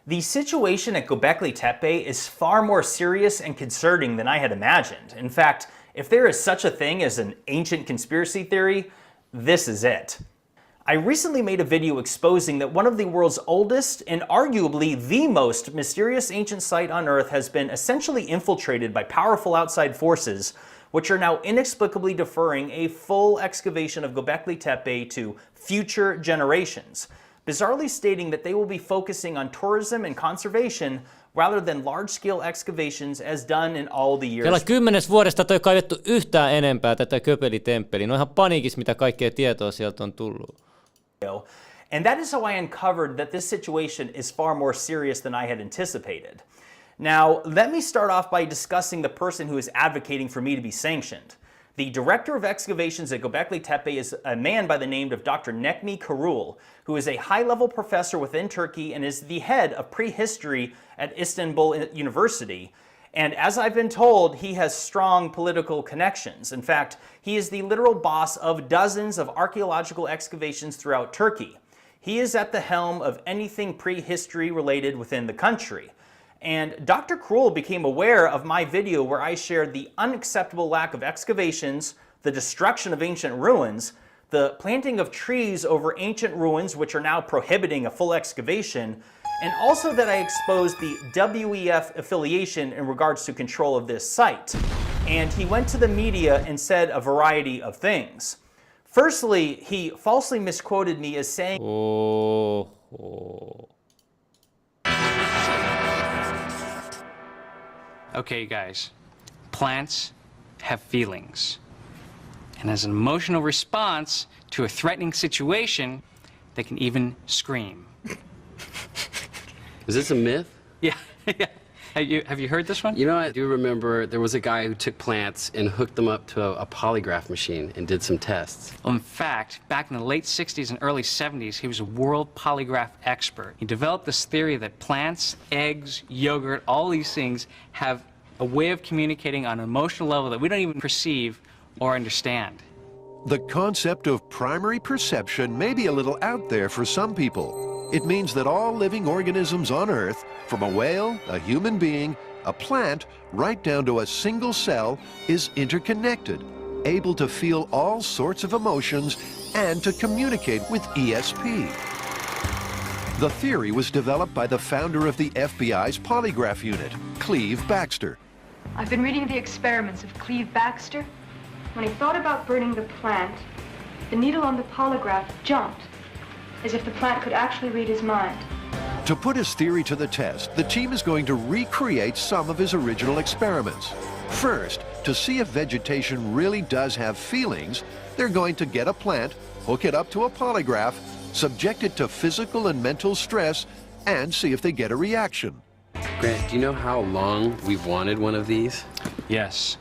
The situation at Göbekli Tepe is far more serious and concerning than I had imagined. In fact, if there is such a thing as an ancient conspiracy theory, this is it. I recently made a video exposing that one of the world's oldest and arguably the most mysterious ancient site on Earth has been essentially infiltrated by powerful outside forces, which are now inexplicably deferring a full excavation of Göbekli Tepe to future generations, bizarrely stating that they will be focusing on tourism and conservation rather than large-scale excavations as done in all the years. Kela 10 vuodesta toi kaivettu yhtään enempää tätä Göbekli temppeliä. No ihan paniikissa, mitä kaikkea tietoa sieltä on tullut. And that is how I uncovered that this situation is far more serious than I had anticipated. Now, let me start off by discussing the person who is advocating for me to be sanctioned. The director of excavations at Göbekli Tepe is a man by the name of Dr. Necmi Karul, who is a high-level professor within Turkey and is the head of prehistory at Istanbul University. And as I've been told, he has strong political connections. In fact, he is the literal boss of dozens of archaeological excavations throughout Turkey. He is at the helm of anything prehistory related within the country. And Dr. Karul became aware of my video where I shared the unacceptable lack of excavations, the destruction of ancient ruins, the planting of trees over ancient ruins which are now prohibiting a full excavation, and also that I exposed the WEF affiliation in regards to control of this site. And he went to the media and said a variety of things. Firstly, he falsely misquoted me as saying... Okay, guys, plants have feelings. And as an emotional response to a threatening situation, they can even scream. Is this a myth? Yeah, yeah. Have you heard this one? You know, I do remember there was a guy who took plants and hooked them up to a polygraph machine and did some tests. Well, in fact, back in the late 60s and early 70s, he was a world polygraph expert. He developed this theory that plants, eggs, yogurt, all these things have a way of communicating on an emotional level that we don't even perceive or understand. The concept of primary perception may be a little out there for some people. It means that all living organisms on Earth, from a whale, a human being, a plant, right down to a single cell, is interconnected, able to feel all sorts of emotions and to communicate with ESP. The theory was developed by the founder of the FBI's polygraph unit, Cleve Baxter. I've been reading the experiments of Cleve Baxter. When he thought about burning the plant, the needle on the polygraph jumped, as if the plant could actually read his mind. To put his theory to the test, the team is going to recreate some of his original experiments. First, to see if vegetation really does have feelings, they're going to get a plant, hook it up to a polygraph, subject it to physical and mental stress, and see if they get a reaction. Grant, do you know how long we've wanted one of these? Yes.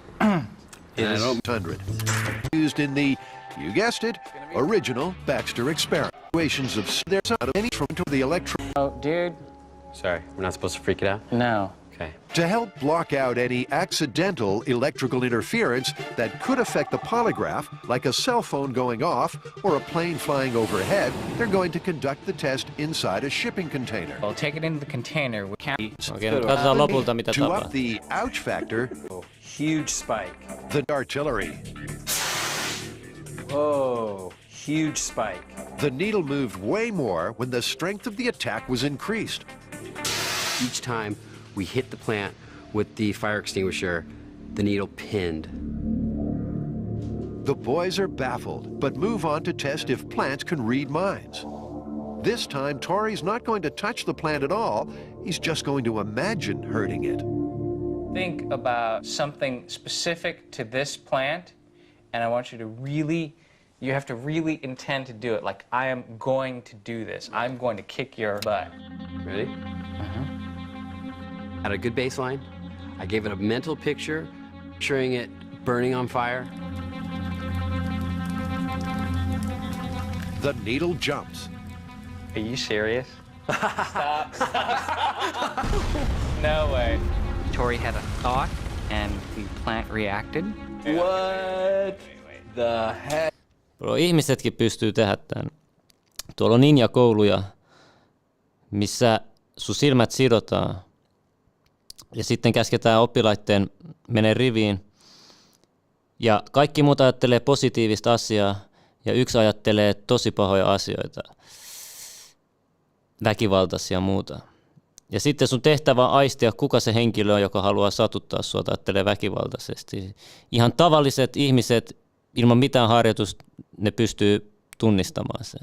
Used in the, you guessed it, original Baxter experiment. Situations of there's out of any from to the electron. Oh, dude. Sorry, we're not supposed to freak it out? No. Okay. To help block out any accidental electrical interference that could affect the polygraph, like a cell phone going off or a plane flying overhead, they're going to conduct the test inside a shipping container. Well, take it into the container. We can't. Katsotaan lopulta mitä To tapahtuu. up the ouch factor, Huge spike. the artillery. Whoa, huge spike. The needle moved way more when the strength of the attack was increased. Each time we hit the plant with the fire extinguisher, the needle pinned. The boys are baffled, but move on to test if plants can read minds. This time, Tori's not going to touch the plant at all. He's just going to imagine hurting it. Think about something specific to this plant, and I want you to you have to really intend to do it. Like, I am going to do this. I'm going to kick your butt. Ready? Had a good baseline. I gave it a mental picture, picturing it burning on fire. The needle jumps. Are you serious? Stop. No way. Tori had a thought, and the plant reacted. What the heck? Bro, ihmisetkin pystyy tehdä tämän. Tuolla on ninja-kouluja, missä sun silmät sidotaan ja sitten käsketään oppilaitteen mene riviin. Ja kaikki muut ajattelee positiivista asiaa ja yksi ajattelee tosi pahoja asioita, väkivaltaisia ja muuta. Ja sitten sun tehtävä on aistia, kuka se henkilö on, joka haluaa satuttaa sua, ajattelee väkivaltaisesti. Ihan tavalliset ihmiset ilman mitään harjoitusta, ne pystyy tunnistamaan sen.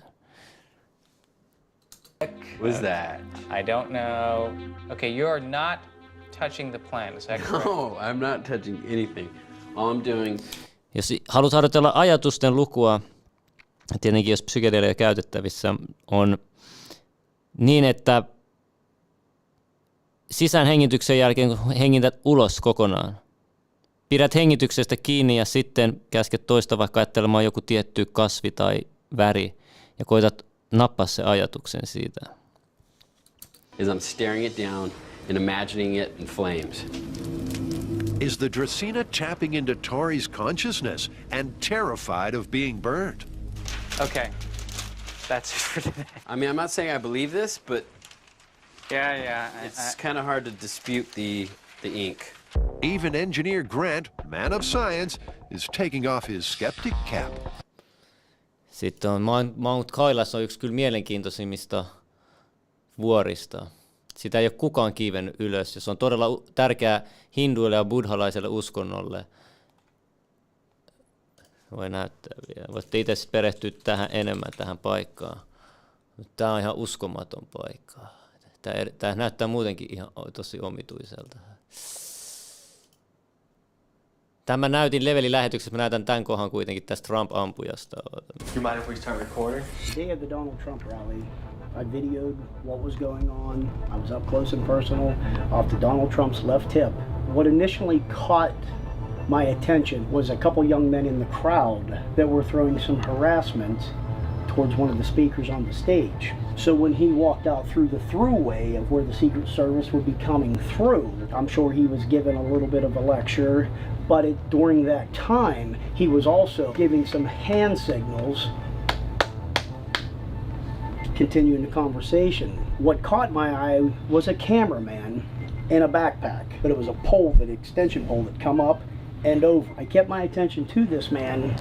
Was that? I don't know. Okay, you are not touching the plant, is that correct? No, I'm not touching anything. All I'm doing... Jos haluat harjoitella ajatusten lukua, tietenkin jos psykedeelejä käytettävissä, on niin, että sisäänhengityksen jälkeen kun hengität ulos kokonaan, pidät hengityksestä kiinni ja sitten käsket toista vaikka ajattelemaan joku tietty kasvi tai väri ja koitat nappaa se ajatuksen siitä. Is I'm staring it down and imagining it in flames. Is the Dracena tapping into Tori's consciousness and terrified of being burned? Okay, that's it for today. I mean, I'm not saying I believe this, but yeah, it's kind of hard to dispute the ink. Even engineer Grant, man of science, is taking off his skeptic cap. Sitten on Mount Kailas on yksi kyllä mielenkiintoisimmista vuorista. Sitä ei ole kukaan kiivennyt ylös ja se on todella tärkeää hinduille ja buddhalaiselle uskonnolle. Voi näyttää vielä. Voitte itse perehtyä tähän paikkaan. Tämä on ihan uskomaton paikka. Tämä näyttää muutenkin ihan tosi omituiselta. Tämä näytin Leveli-lähetyksessä, mä näytän tämän kohan kuitenkin tästä Trump-ampujasta. Do you mind if we start recording? The day of the Donald Trump rally, I videoed what was going on. I was up close and personal off to Donald Trump's left hip. What initially caught my attention was a couple young men in the crowd that were throwing some harassment towards one of the speakers on the stage. So when he walked out through the throughway of where the Secret Service would be coming through, I'm sure he was given a little bit of a lecture, but during that time, he was also giving some hand signals, continuing the conversation. What caught my eye was a cameraman in a backpack, but it was a pole, that extension pole that come up and over. I kept my attention to this man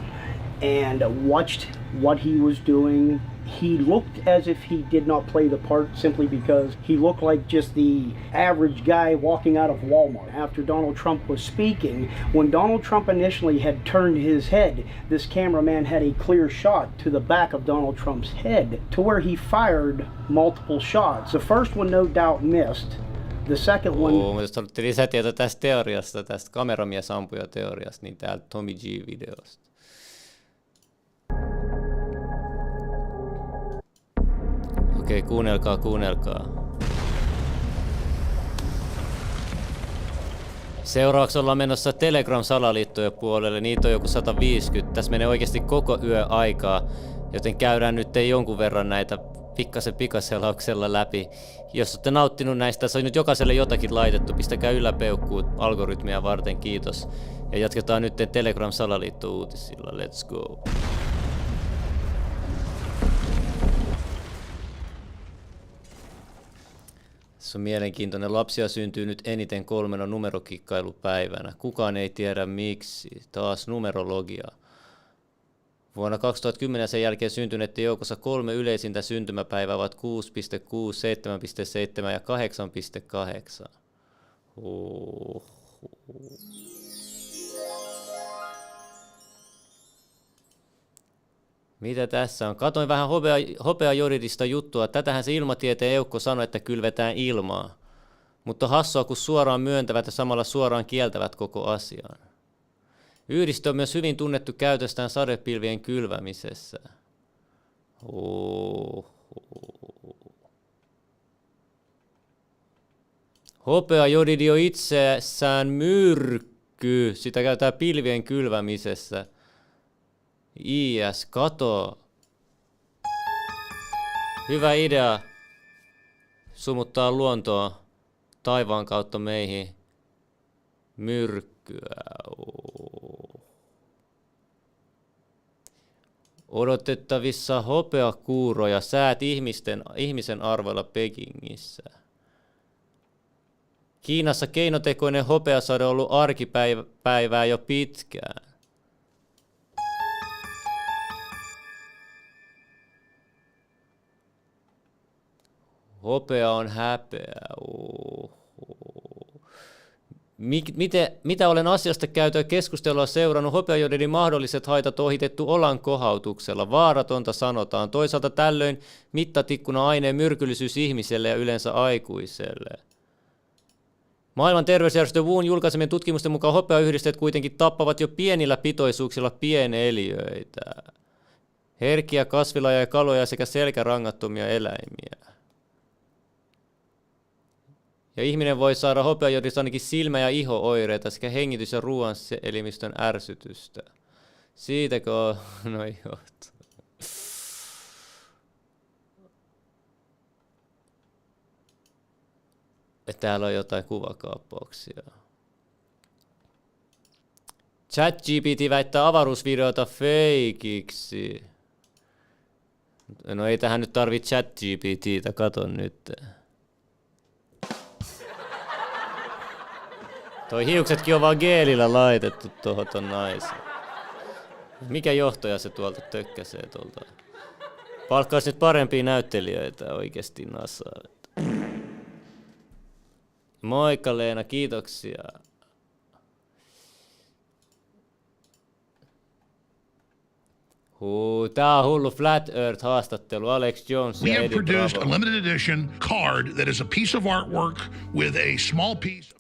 and watched what he was doing. He looked as if he did not play the part simply because he looked like just the average guy walking out of Walmart. After Donald Trump was speaking, when Donald Trump initially had turned his head, this cameraman had a clear shot to the back of Donald Trump's head to where he fired multiple shots. The first one no doubt missed. The second one... Jos haluatte lisätietoa tästä teoriasta, tästä kameramiesampuja-teoriasta, niin täältä Tommy G-videosta. Okei, kuunnelkaa. Seuraavaksi ollaan menossa Telegram-salaliittojen puolelle. Niitä on joku 150. Tässä menee oikeasti koko yö aikaa, joten käydään nyt jonkun verran näitä pikaselauksella läpi. Jos olette nauttinut näistä, tässä on nyt jokaiselle jotakin laitettu. Pistäkää yläpeukkuu algoritmia varten, kiitos. Ja jatketaan nyt Telegram-salaliitto-uutisilla. Let's go. Se on mielenkiintoinen. Lapsia syntyy nyt eniten 3 numerokikkailupäivänä. Kukaan ei tiedä miksi. Taas numerologia. Vuonna 2010 sen jälkeen syntyneiden joukossa 3 yleisintä syntymäpäivää ovat 6,6, 7,7 ja 8,8. Mitä tässä on? Katoin vähän hopeajoridista juttua. Tätähän se ilmatieteen eukko sanoi, että kylvetään ilmaa. Mutta hassua, kun suoraan myöntävät ja samalla suoraan kieltävät koko asian. Yhdistö on myös hyvin tunnettu käytöstään sadepilvien kylvämisessä. Hopeajodidi on itsessään myrkky. Sitä käytetään pilvien kylvämisessä. Kato. Hyvä idea. Sumuttaa luontoa taivaan kautta meihin myrkkyä. Odotettavissa hopeakuuroja, säät ihmisen arvoilla Pekingissä. Kiinassa keinotekoinen hopeasade on ollut arkipäivää jo pitkään. Hopea on häpeä. Mitä olen asiasta käytyä keskustelua seurannut, hopeajodidin mahdolliset haitat on ohitettu olan kohautuksella. Vaaratonta sanotaan. Toisaalta tällöin mittatikkuna aineen myrkyllisyys ihmiselle ja yleensä aikuiselle. Maailman terveysjärjestö WHOn julkaisemien tutkimusten mukaan hopeayhdisteet kuitenkin tappavat jo pienillä pitoisuuksilla pieneliöitä, herkkiä kasvilajeja ja kaloja sekä selkärangattomia eläimiä. Ja ihminen voi saada hopeajodista ainakin silmä- ja iho-oireita sekä hengitys- ja ruoanelimistön ärsytystä. Siitäkö on? No johtuu. Täällä on jotain kuvakaappauksia. ChatGPT väittää avaruusvideota feikiksi. No ei tähän nyt tarvitse ChatGPTtä, katon nyt. Toi hiuksetkin on vaan geelillä laitettu tuohon naisen. Mikä johtaja se tuolta tökkäsee tuolta? Palkkaisi nyt parempia näyttelijöitä oikeesti NASAa. Moikka Leena, kiitoksia. Tää on hullu Flat Earth haastattelu, Alex Jones ja Eddie Bravo. We have produced a limited edition card that is a piece of artwork with a small piece.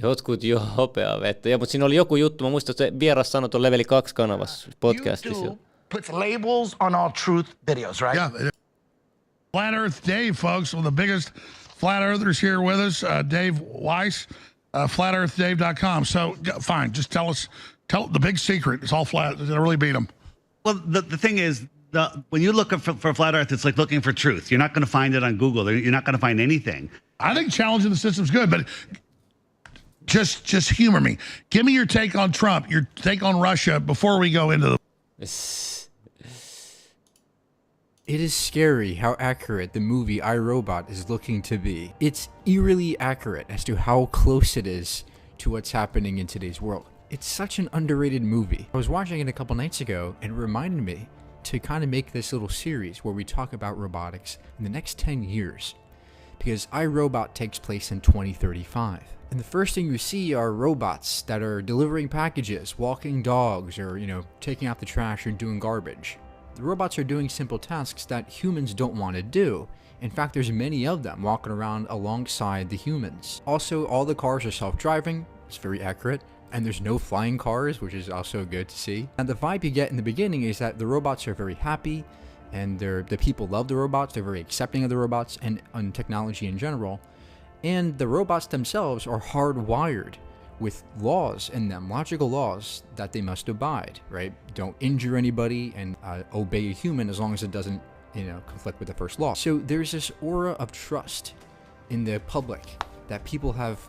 Jotkut jo hopeaa vettä. Mutta siinä oli joku juttu, mä muistan, että se vieras sanoi tuon Leveli 2 kanavassa podcastissa. Puts labels on all truth videos, right? Yeah. Flat Earth Dave, folks, one of the biggest flat earthers here with us, Dave Weiss, flatearthdave.com. So fine, just tell the big secret. It's all flat. They really beat them. Well, the thing is, when you look for flat Earth, it's like looking for truth. You're not going to find it on Google. You're not going to find anything. I think challenging the system's good, but just humor me. Give me your take on Trump, your take on Russia before we go into the... It is scary how accurate the movie I, Robot is looking to be. It's eerily accurate as to how close it is to what's happening in today's world. It's such an underrated movie. I was watching it a couple nights ago and it reminded me to kind of make this little series where we talk about robotics in the next 10 years. Because I, Robot takes place in 2035. And the first thing you see are robots that are delivering packages, walking dogs, or, taking out the trash or doing garbage. The robots are doing simple tasks that humans don't want to do. In fact, there's many of them walking around alongside the humans. Also, all the cars are self-driving. It's very accurate. And there's no flying cars, which is also good to see. And the vibe you get in the beginning is that the robots are very happy, and the people love the robots. They're very accepting of the robots and on technology in general. And the robots themselves are hardwired with laws in them, logical laws that they must abide, right? Don't injure anybody and obey a human as long as it doesn't, conflict with the first law. So there's this aura of trust in the public that people have,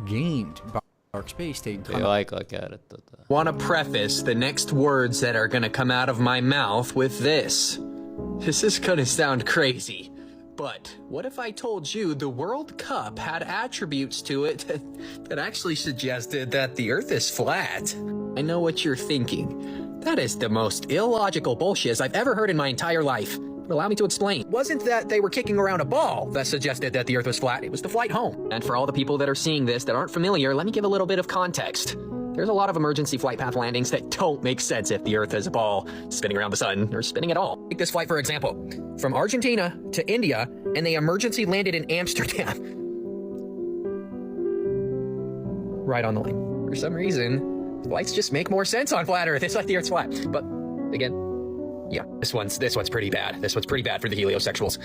gained by dark space. Want to preface the next words that are going to come out of my mouth with this. This is going to sound crazy, but what if I told you the World Cup had attributes to it that actually suggested that the Earth is flat? I know what you're thinking. That is the most illogical bullshit I've ever heard in my entire life. Allow me to explain. Wasn't that they were kicking around a ball that suggested that the Earth was flat. It was the flight home. And for all the people that are seeing this that aren't familiar, let me give a little bit of context. There's a lot of emergency flight path landings that don't make sense if the Earth is a ball spinning around the sun or spinning at all. Take this flight, for example, from Argentina to India, and they emergency landed in Amsterdam. Right on the line. For some reason, flights just make more sense on flat Earth. It's like the Earth's flat. But again, yeah, this one's pretty bad. This one's pretty bad for the heliosexuals.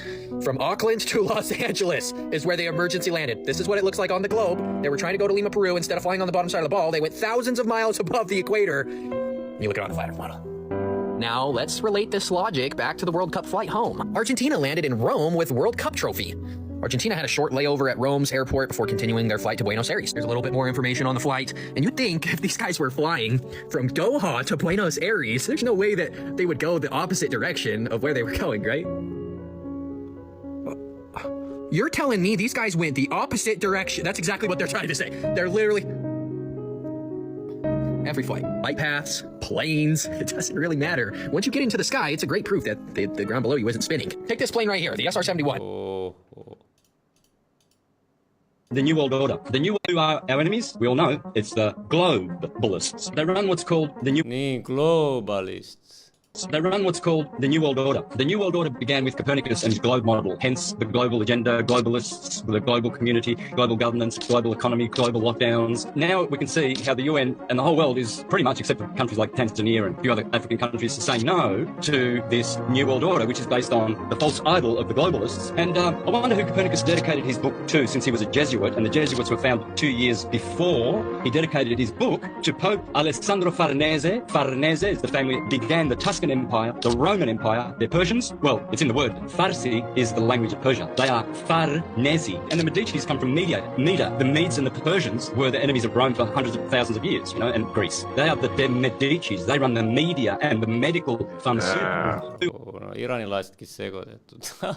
From Auckland to Los Angeles is where they emergency landed. This is what it looks like on the globe. They were trying to go to Lima, Peru. Instead of flying on the bottom side of the ball, they went thousands of miles above the equator. You look at it on the flat Earth model. Now, let's relate this logic back to the World Cup flight home. Argentina landed in Rome with World Cup trophy. Argentina had a short layover at Rome's airport before continuing their flight to Buenos Aires. There's a little bit more information on the flight, and you'd think if these guys were flying from Doha to Buenos Aires, there's no way that they would go the opposite direction of where they were going, right? You're telling me these guys went the opposite direction? That's exactly what they're trying to say. They're literally... Every flight. Flight paths, planes, it doesn't really matter. Once you get into the sky, it's a great proof that the ground below you isn't spinning. Take this plane right here, the SR-71. The New World Order. The New World, who are our enemies? We all know. It's the globalists. They run what's called the New... globalists. They run what's called the New World Order. The New World Order began with Copernicus and his globe model, hence the global agenda, globalists, the global community, global governance, global economy, global lockdowns. Now we can see how the UN and the whole world is pretty much, except for countries like Tanzania and a few other African countries, saying no to this New World Order, which is based on the false idol of the globalists. And I wonder who Copernicus dedicated his book to, since he was a Jesuit, and the Jesuits were founded 2 years before. He dedicated his book to Pope Alessandro Farnese. Farnese is the family that began the Tuscan Empire, the Roman Empire. They're Persians. Well, it's in the word. Farsi is the language of Persia. They are Farnesi. And the Medicis come from Media. The Medes and the Persians were the enemies of Rome for hundreds of thousands of years, and Greece. They are the Medicis. They run the media and the medical pharmaceuticals. Iranilaisetkin sekoitettu.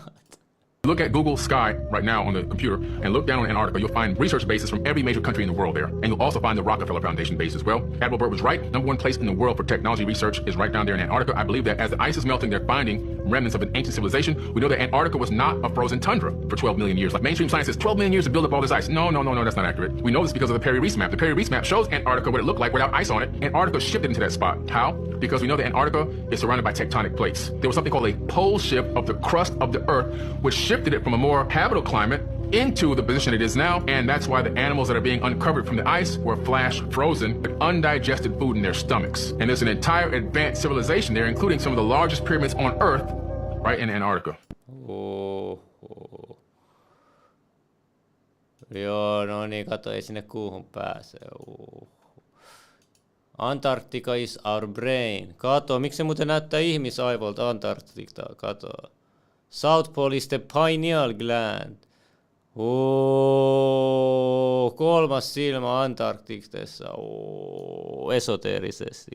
Look at Google Sky right now on the computer and look down on Antarctica. You'll find research bases from every major country in the world there. And you'll also find the Rockefeller Foundation base as well. Admiral Byrd was right. #1 place in the world for technology research is right down there in Antarctica. I believe that as the ice is melting, they're finding remnants of an ancient civilization. We know that Antarctica was not a frozen tundra for 12 million years. Like mainstream science says 12 million years to build up all this ice. No, that's not accurate. We know this because of the Perry Reese map. The Perry Reese map shows Antarctica what it looked like without ice on it. Antarctica shifted into that spot. How? Because we know that Antarctica is surrounded by tectonic plates. There was something called a pole shift of the crust of the Earth, which shifted it from a more habitable climate into the position it is now, and that's why the animals that are being uncovered from the ice were flash frozen with undigested food in their stomachs. And there's an entire advanced civilization there, including some of the largest pyramids on Earth, right in Antarctica. Joo, no niin, kato, ei sinne kuuhun pääse. Antarctica is our brain. Kato, miksi se muuten näyttää ihmisaivolta Antarctica? Kato. South Pole is the pineal gland. Kolmas silmä Antarktiksessa. Esoteerisesti.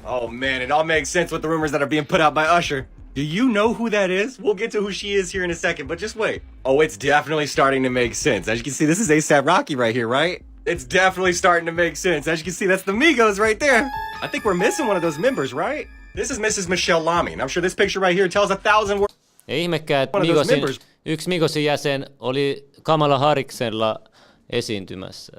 Oh man, it all makes sense with the rumors that are being put out by Usher. Do you know who that is? We'll get to who she is here in a second, but just wait. Oh, it's definitely starting to make sense. As you can see, this is A$AP Rocky right here, right? It's definitely starting to make sense. As you can see, that's the Migos right there. I think we're missing one of those members, right? This is Mrs. Michelle Lamy, and I'm sure this picture right here tells 1,000 words. Ei ihmekään, että yksi Migosin jäsen oli Kamala Harriksella esiintymässä.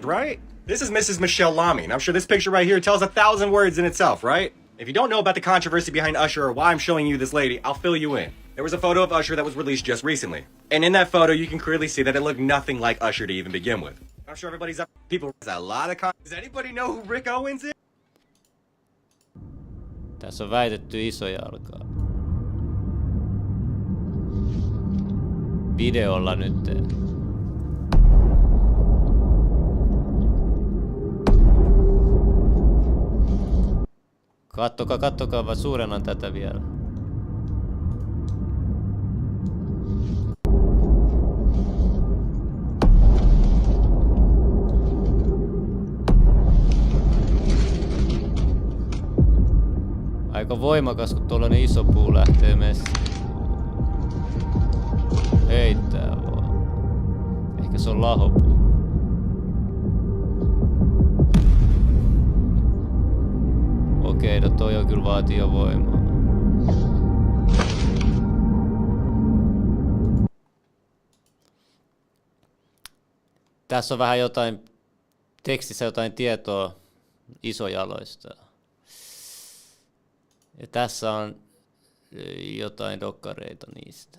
Right? This is Mrs. Michelle Lamy, and I'm sure this picture right here tells 1,000 words in itself, right? If you don't know about the controversy behind Usher or why I'm showing you this lady, I'll fill you in. There was a photo of Usher that was released just recently. And in that photo, you can clearly see that it looked nothing like Usher to even begin with. I'm sure everybody's up. People, there's a lot of does anybody know who Rick Owens is? Tässä on väitetty isojalkaa. videolla nyt. Kattokaa, vaan suurennan tätä vielä. Aika voimakas, kun tuollainen iso puu lähtee messiin. Heittää vaan. Ehkä se on lahopuu. Okei, no toi on kyllä vaatii jo voimaa. Tässä on vähän jotain, tekstissä jotain tietoa isojaloista. Ja tässä on jotain dokkareita niistä.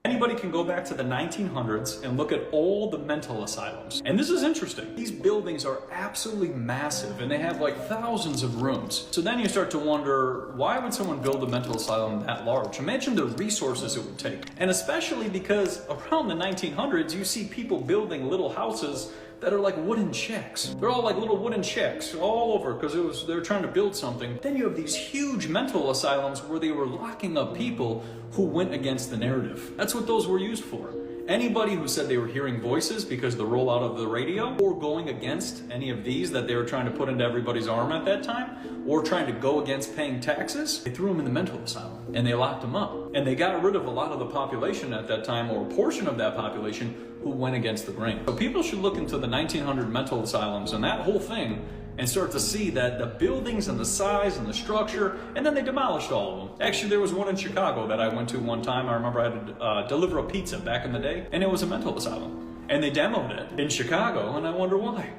Anybody can go back to the 1900s and look at all the mental asylums. And this is interesting. These buildings are absolutely massive and they have like thousands of rooms. So then you start to wonder, why would someone build a mental asylum that large? Imagine the resources it would take. And especially because around the 1900s, you see people building little houses that are like wooden shacks. They're all like little wooden shacks all over because they're trying to build something. Then you have these huge mental asylums where they were locking up people who went against the narrative. That's what those were used for. Anybody who said they were hearing voices because of the rollout of the radio, or going against any of these that they were trying to put into everybody's arm at that time, or trying to go against paying taxes, they threw them in the mental asylum and they locked them up. And they got rid of a lot of the population at that time, or a portion of that population, who went against the grain. So people should look into the 1900 mental asylums and that whole thing and start to see that the buildings and the size and the structure, and then they demolished all of them. Actually, there was one in Chicago that I went to one time. I remember I had to deliver a pizza back in the day, and it was a mental asylum. And they demoed it in Chicago, and I wonder why.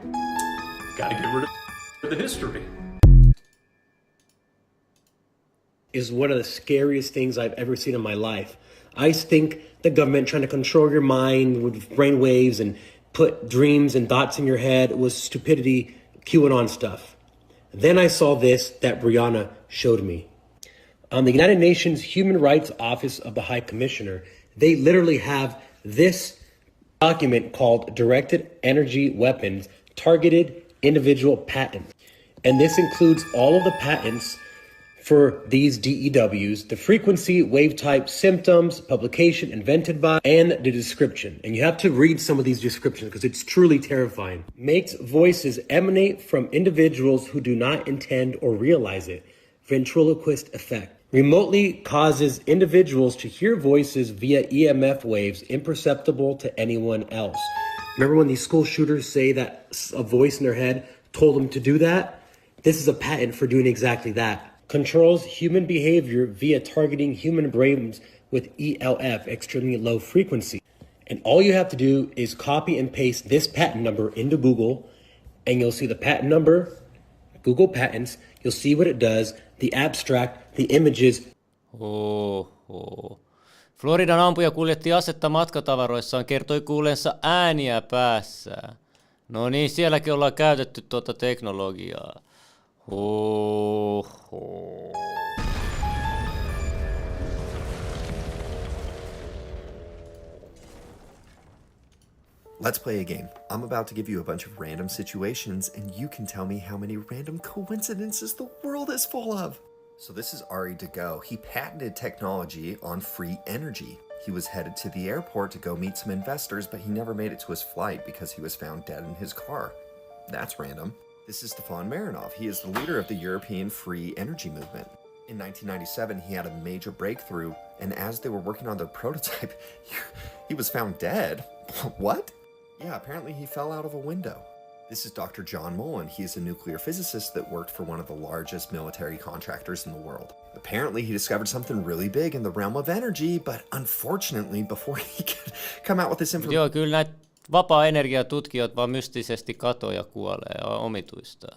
Gotta get rid of the history. Is one of the scariest things I've ever seen in my life. I think the government trying to control your mind with brainwaves and put dreams and thoughts in your head was stupidity, QAnon stuff. Then I saw this that Brianna showed me. The United Nations Human Rights Office of the High Commissioner, they literally have this document called Directed Energy Weapons Targeted Individual Patents. And this includes all of the patents for these DEWs, the frequency, wave type, symptoms, publication, invented by, and the description. And you have to read some of these descriptions because it's truly terrifying. Makes voices emanate from individuals who do not intend or realize it. Ventriloquist effect. Remotely causes individuals to hear voices via EMF waves imperceptible to anyone else. Remember when these school shooters say that a voice in their head told them to do that? This is a patent for doing exactly that. Controls human behavior via targeting human brains with ELF, extremely low frequency. And all you have to do is copy and paste this patent number into Google, and you'll see the patent number, Google Patents, you'll see what it does, the abstract, the images. Floridan ampuja kuljetti asetta matkatavaroissaan, kertoi kuuleensa ääniä päässään. No niin, sielläkin ollaan käytetty tuota teknologiaa. Let's play a game. I'm about to give you a bunch of random situations, and you can tell me how many random coincidences the world is full of. So this is Ari to Go. He patented technology on free energy. He was headed to the airport to go meet some investors, but he never made it to his flight because he was found dead in his car. That's random. This is Stefan Marinov. He is the leader of the European free energy movement. In 1997, he had a major breakthrough, and as they were working on their prototype, he was found dead. What? Yeah, apparently he fell out of a window. This is Dr. John Mullen. He is a nuclear physicist that worked for one of the largest military contractors in the world. Apparently he discovered something really big in the realm of energy, but unfortunately, before he could come out with this information... Joo, kyllä näitä vapaa-energiatutkijat vaan mystisesti katoo ja kuolee omituista.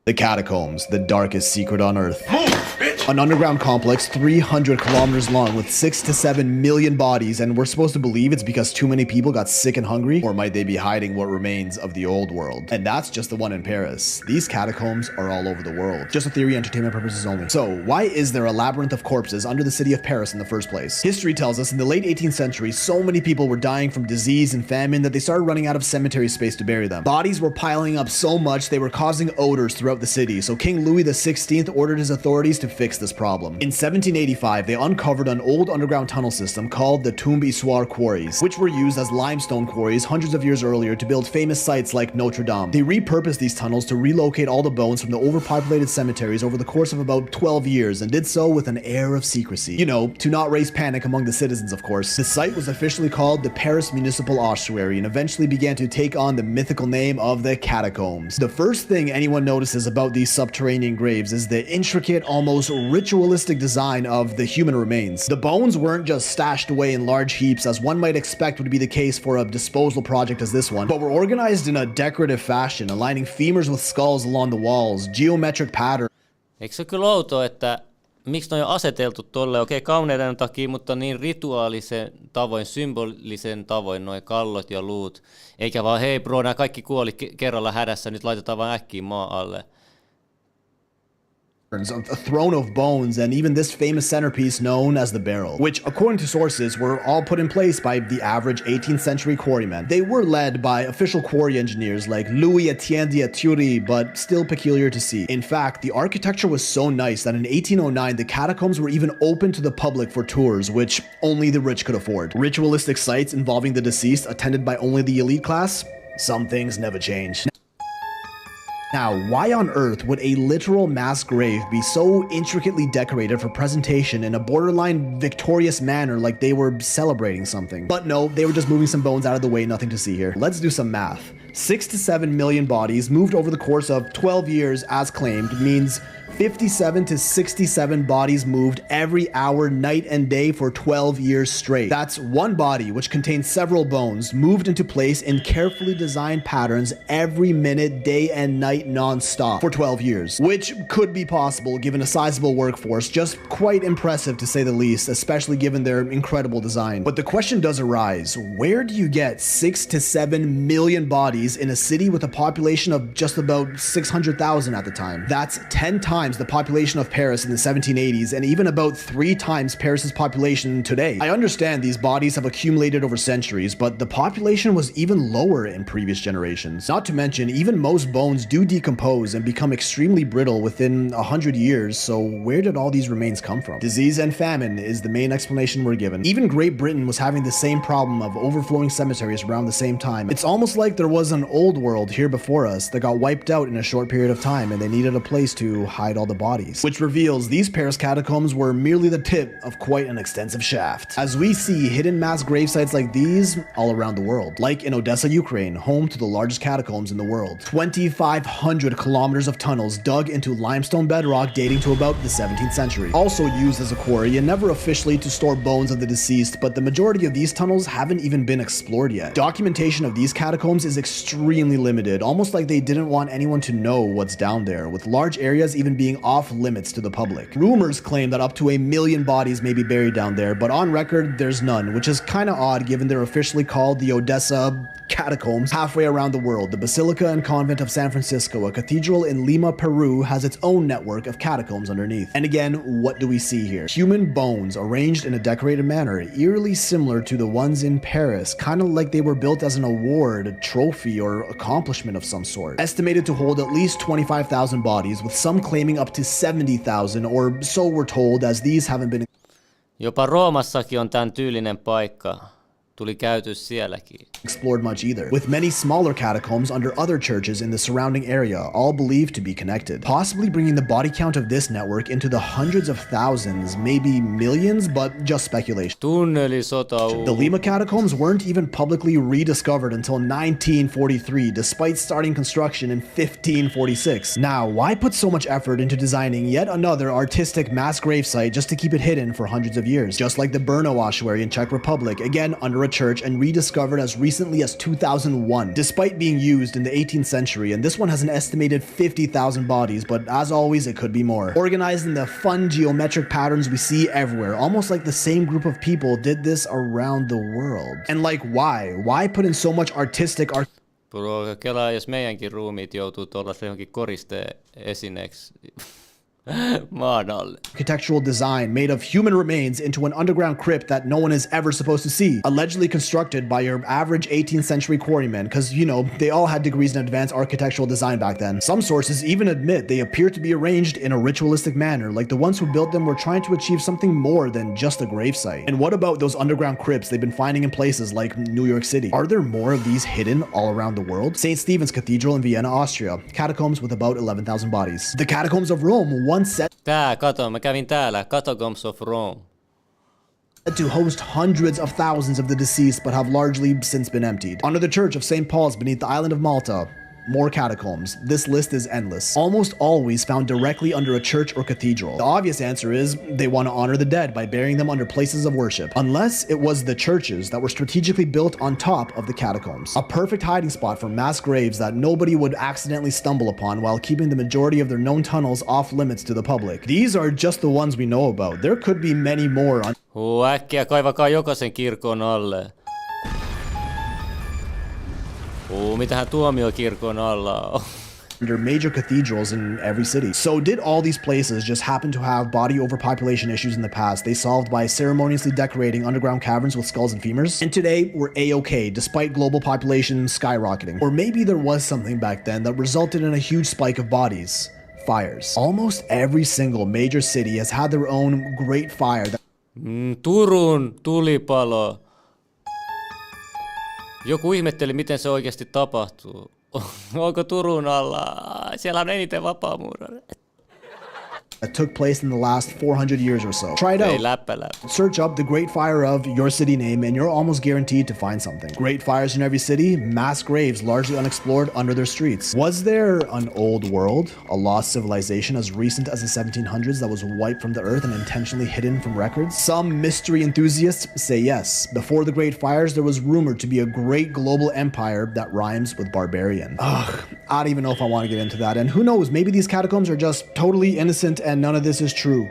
The catacombs, the darkest secret on Earth. Move, bitch! An underground complex 300 kilometers long with 6 to 7 million bodies, and we're supposed to believe it's because too many people got sick and hungry? Or might they be hiding what remains of the old world? And that's just the one in Paris. These catacombs are all over the world. Just a theory, entertainment purposes only. So, why is there a labyrinth of corpses under the city of Paris in the first place? History tells us in the late 18th century, so many people were dying from disease and famine that they started running out of cemetery space to bury them. Bodies were piling up so much they were causing odors throughout the city, so King Louis XVI ordered his authorities to fix this problem. In 1785, they uncovered an old underground tunnel system called the Tombe Issoire quarries, which were used as limestone quarries hundreds of years earlier to build famous sites like Notre Dame. They repurposed these tunnels to relocate all the bones from the overpopulated cemeteries over the course of about 12 years, and did so with an air of secrecy. You know, to not raise panic among the citizens, of course. The site was officially called the Paris Municipal Ossuary and eventually began to take on the mythical name of the Catacombs. The first thing anyone notices about these subterranean graves is the intricate, almost ritualistic design of the human remains. The bones weren't just stashed away in large heaps as one might expect would be the case for a disposal project as this one, but were organized in a decorative fashion, aligning femurs with skulls along the walls, geometric pattern. Eikö se kyllä outoa, että miksi ne on aseteltu tolle? Okei, kauneuden takia, mutta niin rituaalisen tavoin, symbolisen tavoin, noi kallot ja luut. Eikä vaan, hei bro, nämä kaikki kuoli kerralla hädässä, nyt laitetaan vaan äkkiä maa alle. A throne of bones, and even this famous centerpiece known as the barrel, which according to sources were all put in place by the average 18th century quarrymen. They were led by official quarry engineers like Louis Etienne d'Aturi, but still peculiar to see. In fact, the architecture was so nice that in 1809 the catacombs were even open to the public for tours, which only the rich could afford. Ritualistic sites involving the deceased attended by only the elite class? Some things never change. Now, why on earth would a literal mass grave be so intricately decorated for presentation in a borderline victorious manner like they were celebrating something? But no, they were just moving some bones out of the way, nothing to see here. Let's do some math. 6 to 7 million bodies moved over the course of 12 years as claimed means 57 to 67 bodies moved every hour, night and day for 12 years straight. That's one body, which contains several bones, moved into place in carefully designed patterns every minute, day and night, non-stop for 12 years, which could be possible given a sizable workforce. Just quite impressive to say the least, especially given their incredible design. But the question does arise, where do you get 6 to 7 million bodies in a city with a population of just about 600,000 at the time? That's 10 times the population of Paris in the 1780s, and even about 3 times Paris's population today. I understand these bodies have accumulated over centuries, but the population was even lower in previous generations. Not to mention, even most bones do decompose and become extremely brittle within 100 years, so where did all these remains come from? Disease and famine is the main explanation we're given. Even Great Britain was having the same problem of overflowing cemeteries around the same time. It's almost like there was an old world here before us that got wiped out in a short period of time, and they needed a place to hide all the bodies, which reveals these Paris catacombs were merely the tip of quite an extensive shaft, as we see hidden mass grave sites like these all around the world, like in Odessa, Ukraine, home to the largest catacombs in the world. 2,500 kilometers of tunnels dug into limestone bedrock dating to about the 17th century, also used as a quarry and never officially to store bones of the deceased, but the majority of these tunnels haven't even been explored yet. Documentation of these catacombs is extremely limited, almost like they didn't want anyone to know what's down there, with large areas even being off limits to the public. Rumors claim that up to 1 million bodies may be buried down there, but on record there's none, which is kinda odd given they're officially called the Odessa Catacombs. Halfway around the world, the Basilica and Convent of San Francisco, a cathedral in Lima, Peru, has its own network of catacombs underneath. And again, what do we see here? Human bones arranged in a decorated manner, eerily similar to the ones in Paris, kinda like they were built as an award, a trophy, or accomplishment of some sort. Estimated to hold at least 25,000 bodies, with some claiming up to 70,000, or so we're told, as these haven't been. Jopa Roomassakin on tämän tyylinen paikka. Tuli käytys sielläkin. Explored much either, with many smaller catacombs under other churches in the surrounding area, all believed to be connected, possibly bringing the body count of this network into the hundreds of thousands, maybe millions, but just speculation. The Lima catacombs weren't even publicly rediscovered until 1943, despite starting construction in 1546. Now, why put so much effort into designing yet another artistic mass grave site just to keep it hidden for hundreds of years? Just like the Brno ossuary in Czech Republic, again under a church and rediscovered as recently as 2001, despite being used in the 18th century, and this one has an estimated 50,000 bodies, but as always, it could be more. Organized in the fun geometric patterns we see everywhere, almost like the same group of people did this around the world. And like, why? Why put in so much artistic art? Bro, kelaa, jos meidänkin ruumiit joutuu tuollaisen johonkin koristeen esineeksi maan alle. Architectural design made of human remains into an underground crypt that no one is ever supposed to see, allegedly constructed by your average 18th century quarrymen, because, you know, they all had degrees in advanced architectural design back then. Some sources even admit they appear to be arranged in a ritualistic manner, like the ones who built them were trying to achieve something more than just a gravesite. And what about those underground crypts they've been finding in places like New York City? Are there more of these hidden all around the world? St. Stephen's Cathedral in Vienna, Austria, catacombs with about 11,000 bodies. The catacombs of Rome once set mä kävin täällä, Catacombs of Rome. To host hundreds of thousands of the deceased, but have largely since been emptied. Under the Church of St. Paul's beneath the island of Malta, more catacombs. This list is endless. Almost always found directly under a church or cathedral. The obvious answer is they want to honor the dead by burying them under places of worship. Unless it was the churches that were strategically built on top of the catacombs. A perfect hiding spot for mass graves that nobody would accidentally stumble upon while keeping the majority of their known tunnels off limits to the public. These are just the ones we know about. There could be many more. Äkkiä kaivakaa jokaisen kirkon alle. Mitähän tuomiokirkon alla on? Under major cathedrals in every city. So did all these places just happen to have body overpopulation issues in the past they solved by ceremoniously decorating underground caverns with skulls and femurs? And today we're A-okay despite global population skyrocketing. Or maybe there was something back then that resulted in a huge spike of bodies. Fires. Almost every single major city has had their own great fire. Turun tulipalo. Joku ihmetteli, miten se oikeasti tapahtuu. Onko Turun alla? Siellä on eniten vapaamuurareita. That took place in the last 400 years or so. Try it out. Search up the Great Fire of your city name and you're almost guaranteed to find something. Great fires in every city, mass graves largely unexplored under their streets. Was there an old world, a lost civilization as recent as the 1700s that was wiped from the earth and intentionally hidden from records? Some mystery enthusiasts say yes. Before the Great Fires, there was rumored to be a great global empire that rhymes with barbarian. Ugh, I don't even know if I want to get into that. And who knows, maybe these catacombs are just totally innocent and none of this is true.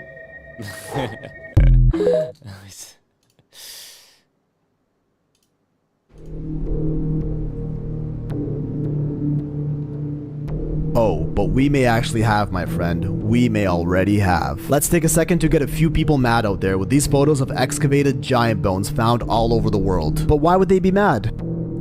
Oh, but we may actually have, my friend. We may already have. Let's take a second to get a few people mad out there with these photos of excavated giant bones found all over the world. But why would they be mad?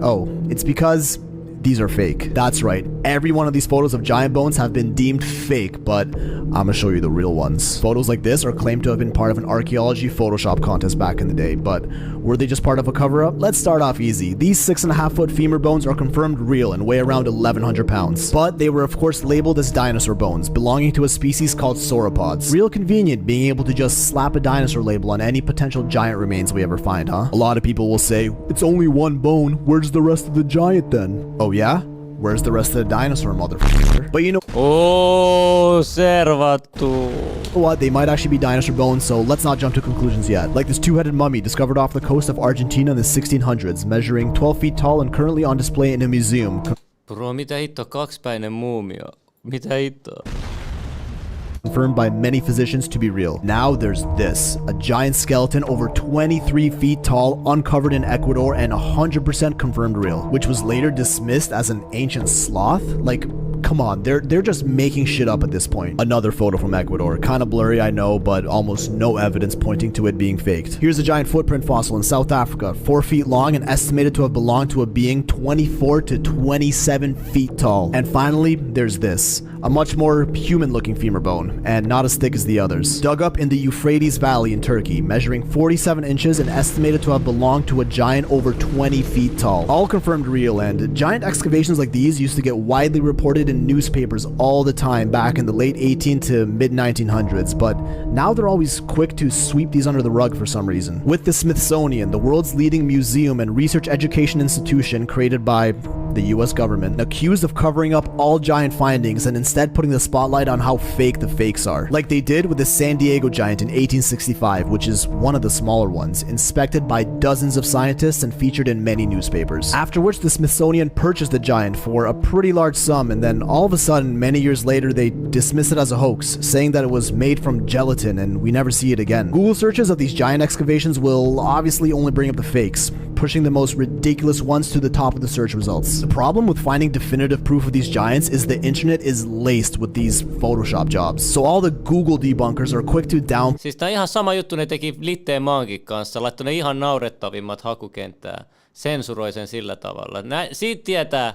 Oh, it's because these are fake. That's right. Every one of these photos of giant bones have been deemed fake, but I'm gonna show you the real ones. Photos like this are claimed to have been part of an archaeology Photoshop contest back in the day, but were they just part of a cover-up? Let's start off easy. These 6.5-foot femur bones are confirmed real and weigh around 1,100 pounds. But they were of course labeled as dinosaur bones, belonging to a species called sauropods. Real convenient being able to just slap a dinosaur label on any potential giant remains we ever find, huh? A lot of people will say, it's only one bone, where's the rest of the giant then? Oh yeah? Where's the rest of the dinosaur, motherfucker? But you know... Oh, servattu. What? They might actually be dinosaur bones, so let's not jump to conclusions yet. Like this two-headed mummy discovered off the coast of Argentina in the 1600s, measuring 12 feet tall and currently on display in a museum. Bro, mitä hitto, kaksipäinen muumio? Mitä hitto? Confirmed by many physicians to be real. Now there's this, a giant skeleton over 23 feet tall, uncovered in Ecuador and 100% confirmed real, which was later dismissed as an ancient sloth. Like, come on, they're just making shit up at this point. Another photo from Ecuador, kind of blurry I know, but almost no evidence pointing to it being faked. Here's a giant footprint fossil in South Africa, 4 feet long and estimated to have belonged to a being 24 to 27 feet tall. And finally, there's this, a much more human-looking femur bone, and not as thick as the others. Dug up in the Euphrates Valley in Turkey, measuring 47 inches and estimated to have belonged to a giant over 20 feet tall. All confirmed real, and giant excavations like these used to get widely reported in newspapers all the time back in the late 18 to mid 1900s, but now they're always quick to sweep these under the rug for some reason. With the Smithsonian, the world's leading museum and research education institution created by the US government, accused of covering up all giant findings and instead putting the spotlight on how fake the fakes are. Like they did with the San Diego giant in 1865, which is one of the smaller ones, inspected by dozens of scientists and featured in many newspapers. After which the Smithsonian purchased the giant for a pretty large sum, and then all of a sudden, many years later, they dismiss it as a hoax, saying that it was made from gelatin and we never see it again. Google searches of these giant excavations will obviously only bring up the fakes, pushing the most ridiculous ones to the top of the search results. The problem with finding definitive proof of these giants is the internet is laced with these Photoshop jobs. So all the Google debunkers are quick to down. Siis tää ihan sama juttu ne teki Litteen maankin kanssa, laittoi ne ihan naurettavimmat hakukenttää, sensuroi sen sillä tavalla. Siitä tietää,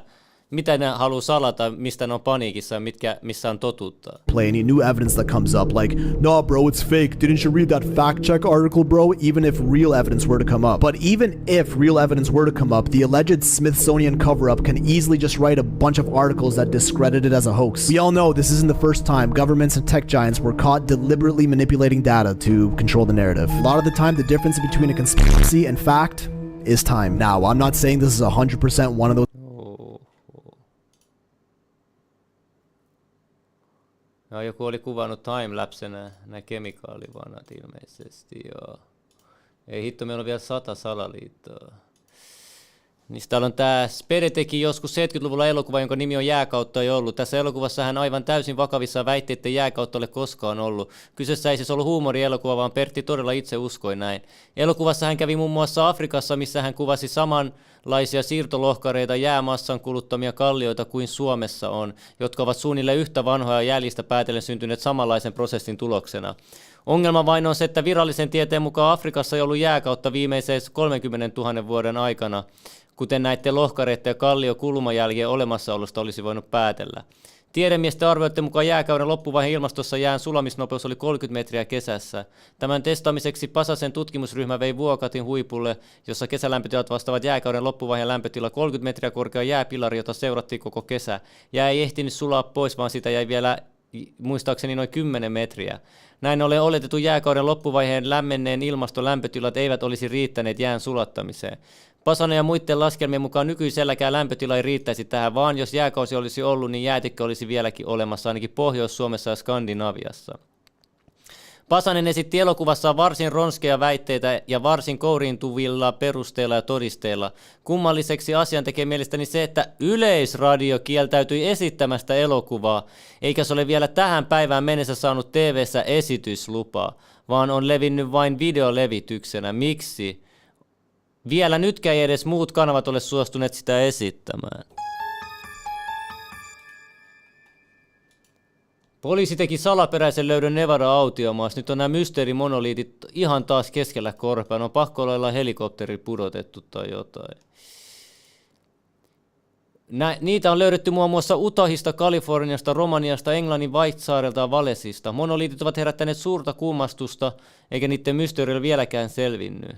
mitä ne haluaa salata, mistä ne on paniikissa ja missä on totuutta. Play any new evidence that comes up, like, nah bro, it's fake, didn't you read that fact check article bro, even if real evidence were to come up. But even if real evidence were to come up, the alleged Smithsonian cover-up can easily just write a bunch of articles that discredit it as a hoax. We all know this isn't the first time governments and tech giants were caught deliberately manipulating data to control the narrative. A lot of the time, the difference between a conspiracy and fact is time. Now, I'm not saying this is 100% one of those. No, joku oli kuvannut timelapsenä nämä kemikaalivanat ilmeisesti, joo. Ei hitto, meillä on vielä 100 salaliittoa. Niin täällä on tää Spede teki joskus 70-luvulla elokuva, jonka nimi on Jääkautta ei ollut. Tässä elokuvassa hän aivan täysin vakavissaan väitti, että jääkautta ole koskaan ollut. Kyseessä ei siis ollut huumorielokuva, vaan Pertti todella itse uskoi näin. Elokuvassa hän kävi muun muassa Afrikassa, missä hän kuvasi samanlaisia siirtolohkareita jäämassan kuluttamia kallioita kuin Suomessa on, jotka ovat suunnilleen yhtä vanhoja jäljistä päätellen syntyneet samanlaisen prosessin tuloksena. Ongelma vain on se, että virallisen tieteen mukaan Afrikassa ei ollut jääkautta viimeiseen 30 000 vuoden aikana, kuten näiden lohkareiden ja kalliokulmajälkien olemassaolosta olisi voinut päätellä. Tiedemiesten arvioiden mukaan jääkauden loppuvaiheen ilmastossa jään sulamisnopeus oli 30 metriä kesässä. Tämän testaamiseksi Pasasen tutkimusryhmä vei Vuokatin huipulle, jossa kesälämpötilat vastaavat jääkauden loppuvaiheen lämpötila 30 metriä korkea jääpilari, jota seurattiin koko kesä. Jää ei ehtinyt sulaa pois, vaan sitä jäi vielä muistaakseni noin 10 metriä. Näin ollen oletetun jääkauden loppuvaiheen lämmenneen ilmaston lämpötilat eivät olisi riittäneet jään sulattamiseen. Pasanen ja muiden laskelmien mukaan nykyiselläkään lämpötila ei riittäisi tähän, vaan jos jääkausi olisi ollut, niin jäätikkö olisi vieläkin olemassa, ainakin Pohjois-Suomessa ja Skandinaviassa. Pasanen esitti elokuvassaan varsin ronskeja väitteitä ja varsin kouriintuvilla perusteilla ja todisteilla. Kummalliseksi asian tekee mielestäni se, että Yleisradio kieltäytyi esittämästä elokuvaa, eikä se ole vielä tähän päivään mennessä saanut TV:ssä esityslupaa, vaan on levinnyt vain videolevityksenä. Miksi? Vielä nytkään ei edes muut kanavat ole suostuneet sitä esittämään. Poliisi teki salaperäisen löydön Nevada-autiomaassa. Nyt on nämä mysteerimonoliitit ihan taas keskellä korpea. On pakko olla helikopteri pudotettu tai jotain. Niitä on löydetty muun muassa Utahista, Kaliforniasta, Romaniasta, Englannin Whitesaarelta ja Walesista. Monoliitit ovat herättäneet suurta kummastusta, eikä niiden mysteeri ole vieläkään selvinnyt.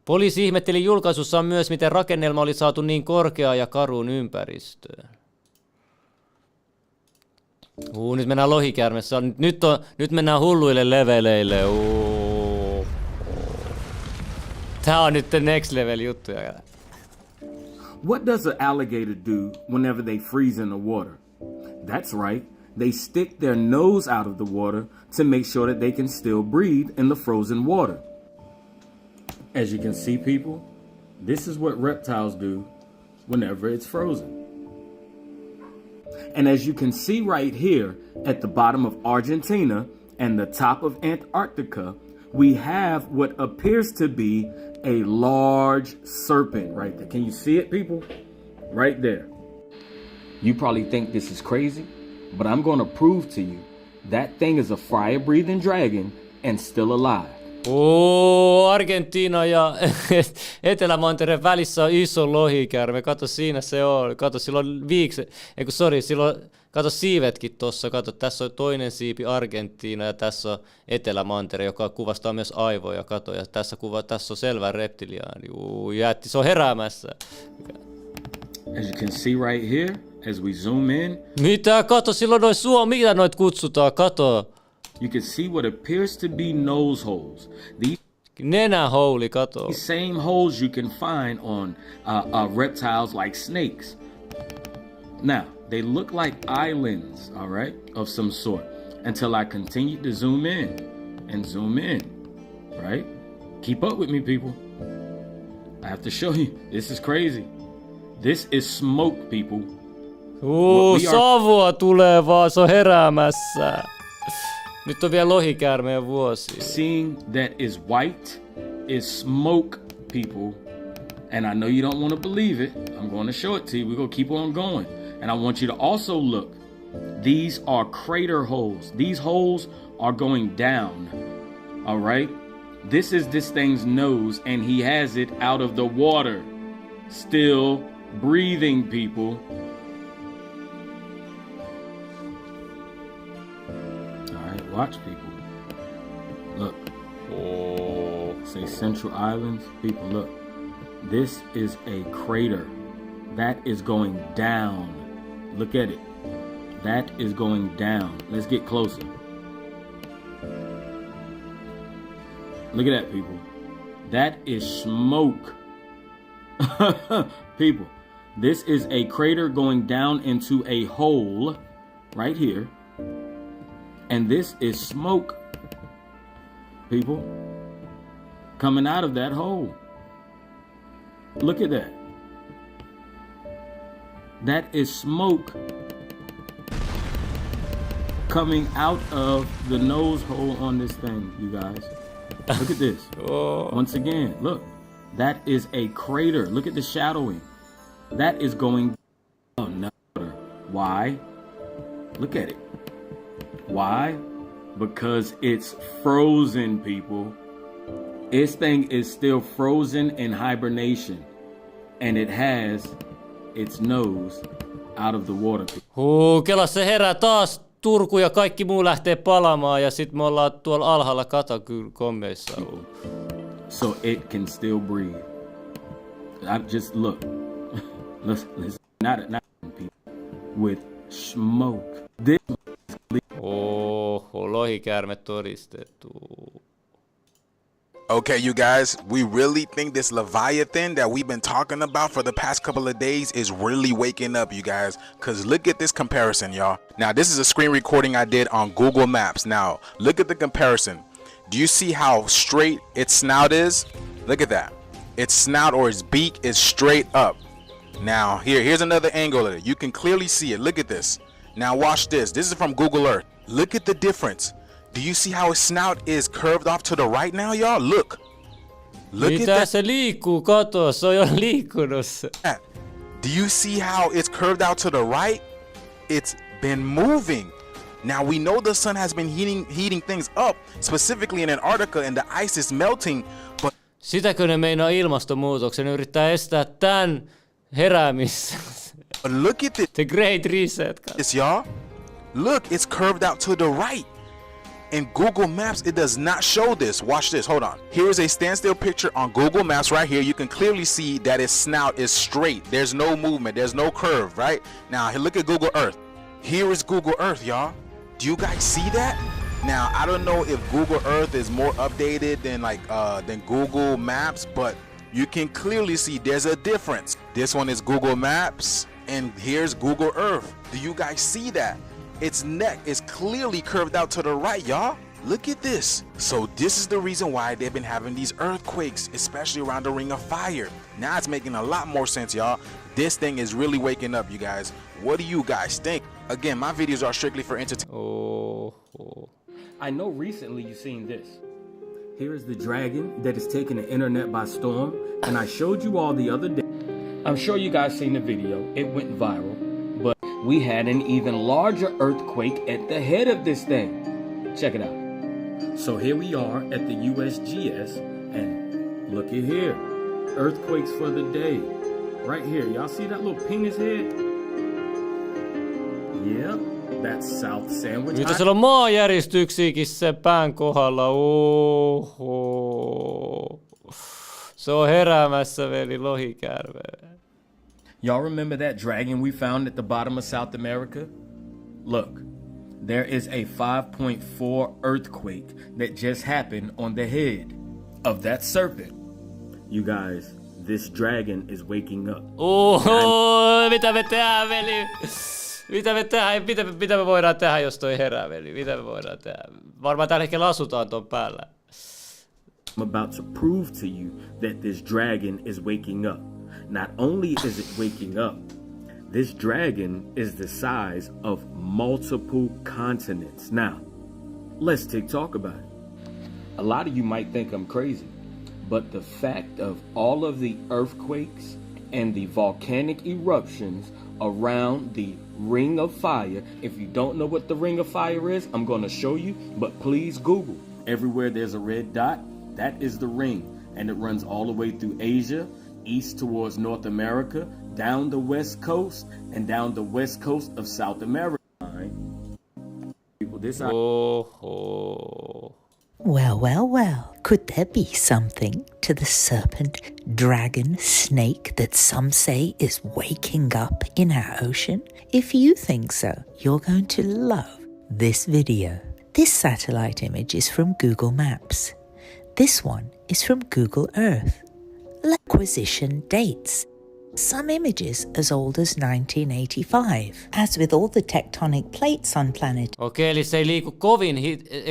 Poliisi ihmetteli julkaisussaan myös, miten rakennelma oli saatu niin korkeaan ja karuun ympäristöön. Nyt mennään lohikäärmessä. Nyt mennään hulluille leveleille. Tää on nyt next level juttuja. What does an alligator do whenever they freeze in the water? That's right. They stick their nose out of the water to make sure that they can still breathe in the frozen water. As you can see, people, this is what reptiles do whenever it's frozen. And as you can see right here at the bottom of Argentina and the top of Antarctica, we have what appears to be a large serpent right there. Can you see it, people? Right there. You probably think this is crazy, but I'm going to prove to you that thing is a fire-breathing dragon and still alive. Argentiina ja Etelämantereen välissä on iso lohikäärme. Kato, siinä se on. Kato, silloin kato siivetkin tossa. Kato, tässä on toinen siipi Argentiina ja tässä on Etelämantere, joka kuvastaa myös aivoja. Kato, ja tässä on selvä reptiliaani. Jätti, se on heräämässä. As you can see right here, as we zoom in. Mitä? Kato, silloin mitä noit kutsutaan? Kato. You can see what appears to be nose holes. Nenähouli, kato. These same holes you can find on reptiles like snakes. Now, they look like islands, all right, of some sort, until I continue to zoom in and zoom in, right? Keep up with me, people. I have to show you. This is crazy. This is smoke, people. Savua tulee vaan, se on heräämässä. Nyt on vielä lohikäärmeen vuosi. Seeing that is white is smoke, people. And I know you don't want to believe it. I'm going to show it to you. We're going to keep on going. And I want you to also look. These are crater holes. These holes are going down. All right? This is this thing's nose, and he has it out of the water. Still breathing, people. All right, watch, people. Look. Oh, say Central Islands. People, look. This is a crater. That is going down. Look at it. That is going down. Let's get closer. Look at that, people. That is smoke. People, this is a crater going down into a hole right here. And this is smoke, people, coming out of that hole. Look at that. That is smoke coming out of the nose hole on this thing, you guys. Look at this. Once again, look. That is a crater. Look at the shadowing. That is going down. Why? Look at it. Why? Because it's frozen, people. This thing is still frozen in hibernation. And it has its nose out of the water. Kela se herää taas. Turku ja kaikki muu lähtee palamaan ja sit me ollaan tuolla alhaalla katakommeissa. So it can still breathe. I just look. Listen, not people with smoke. This lohikäärme todistettu. Okay, you guys, we really think this Leviathan that we've been talking about for the past couple of days is really waking up, you guys, because look at this comparison, y'all. Now, this is a screen recording I did on Google Maps. Now, look at the comparison. Do you see how straight its snout is? Look at that. Its snout or its beak is straight up. Now, here's another angle of it. You can clearly see it. Look at this. Now, watch this. This is from Google Earth. Look at the difference. Do you see how his snout is curved off to the right now, y'all? Look. Look at that. Se liikkuu, kato, se on jo liikkunut. Do you see how it's curved out to the right? It's been moving. Now we know the sun has been heating things up, specifically in Antarctica, and the ice is melting. But sitäkö ne meinaa ilmastonmuutoksen? Ne yrittää estää tän heräämistä. But look at it. The Great Reset. It's y'all. Look, it's curved out to the right. In Google Maps, it does not show this. Watch this. Hold on. Here is a standstill picture on Google Maps right here. You can clearly see that its snout is straight. There's no movement. There's no curve, right? Now, look at Google Earth. Here is Google Earth, y'all. Do you guys see that? Now, I don't know if Google Earth is more updated than Google Maps, but you can clearly see there's a difference. This one is Google Maps, and here's Google Earth. Do you guys see that? Its neck is clearly curved out to the right, y'all. Look at this. So this is the reason why they've been having these earthquakes, especially around the Ring of Fire. Now it's making a lot more sense, y'all. This thing is really waking up, you guys. What do you guys think? Again, my videos are strictly for entertainment. I know recently you've seen this. Here is the dragon that is taking the internet by storm. And I showed you all the other day. I'm sure you guys seen the video. It went viral. But we had an even larger earthquake at the head of this thing. Check it out. So here we are at the USGS, and look at here. Earthquakes for the day. Right here. Y'all see that little penis head? Yep, that's South Sandwich. Mitä siellä on maanjäristyksiäkin sen pään kohdalla? Se on heräämässä, veli, lohikäärme. Y'all remember that dragon we found at the bottom of South America? Look, there is a 5.4 earthquake that just happened on the head. of that serpent. You guys, this dragon is waking up. Mitä me tehdään, veli? Mitä me tehdään? Mitä me voidaan tehdä, jos toi herää, veli? Mitä me voidaan tehdä? Varmaan tällä hetkellä asutaan ton päällä. I'm about to prove to you that this dragon is waking up. Not only is it waking up, this dragon is the size of multiple continents. Now, let's talk about it. A lot of you might think I'm crazy, but the fact of all of the earthquakes and the volcanic eruptions around the Ring of Fire, if you don't know what the Ring of Fire is, I'm going to show you, but please Google. Everywhere there's a red dot, that is the ring, and it runs all the way through Asia, east towards North America, down the west coast, and down the west coast of South America. People, this Well. Could there be something to the serpent, dragon, snake that some say is waking up in our ocean? If you think so, you're going to love this video. This satellite image is from Google Maps. This one is from Google Earth. Acquisition dates. Some images as old as 1985. As with all the tectonic plates on planet. Okei, eli se ei liiku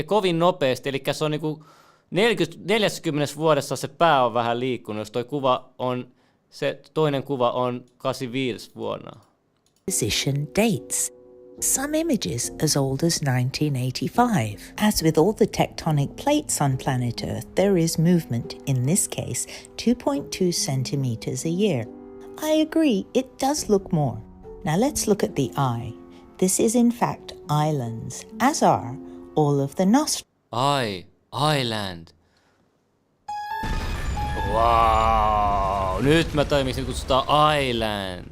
kovin nopeasti, eli se on niinku 40 vuodessa se pää on vähän liikkunut, jos toi kuva on, se toinen kuva on 85 vuonna. Acquisition dates. Some images as old as 1985. As with all the tectonic plates on planet Earth, there is movement, in this case, 2.2 centimeters a year. I agree, it does look more. Now let's look at the eye. This is in fact islands, as are all of the nostrils. Island. Wow, nyt mä tajuin, miksi kutsutaan island.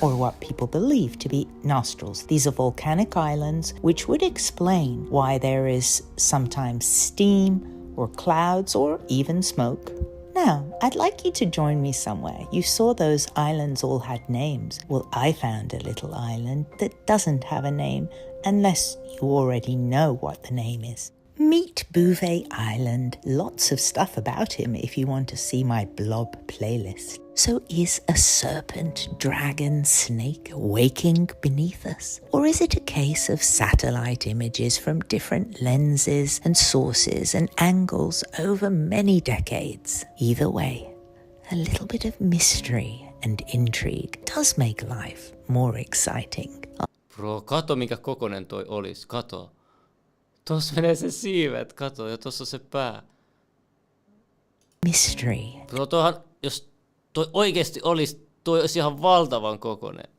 Or what people believe to be nostrils. These are volcanic islands, which would explain why there is sometimes steam or clouds or even smoke. Now, I'd like you to join me somewhere. You saw those islands all had names. Well, I found a little island that doesn't have a name, unless you already know what the name is. Meet Bouvet Island. Lots of stuff about him if you want to see my blob playlist. So is a serpent, dragon, snake waking beneath us? Or is it a case of satellite images from different lenses and sources and angles over many decades? Either way, a little bit of mystery and intrigue does make life more exciting. Bro, kato minkä kokonen toi olisi, kato. Tuossa menee se siivet, kato, ja tuossa se pää. Mystery. Bro, tuohan, jos toi oikeesti olisi, toi olisi ihan valtavan kokonen.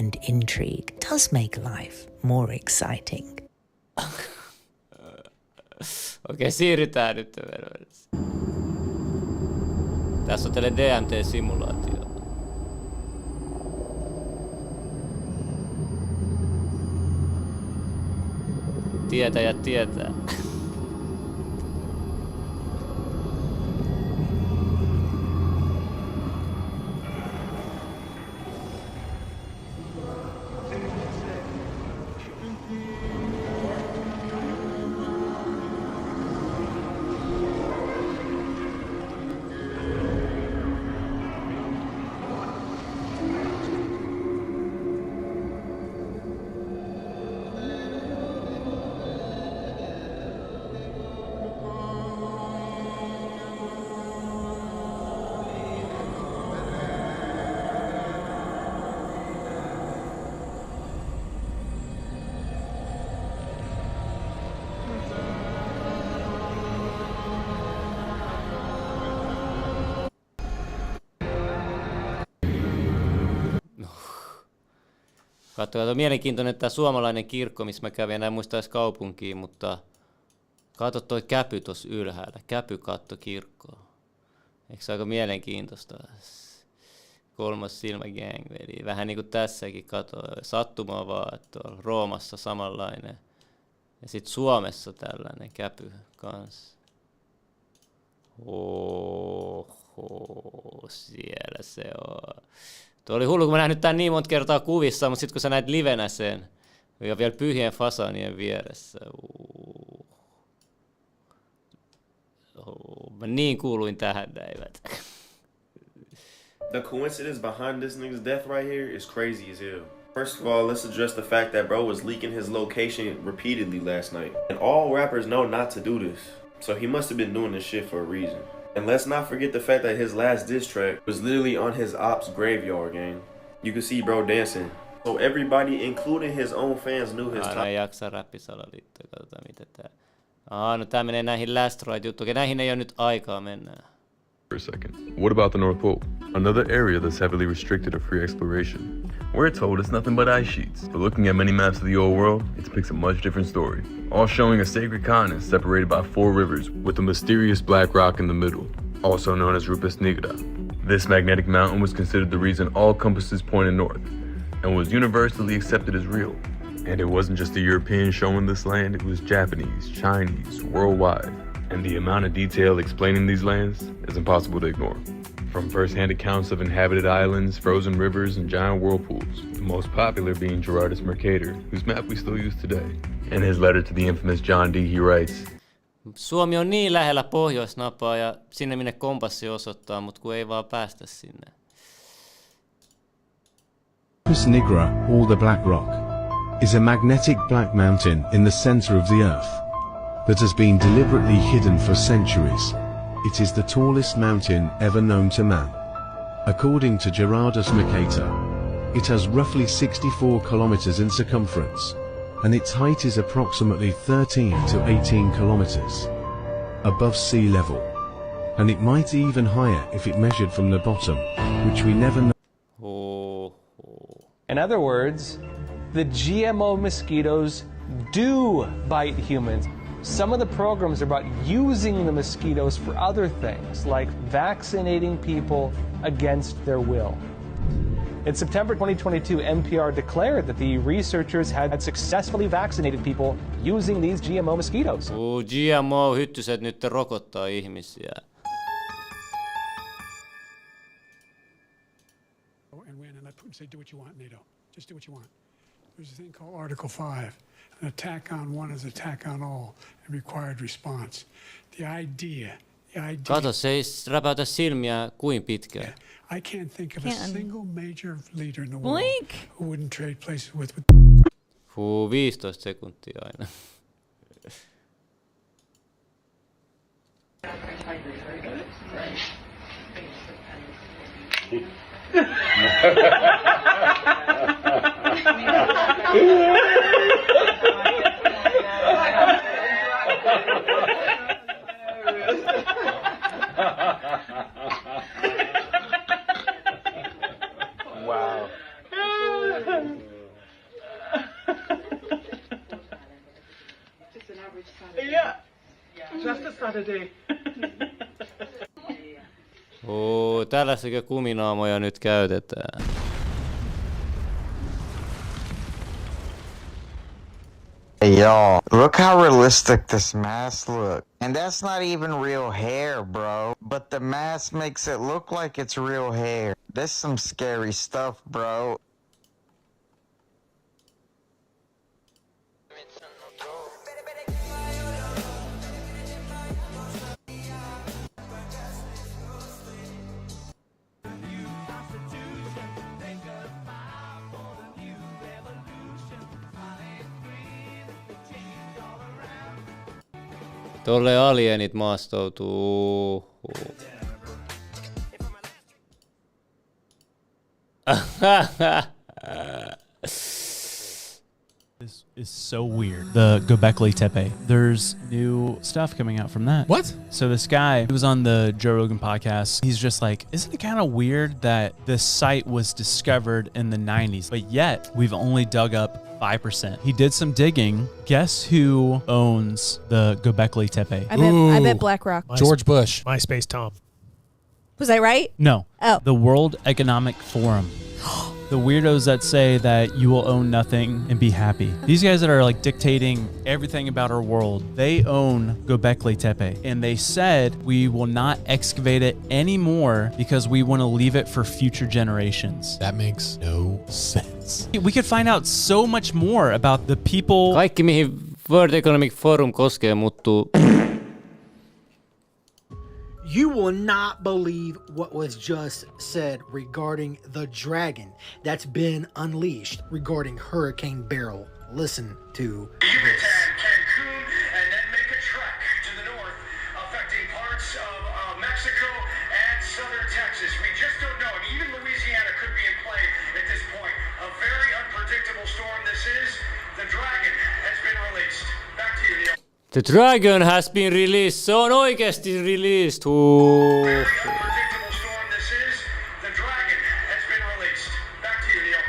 And intrigue does make life more exciting. Okei, siirrytään nyt. Tässä on teille DMT-simulaatio. Tietäjät tietää. Katsotaan, on mielenkiintoinen tämä suomalainen kirkko, missä mä kävin, en muista edes kaupunkiin, mutta katso toi käpy tuossa ylhäällä, käpykatto kirkkoa. Eikö se aika mielenkiintoista? Kolmas silmä gang, veli. Vähän niin kuin tässäkin, kato, sattumaa vaan, että tuolla Roomassa samanlainen. Ja sitten Suomessa tällainen käpy kanssa. Oho, siellä se on. Tuo oli hullu, kun mä nähnyt tän niin monta kertaa kuvissa, mutta sitten kun sä näet livenä sen, ja vielä pyhien fasaanien vieressä. Mä niin kuuluin tähän näivät. The coincidence behind this nigga's death right here is crazy as hell. First of all, let's address the fact that bro was leaking his location repeatedly last night. And all rappers know not to do this. So he must have been doing this shit for a reason. And let's not forget the fact that his last diss track was literally on his ops graveyard gang. You could see bro dancing. So everybody, including his own fans, knew his Aina ei jaksa räppisalaliittoja, katsotaan mitä tää. No tää menee näihin last ride juttuihin. Näihin ei oo nyt aikaa mennä. For a second. What about the North Pole? Another area that's heavily restricted of free exploration. We're told it's nothing but ice sheets, but looking at many maps of the old world, it depicts a much different story. All showing a sacred continent separated by 4 rivers with a mysterious black rock in the middle, also known as Rupes Nigra. This magnetic mountain was considered the reason all compasses pointed north, and was universally accepted as real. And it wasn't just the Europeans showing this land, it was Japanese, Chinese, worldwide. And the amount of detail explaining these lands is impossible to ignore. From first-hand accounts of inhabited islands, frozen rivers, and giant whirlpools, the most popular being Gerardus Mercator, whose map we still use today. In his letter to the infamous John Dee, he writes, Suomi on niin lähellä pohjoisnapaa ja sinne minne kompassi osoittaa, mutta kun ei vaan päästä sinne. Rupes Nigra, or the Black Rock, is a magnetic black mountain in the center of the Earth that has been deliberately hidden for centuries. It is the tallest mountain ever known to man. According to Gerardus Mercator, it has roughly 64 kilometers in circumference, and its height is approximately 13 to 18 kilometers above sea level, and it might even higher if it measured from the bottom, which we never know. In other words, the GMO mosquitoes do bite humans. Some of the programs are about using the mosquitoes for other things, like vaccinating people against their will. In September 2022, NPR declared that the researchers had successfully vaccinated people using these GMO mosquitoes. GMO-hyttyset nyt rokottaa ihmisiä. And win and let Putin say, do what you want, NATO. Just do what you want. There's a thing called Article 5. An attack on one is attack on all, and required response. The idea. Kato, se ei räpäytä silmiä kuin pitkään. I can't think of a single major leader in the world who wouldn't trade places with. 15 sekuntia aina. Wow. Just an average Saturday. Yeah. Just a Saturday. Tällaisia kuminaamoja nyt käytetään. Hey y'all, look how realistic this mask look. And that's not even real hair, bro. But the mask makes it look like it's real hair. That's some scary stuff, bro. Tolle alienit maastoutuu. This is so weird. The Göbekli Tepe. There's new stuff coming out from that. What? So this guy who was on the Joe Rogan podcast, he's just like, isn't it kind of weird that this site was discovered in the 90s, but yet we've only dug up 5%. He did some digging. Guess who owns the Göbekli Tepe? I bet BlackRock. George Bush. MySpace Tom. Was I right? No. Oh. The World Economic Forum. The weirdos that say that you will own nothing and be happy. These guys that are like dictating everything about our world, they own Göbekli Tepe. And they said we will not excavate it anymore because we want to leave it for future generations. That makes no sense. We could find out so much more about the people. Kaikki mihin World Economic Forum koskee muuttuu You will not believe what was just said regarding the dragon that's been unleashed regarding Hurricane Beryl. Listen to this. Cancun, and then make a trek to the north, affecting parts of Mexico and southern Texas. We just don't know. I mean, even Louisiana could be in play at this point. A very unpredictable storm this is. The dragon has been released. Back to you, Neil. The dragon has been released. Se on oikeesti released. Very unpredictable storm this is. The dragon has been released. Back to you, Neil.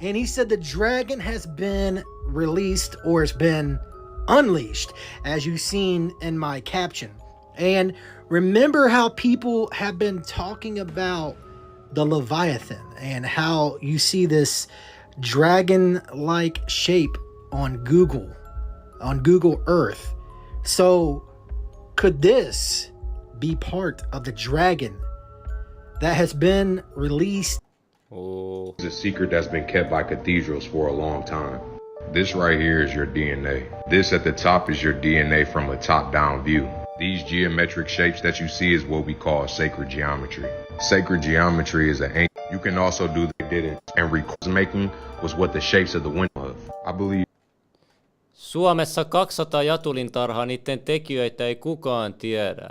And he said the dragon has been released or has been unleashed, as you've seen in my caption. And remember how people have been talking about the Leviathan and how you see this dragon-like shape on Google Earth. So could this be part of the dragon that has been released? It's a secret that's been kept by cathedrals for a long time. This right here is your DNA. This at the top is your DNA from a top-down view. These geometric shapes that you see is what we call sacred geometry. Sacred geometry is an ancient. You can also do they did it, and records making was what the shapes of the window of. I believe. Suomessa 200 jatulintarhaa, niiden tekijöitä ei kukaan tiedä.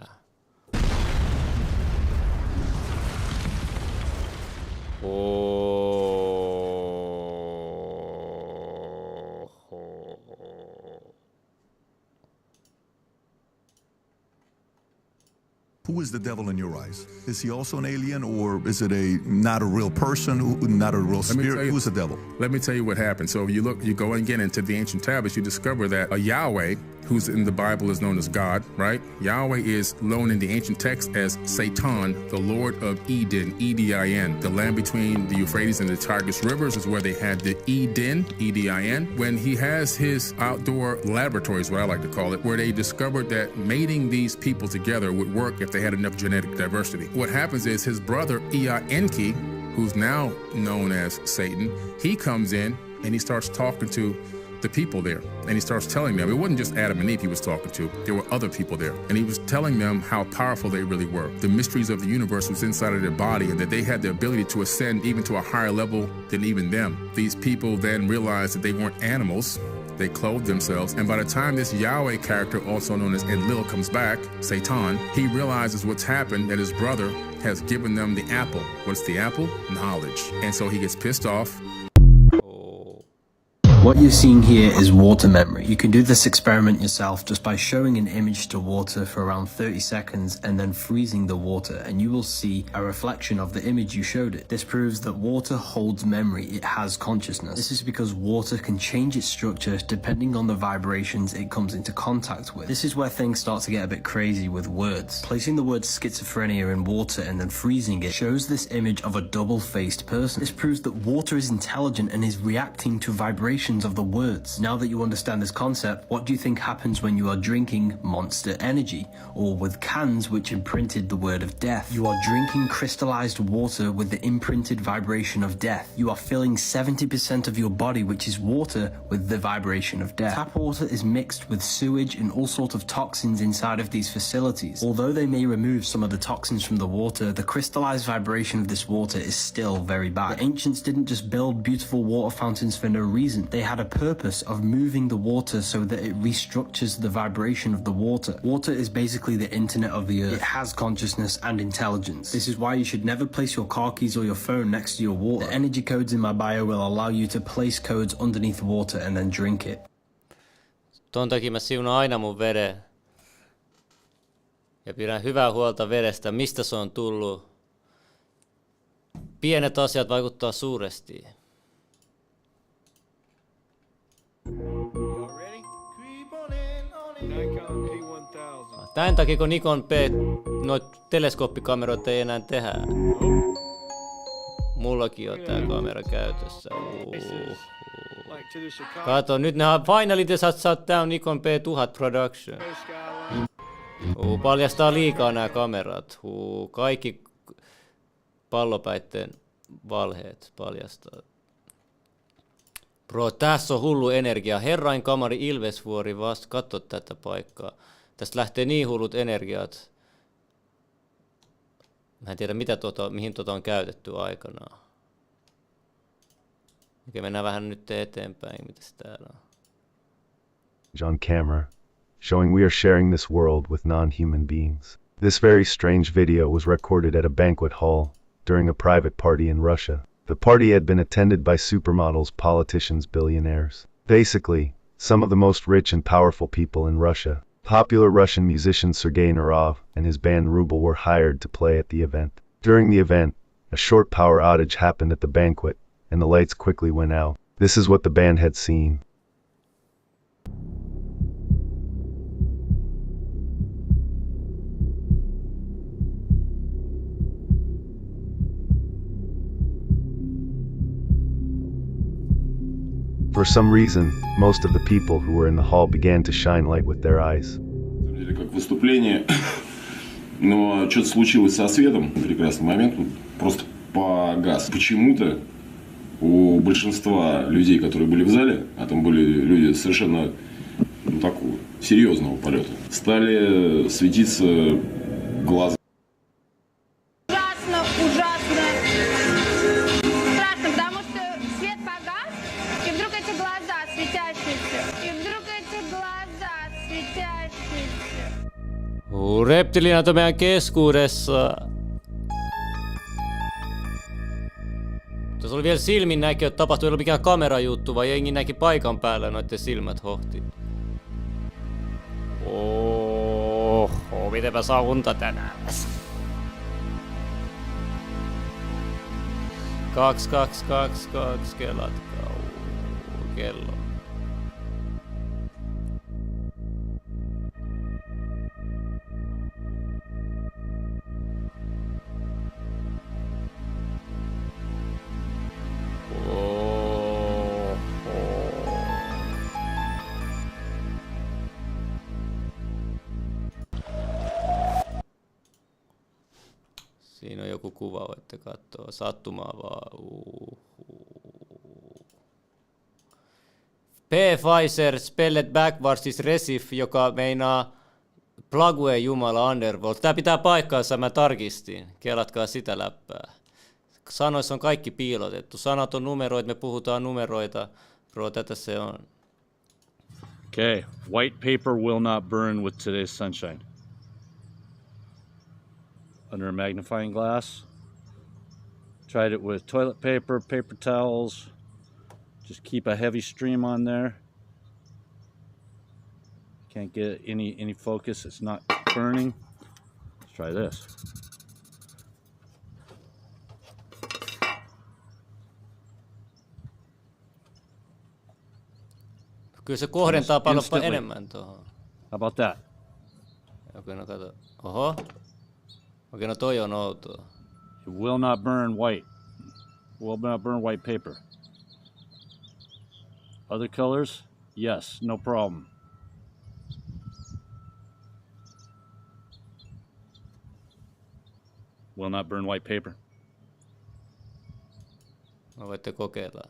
Who is the devil in your eyes? Is he also an alien, or is it not a real person, not a real spirit? Who's the devil? Let me tell you what happened. So if you go again into the ancient tablets, you discover that a Yahweh, who's in the Bible is known as God, right? Yahweh is known in the ancient text as Satan, the Lord of Eden, E-D-I-N. The land between the Euphrates and the Tigris rivers is where they had the Eden, E-D-I-N. When he has his outdoor laboratories, what I like to call it, where they discovered that mating these people together would work if they had enough genetic diversity. What happens is his brother, Enki, who's now known as Satan, he comes in and he starts talking to the people there, and he starts telling them, it wasn't just Adam and Eve he was talking to, there were other people there, and he was telling them how powerful they really were. The mysteries of the universe was inside of their body, and that they had the ability to ascend even to a higher level than even them. These people then realized that they weren't animals, they clothed themselves, and by the time this Yahweh character, also known as Enlil, comes back, Satan, he realizes what's happened, that his brother has given them the apple. What's the apple? Knowledge. And so he gets pissed off. What you're seeing here is water memory. You can do this experiment yourself just by showing an image to water for around 30 seconds and then freezing the water, and you will see a reflection of the image you showed it. This proves that water holds memory, it has consciousness. This is because water can change its structure depending on the vibrations it comes into contact with. This is where things start to get a bit crazy with words. Placing the word schizophrenia in water and then freezing it shows this image of a double-faced person. This proves that water is intelligent and is reacting to vibrations of the words. Now that you understand this concept, what do you think happens when you are drinking Monster Energy, or with cans which imprinted the word of death? You are drinking crystallized water with the imprinted vibration of death. You are filling 70% of your body, which is water, with the vibration of death. Tap water is mixed with sewage and all sorts of toxins inside of these facilities. Although they may remove some of the toxins from the water, the crystallized vibration of this water is still very bad. The ancients didn't just build beautiful water fountains for no reason. They had a purpose of moving the water so that it restructures the vibration of the water. Water is basically the internet of the earth. It has consciousness and intelligence. This is why you should never place your car keys or your phone next to your water. The energy codes in my bio will allow you to place codes underneath water and then drink it. Ton takia mä siunaan aina mun veden. Ja pidän hyvää huolta vedestä, mistä se on tullut. Pienet asiat vaikuttaa suuresti. Tän takia kun Nikon P noita teleskooppikameroita ei enää tehdä. Mullakin on tää kamera käytössä. Kato, nyt ne finalit saat tää on Nikon P1000 Production. Paljastaa liikaa nämä kamerat. Kaikki pallopäitten valheet paljastaa. Bro, tässä on hullu energia. Herrain kamari Ilvesvuori vasta. Katso tätä paikkaa. Tästä lähtee niin hullut energiat. Mä en tiedä, mihin on käytetty aikanaan. Okei, mennään vähän nyt eteenpäin. Mitäs täällä on? On camera, showing we are sharing this world with non-human beings. This very strange video was recorded at a banquet hall during a private party in Russia. The party had been attended by supermodels, politicians, billionaires. Basically, some of the most rich and powerful people in Russia. Popular Russian musician Sergei Narov and his band Ruble were hired to play at the event. During the event, a short power outage happened at the banquet, and the lights quickly went out. This is what the band had seen. For some reason, most of the people who were in the hall began to shine light with their eyes. Как выступление, но что-то случилось со светом. Прекрасный момент, просто погас. Почему-то у большинства людей, которые были в зале, а там были люди совершенно такого серьезного полета, стали светиться глаза. Reptilianat on meidän keskuudessa. Tuossa oli vielä silminnäkö, että tapahtui, ei ollut mikään kamerajuttu, vai jengi näki paikan päällä noitten silmät hohti. Oho, miten mä saan unta tänään? 2222, kelatkaa. Kello. Siinä on joku kuva, voitte katsoa. Sattumaa vaan. P-Pfizer spellet backwards siis Resif, joka meinaa Plague Jumala Underworld. Tää pitää paikkaansa, mä tarkistin. Kelatkaa sitä läppää. Sanoissa on kaikki piilotettu. Sanat on numeroita, me puhutaan numeroita. Bro, tätä se on. Okay, white paper will not burn with today's sunshine. Under a magnifying glass. Tried it with toilet paper, paper towels. Just keep a heavy stream on there. Can't get any focus, it's not burning. Let's try this. Kyllä se kohdentaa paljon enemmän tuohon. How about that? Okei, no kato. Oho. Okei, no toi on outoa. It will not burn white. Will not burn white paper. Other colors? Yes, no problem. Will not burn white paper. No voitte kokeilla.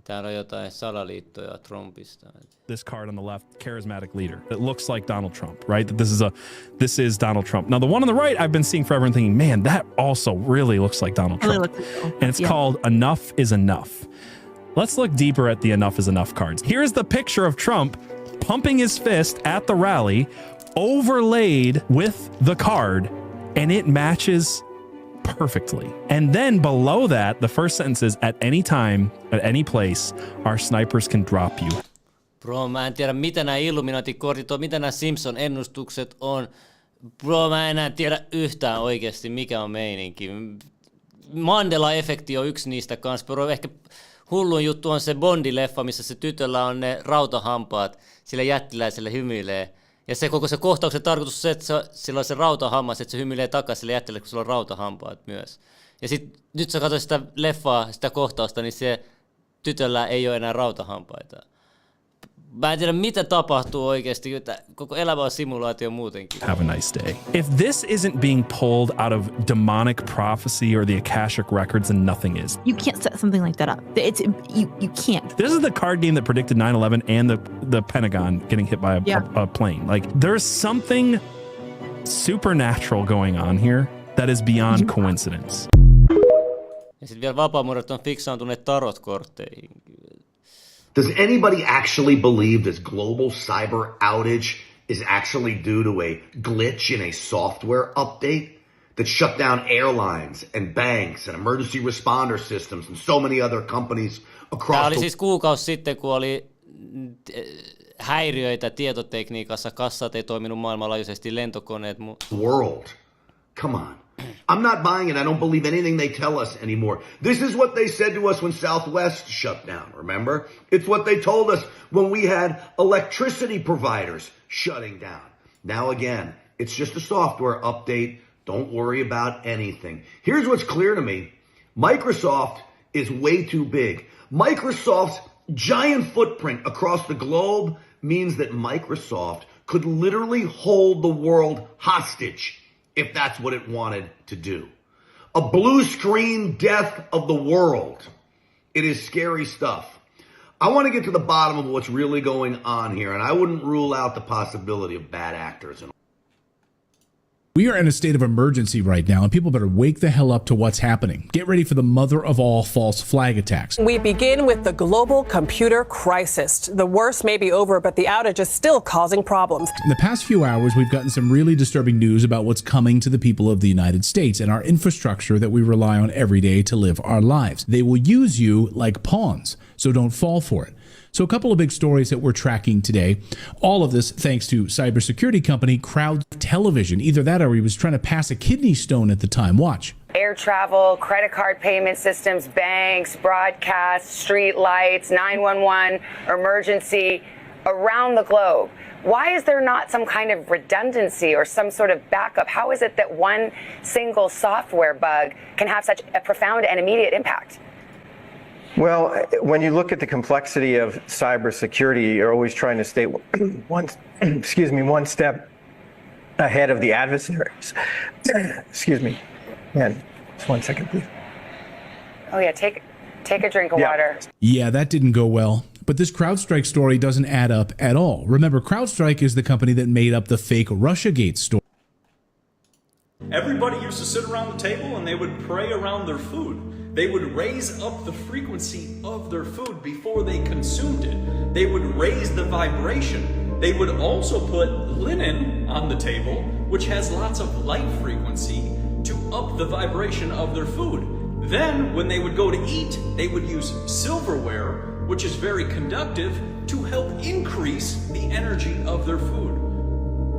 Täällä on jotain salaliittoja Trumpista. This card on the left, charismatic leader. It looks like Donald Trump, right? That this is Donald Trump. Now the one on the right, I've been seeing forever and thinking, man, that also really looks like Donald Trump. And it's called Enough is Enough. Let's look deeper at the Enough is Enough cards. Here's the picture of Trump pumping his fist at the rally, overlaid with the card, and it matches perfectly. And then below that, the first sentence is, at any time, at any place, our snipers can drop you. Bro, mä en tiedä mitä nämä Illuminati-kortit on, mitä nämä Simpson-ennustukset on. Bro, mä en enää tiedä yhtään oikeasti mikä on meininki. Mandela-efekti on yksi niistä kanssa. Bro, ehkä hullun juttu on se Bondi-leffa, missä se tytöllä on ne rautahampaat, sillä jättiläiselle hymyilee. Ja se koko se kohtauksen tarkoitus on se, että sillä on se rautahammas, että se hymyilee takaisin sille jättiläiselle, kun sillä on rautahampaat myös. Ja nyt sä katsoit sitä leffaa, sitä kohtausta, niin se tytöllä ei ole enää rautahampaita. Mä en tiedä, mitä tapahtuu oikeasti. Koko elämä on simulaatio muutenkin. Have a nice day. If this isn't being pulled out of demonic prophecy or the Akashic records, then nothing is. You can't set something like that up. You can't. This is the card game that predicted 9/11 and the Pentagon getting hit by a plane. Like, there's something supernatural going on here that is beyond coincidence. Ja sitten vielä vapaamuodot on fiksaantuneet tarotkortteihin. Does anybody actually believe this global cyber outage is actually due to a glitch in a software update that shut down airlines and banks and emergency responder systems and so many other companies across Tämä oli siis kuukausi sitten, kun oli häiriöitä tietotekniikassa, kassat ei toiminut maailmanlaajuisesti, lentokoneet. World. Come on. I'm not buying it. I don't believe anything they tell us anymore. This is what they said to us when Southwest shut down, remember? It's what they told us when we had electricity providers shutting down. Now again, it's just a software update. Don't worry about anything. Here's what's clear to me. Microsoft is way too big. Microsoft's giant footprint across the globe means that Microsoft could literally hold the world hostage if that's what it wanted to do. A blue screen death of the world. It is scary stuff. I want to get to the bottom of what's really going on here, and I wouldn't rule out the possibility of bad actors. We are in a state of emergency right now, and people better wake the hell up to what's happening. Get ready for the mother of all false flag attacks. We begin with the global computer crisis. The worst may be over, but the outage is still causing problems. In the past few hours, we've gotten some really disturbing news about what's coming to the people of the United States and our infrastructure that we rely on every day to live our lives. They will use you like pawns, so don't fall for it. So a couple of big stories that we're tracking today. All of this thanks to cybersecurity company Crowd Television. Either that or he was trying to pass a kidney stone at the time. Watch. Air travel, credit card payment systems, banks, broadcast, street lights, 911, emergency, around the globe. Why is there not some kind of redundancy or some sort of backup? How is it that one single software bug can have such a profound and immediate impact? Well, when you look at the complexity of cybersecurity, you're always trying to stay one step ahead of the adversaries. Excuse me. Man, just 1 second, please. Oh yeah, take a drink of water. Yeah, that didn't go well. But this CrowdStrike story doesn't add up at all. Remember, CrowdStrike is the company that made up the fake Russiagate story. Everybody used to sit around the table and they would pray around their food. They would raise up the frequency of their food before they consumed it. They would raise the vibration. They would also put linen on the table, which has lots of light frequency, to up the vibration of their food. Then, when they would go to eat, they would use silverware, which is very conductive, to help increase the energy of their food.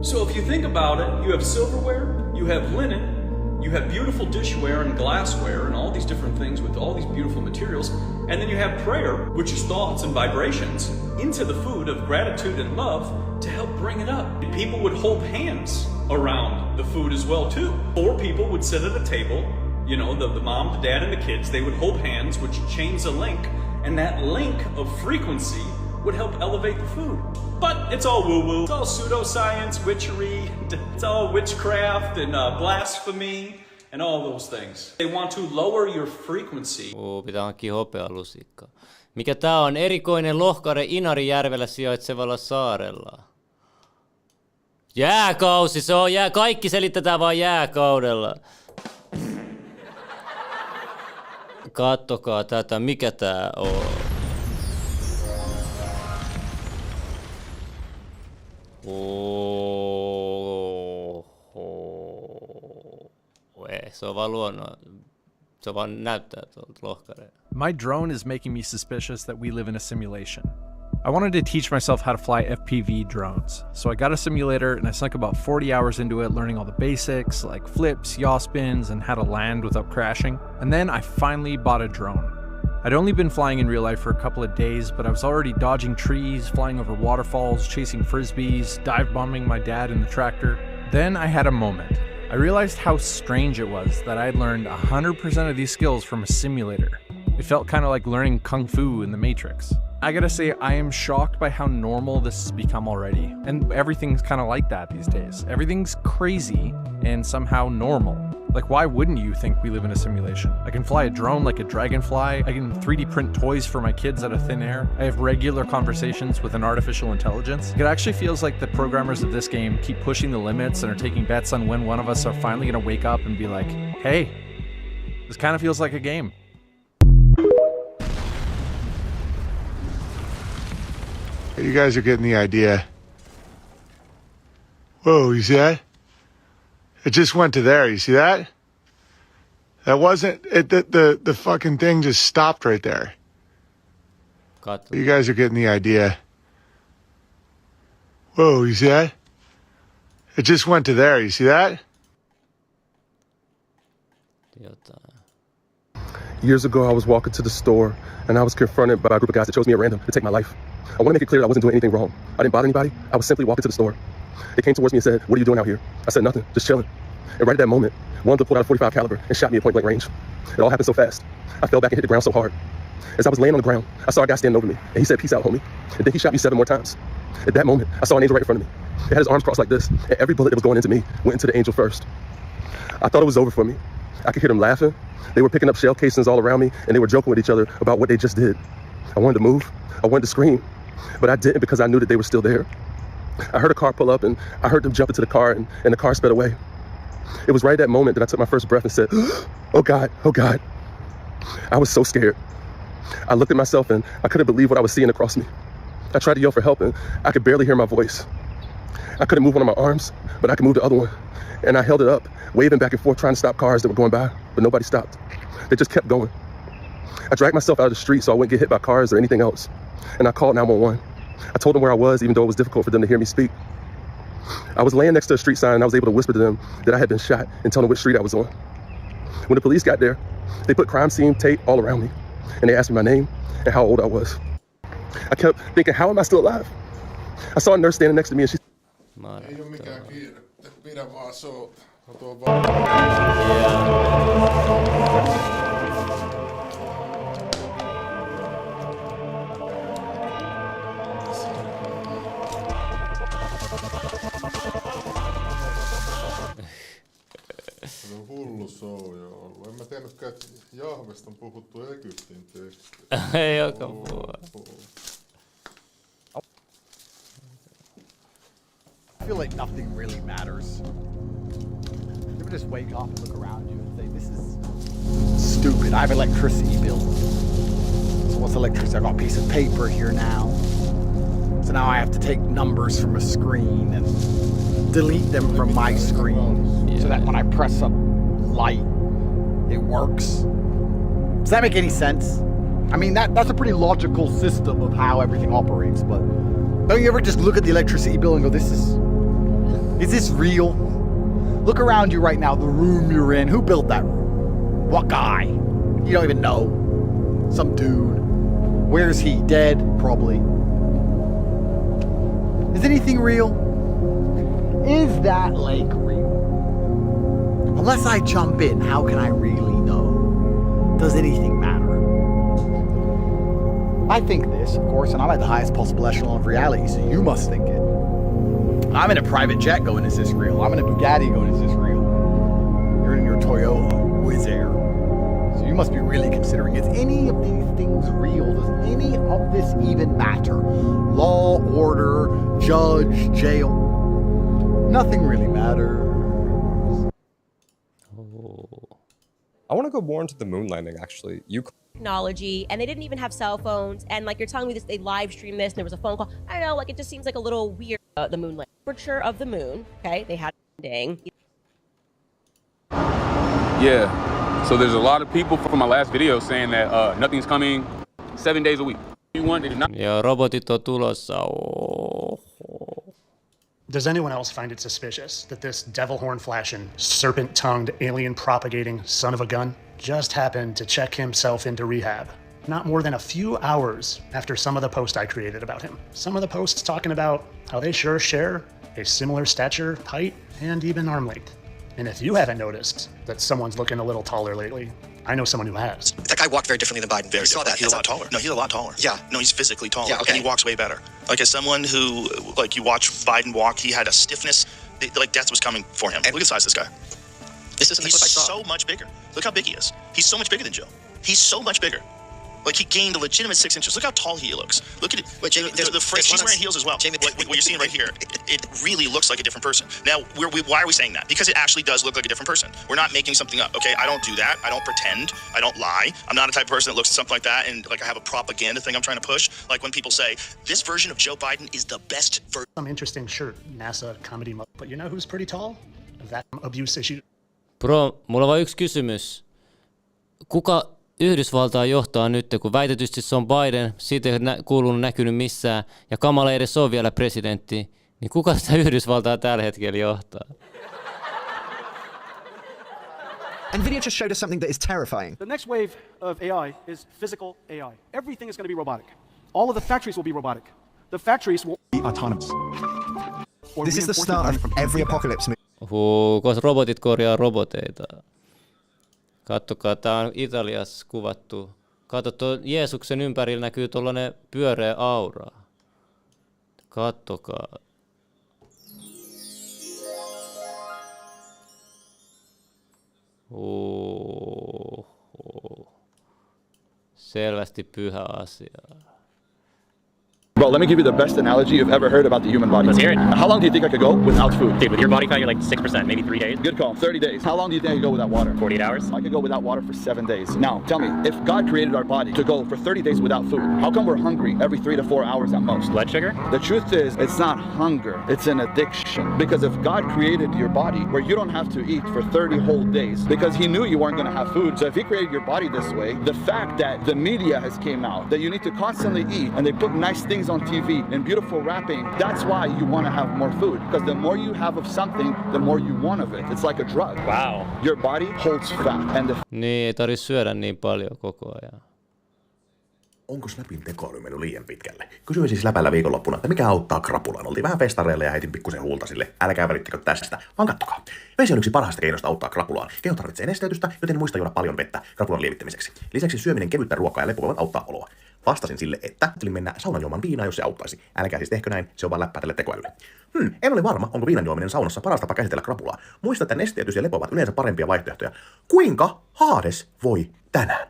So if you think about it, you have silverware, you have linen, you have beautiful dishware and glassware and all these different things with all these beautiful materials. And then you have prayer, which is thoughts and vibrations, into the food of gratitude and love to help bring it up. People would hold hands around the food as well too. 4 people would sit at a table, you know, the mom, the dad, and the kids. They would hold hands, which chains a link. And that link of frequency would help elevate the food. But it's all woo-woo. It's all pseudoscience, witchery, it's all witchcraft and blasphemy and all those things. They want to lower your frequency. Pitää hankkia hopealusikkaa. Mikä tää on? Erikoinen lohkare Inarijärvellä sijaitsevalla saarella. Jääkausi, se on kaikki selitetään vaan jääkaudella. Kattokaa tätä, mikä tää on? Se on vaan se vaan näyttää tuolta lohkareen. My drone is making me suspicious that we live in a simulation. I wanted to teach myself how to fly FPV drones. So I got a simulator and I sunk about 40 hours into it, learning all the basics like flips, yaw spins, and how to land without crashing. And then I finally bought a drone. I'd only been flying in real life for a couple of days, but I was already dodging trees, flying over waterfalls, chasing frisbees, dive bombing my dad in the tractor. Then I had a moment. I realized how strange it was that I'd learned 100% of these skills from a simulator. It felt kind of like learning Kung Fu in the Matrix. I gotta say, I am shocked by how normal this has become already. And everything's kind of like that these days. Everything's crazy and somehow normal. Like, why wouldn't you think we live in a simulation? I can fly a drone like a dragonfly. I can 3D print toys for my kids out of thin air. I have regular conversations with an artificial intelligence. It actually feels like the programmers of this game keep pushing the limits and are taking bets on when one of us are finally gonna wake up and be like, hey, this kind of feels like a game. You guys are getting the idea. Whoa, you see that? It just went to there, you see that? That wasn't, the fucking thing just stopped right there. You guys are getting the idea. Whoa, you see that? It just went to there, you see that? Years ago, I was walking to the store, and I was confronted by a group of guys that chose me at random to take my life. I want to make it clear that I wasn't doing anything wrong. I didn't bother anybody. I was simply walking to the store. They came towards me and said, "What are you doing out here?" I said, "Nothing, just chilling." And right at that moment, one of them pulled out a .45 caliber and shot me at point blank range. It all happened so fast. I fell back and hit the ground so hard. As I was laying on the ground, I saw a guy standing over me, and he said, "Peace out, homie." And then he shot me 7 more times. At that moment, I saw an angel right in front of me. It had his arms crossed like this, and every bullet that was going into me went into the angel first. I thought it was over for me. I could hear them laughing. They were picking up shell casings all around me, and they were joking with each other about what they just did. I wanted to move. I wanted to scream, but I didn't because I knew that they were still there. I heard a car pull up, and I heard them jump into the car, and the car sped away. It was right at that moment that I took my first breath and said, "Oh God, oh God." I was so scared. I looked at myself, and I couldn't believe what I was seeing across me. I tried to yell for help, and I could barely hear my voice. I couldn't move one of my arms, but I could move the other one. And I held it up, waving back and forth, trying to stop cars that were going by, but nobody stopped. They just kept going. I dragged myself out of the street so I wouldn't get hit by cars or anything else. And I called 911. I told them where I was, even though it was difficult for them to hear me speak. I was laying next to a street sign, and I was able to whisper to them that I had been shot and tell them which street I was on. When the police got there, they put crime scene tape all around me, and they asked me my name and how old I was. I kept thinking, how am I still alive? I saw a nurse standing next to me, and she Ei ole mikään kiire. Pidä vaan soo. Se on hullu show jo ollut. En mä tiennytkään, että Jahvesta on puhuttu Egyptin tekstiä. Ei olekaan puhua. I feel like nothing really matters. You ever just wake up and look around you and say, this is stupid. I have electricity bills. So what's electricity? I got a piece of paper here now. So now I have to take numbers from a screen and delete them from my screen so that when I press a light, it works. Does that make any sense? I mean, that's a pretty logical system of how everything operates, but don't you ever just look at the electricity bill and go, is this real? Look around you right now, the room you're in. Who built that room? What guy? You don't even know. Some dude. Where's he? Dead? Probably. Is anything real? Is that lake real? Unless I jump in, how can I really know? Does anything matter? I think this, of course, and I'm at the highest possible echelon of reality, so you must think it. I'm in a private jet going, is this real? I'm in a Bugatti going, is this real? You're in your Toyota Wizz Air. So you must be really considering, is any of these things real? Does any of this even matter? Law, order, judge, jail. Nothing really matters. I want to go more into the moon landing, actually. Technology, and they didn't even have cell phones, and like you're telling me this, they live streamed this and there was a phone call. I don't know, like it just seems like a little weird. The moon landing. Temperature of the moon, okay, they had landing. Yeah, so there's a lot of people from my last video saying that nothing's coming 7 days a week. Ja robotit on tulossa. Does anyone else find it suspicious that this devil horn flashing, serpent-tongued, alien-propagating son of a gun just happened to check himself into rehab not more than a few hours after some of the posts I created about him? Some of the posts talking about how they sure share a similar stature, height, and even arm length. And if you haven't noticed that someone's looking a little taller lately, I know someone who has. That guy walked very differently than Biden. Very saw that. He's a lot taller. No, he's a lot taller. Yeah. No, he's physically taller. Yeah, okay. And he walks way better. Like as someone who, like you watch Biden walk, he had a stiffness, like death was coming for him. And look at the size of this guy. This isn't the clip I saw. So much bigger. Look how big he is. He's so much bigger than Joe. He's so much bigger. Like he gained a legitimate 6 inches. Look how tall he looks. Look at it. Wait, Jamie, She's wearing heels as well. Jamie, what you're seeing right here, it really looks like a different person. Now, why are we saying that? Because it actually does look like a different person. We're not making something up, okay? I don't do that. I don't pretend. I don't lie. I'm not a type of person that looks at something like that and like I have a propaganda thing I'm trying to push. Like when people say, this version of Joe Biden is the best version. Some interesting shirt, NASA comedy mode. But you know who's pretty tall? That abuse issue. Bro, mulla on vain yksi kysymys. Kuka Yhdysvaltaa johtaa nyt, kun väitetysti se on Biden, siitä ei kuulunut näkynyt missään, ja Kamala ei edes ole vielä presidentti, niin kuka sitä Yhdysvaltaa tällä hetkellä johtaa? NVIDIA just showed us something that is terrifying. The next wave of AI is physical AI. Everything is going to be robotic. All of the factories will be robotic. The factories will be autonomous. This is the start of every apocalypse movie. Koska robotit korjaa roboteita. Kattokaa, tää on Italiassa kuvattu. Katso, tuon Jeesuksen ympärillä näkyy tollanen pyöreä aura. Kattokaa. Selvästi pyhä asia. Bro, let me give you the best analogy you've ever heard about the human body. Let's hear it. How long do you think I could go without food? Dude, with your body fat, you're like 6%, maybe 3 days. Good call. 30 days. How long do you think I could go without water? 48 hours. I could go without water for 7 days. Now, tell me, if God created our body to go for 30 days without food, how come we're hungry every 3 to 4 hours at most? Blood sugar? The truth is, it's not hunger, it's an addiction. Because if God created your body where you don't have to eat for 30 whole days, because he knew you weren't going to have food, so if he created your body this way, the fact that the media has came out, that you need to constantly eat, and they put nice things on TV and beautiful wrapping, that's why you want to have more food. Because the more you have of something, the more you want of it. It's like a drug. Wow. Your body holds fat. And Niin, ei tarvitse syödä niin paljon koko ajan. Onko Snapin tekoäly mennyt liian pitkälle? Kysyin siis Läpällä viikonloppuna, että mikä auttaa krapulaan. Oltiin vähän festareilla ja heitin pikkusen huulta sille. Älkää välittikö tästä, vaan kattokaa. Vesi on yksi parhaista keinoista auttaa krapulaan. Keho tarvitsee nesteytystä, joten muista juoda paljon vettä krapulan lievittämiseksi. Lisäksi syöminen, kevyttä ruokaa ja lepo voivat auttaa oloa. Vastasin sille, että tulin mennä saunan juomaan viinaa, jos se auttaisi. Älkää siis tehkö näin, se on vaan läppää tälle tekoälylle. En ole varma, onko viinan juominen saunassa paras tapa käsitellä krapulaa. Muista, että nesteytys ja lepo ovat yleensä parempia vaihtoehtoja. Kuinka Hades voi tänään?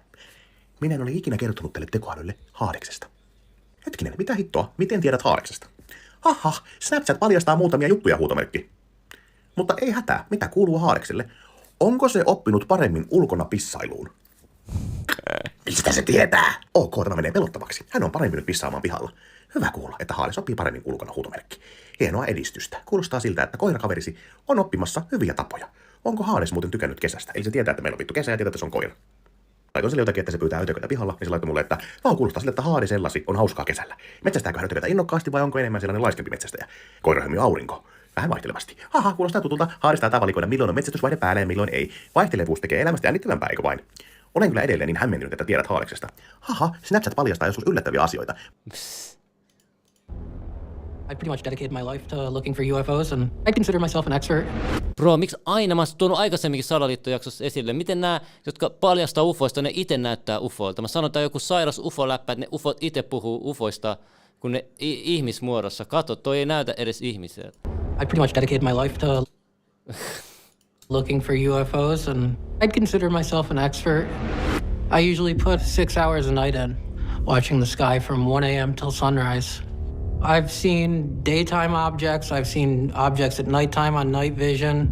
Minä en ole ikinä kertonut teille tekoälylle Hadeksesta. Hetkinen, mitä hittoa? Miten tiedät Hadeksesta? Haha, Snapchat paljastaa muutamia juttuja, huutomerkki. Mutta ei hätää, mitä kuuluu Hadekselle? Onko se oppinut paremmin ulkona pissailuun? Mistä se tietää? Ok, tämä menee pelottavaksi. Hän on parempi nyt pissaamaan pihalla. Hyvä kuulla, että Hades oppii paremmin ulkona, huutomerkki. Hienoa edistystä. Kuulostaa siltä, että koirakaverisi on oppimassa hyviä tapoja. Onko Hades muuten tykännyt kesästä? Eli se tietää, että meillä on vittu kesä ja tietää, että se on koira. Laitoin sille jotakin, että se pyytää ötököitä pihalla, niin se laittoi mulle, että kuulostaa sille, että Hadesellasi on hauskaa kesällä. Metsästääkö hän ötököitä innokkaasti vai onko enemmän sellainen laiskempi metsästäjä? Koirahymy aurinko. Vähän vaihtelevasti. Haha, kuulostaa tutulta. Hades taitaa valikoida, milloin on metsästysvaihde päällä ja milloin ei. Vaihtelevuus tekee elämästä jännittävämpää, eikö vain? Olen kyllä edelleen niin hämmentynyt, että tiedät Hadeksesta. Haha, Snapchat paljastaa joskus yllättäviä asioita. I pretty much dedicated my life to looking for UFOs, and I consider myself an expert. Bro, miksi aina mä oon tuonut aikaisemminkin Salaliittojaksossa esille, miten nämä, jotka paljastaa ufoista, ne itse näyttää ufoilta. Mä sanotaan joku sairas ufo-läppä, että ne ufot itse puhuu ufoista, kun ne ihmismuodossa. Kato, toi ei näytä edes ihmiseltä. I pretty much dedicated my life to looking for UFOs, and I'd consider myself an expert. I usually put 6 hours a night in, watching the sky from 1 a.m. till sunrise. I've seen daytime objects, I've seen objects at nighttime on night vision.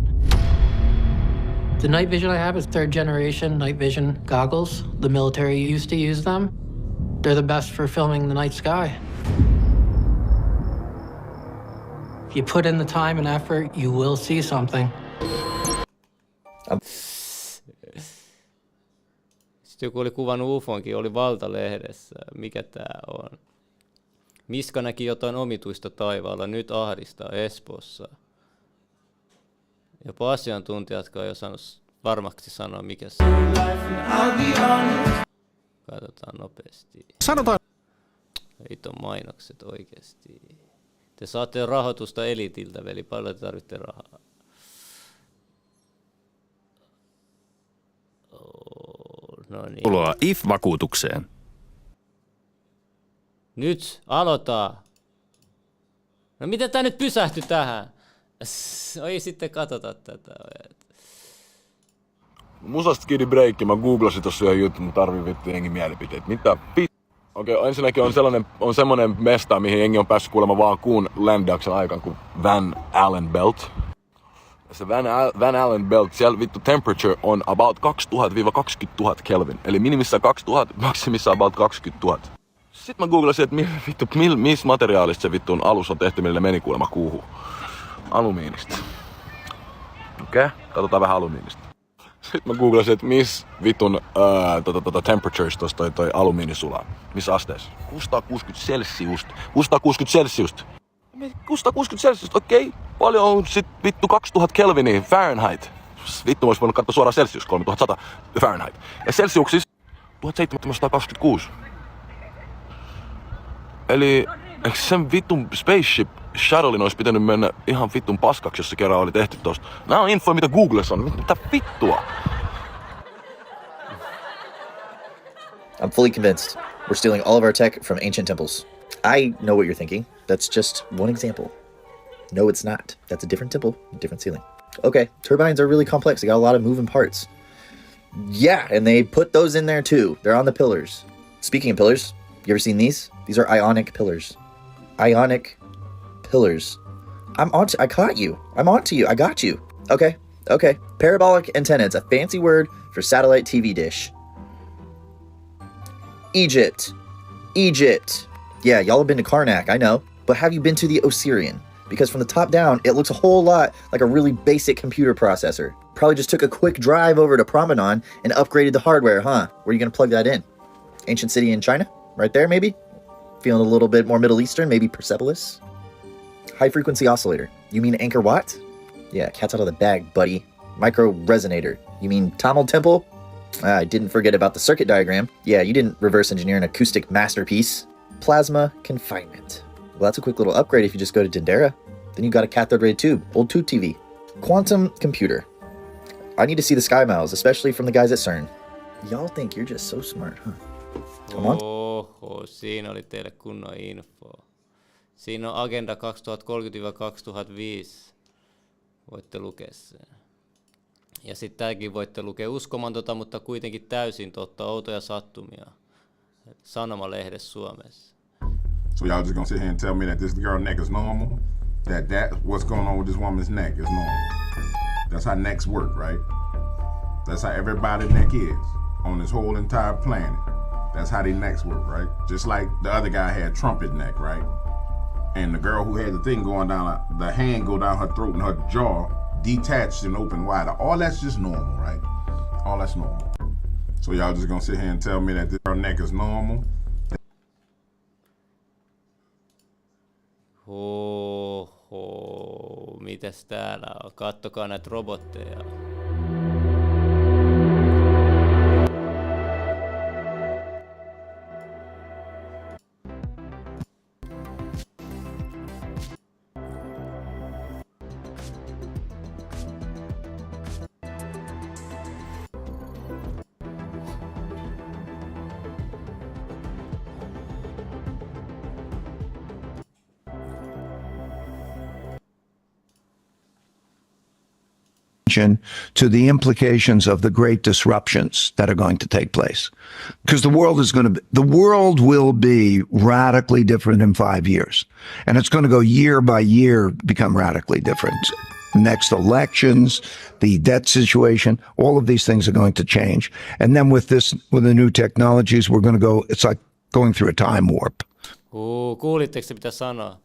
The night vision I have is 3rd generation night vision goggles. The military used to use them. They're the best for filming the night sky. If you put in the time and effort, you will see something. Sitten joku oli kuvannut ufonkin, oli Valtalehdessä. Mikä tää on? Miska näki jotain omituista taivaalla, nyt ahdistaa Espoossa. Jopa asiantuntijatkaan ei osannut varmaksi sanoa, mikä se on. Katsotaan nopeasti. Sanotaan. Hiton mainokset oikeesti. Te saatte rahoitusta Elitiltä, veli. Paljon te tarvitte rahaa. No niin. Tuloa IF-vakuutukseen. Nyt aloitaan. No miten tää nyt pysähtyi tähän? Oi sitten katsota tätä. Musasta skidi breikki, mä googlasin tossa yhden jutun, mutta tarvii vittu jengi mielipiteet. Mitä Okei, ensinnäkin on semmonen mesta, mihin jengi on päässyt kuulemma vaan kuun ländauksen aikaan kuin Van Allen Belt. Se Van Allen Belt, siellä vittu temperature on about 2000-20 000 Kelvin. Eli minimissään 2000, maksimissaan about 20 000. Sitten mä googlasin, että missä materiaalista se vittun alus on tehty, millä meni kuulemma kuuhun. Alumiinista. Okei, katsotaan vähän alumiinista. Sitten mä googlasin, että missä vittun temperatures tuossa toi alumiinisulaa. Missä asteessa? 660 celsiusta. 660 celsiusta. 660 celsiusta, okei. Paljon on sit vittu 2000 Kelvinia Fahrenheit. Vittu olisi voinut katsoa suoraan Celsius, 3100 Fahrenheit. Ja Celsiuksissa 1726. Eli eikö sen vittun spaceship shuttlein olisi pitänyt mennä ihan vittun paskaksi, jos se kerran oli tehty tosta? Nää on info, mitä Googlessa on. Mitä vittua? I'm fully convinced. We're stealing all of our tech from ancient temples. I know what you're thinking. That's just one example. No, it's not. That's a different temple, different ceiling. Okay, turbines are really complex. They got a lot of moving parts. Yeah, and they put those in there too. They're on the pillars. Speaking of pillars, you ever seen these? These are ionic pillars. Ionic pillars. I caught you. I'm onto you. I got you. Okay. Parabolic antenna. It's a fancy word for satellite TV dish. Egypt. Yeah, y'all have been to Karnak, I know. But have you been to the Osirian? Because from the top down, it looks a whole lot like a really basic computer processor. Probably just took a quick drive over to Promenade and upgraded the hardware, huh? Where are you gonna plug that in? Ancient city in China? Right there, maybe? Feeling a little bit more Middle Eastern, maybe Persepolis? High frequency oscillator. You mean Angkor Wat? Yeah, cat's out of the bag, buddy. Micro resonator. You mean Tamil Temple? I didn't forget about the circuit diagram. Yeah, you didn't reverse engineer an acoustic masterpiece. Plasma confinement. Well, that's a quick little upgrade if you just go to Dendera. Then you got a cathode ray tube, old tube TV. Quantum computer. I need to see the sky miles, especially from the guys at CERN. Y'all think you're just so smart, huh? Come on. Oho, siinä oli teille kunnon info. Siinä on Agenda 2030-2005. Voitte lukea sen. Ja sitten tämäkin voitte lukea uskomatonta, mutta kuitenkin täysin totta, outoja sattumia. Sanomalehdessä Suomessa. So y'all just gonna sit here and tell me that this girl neck is normal? That what's going on with this woman's neck is normal? That's how necks work, right? That's how everybody's neck is on this whole entire planet. That's how their necks work, right? Just like the other guy had trumpet neck, right? And the girl who had the thing going down, the hand go down her throat and her jaw detached and open wide. All that's just normal, right? All that's normal. So y'all just gonna sit here and tell me that this girl neck is normal? Oho, mitäs täällä on? Kattokaa näitä robotteja. To the implications of the great disruptions that are going to take place, because the world will be radically different in 5 years, and it's going to go year by year, become radically different. Next elections, the debt situation, all of these things are going to change, and then with the new technologies, we're going to go. It's like going through a time warp. Kuulitteko mitä sanoo?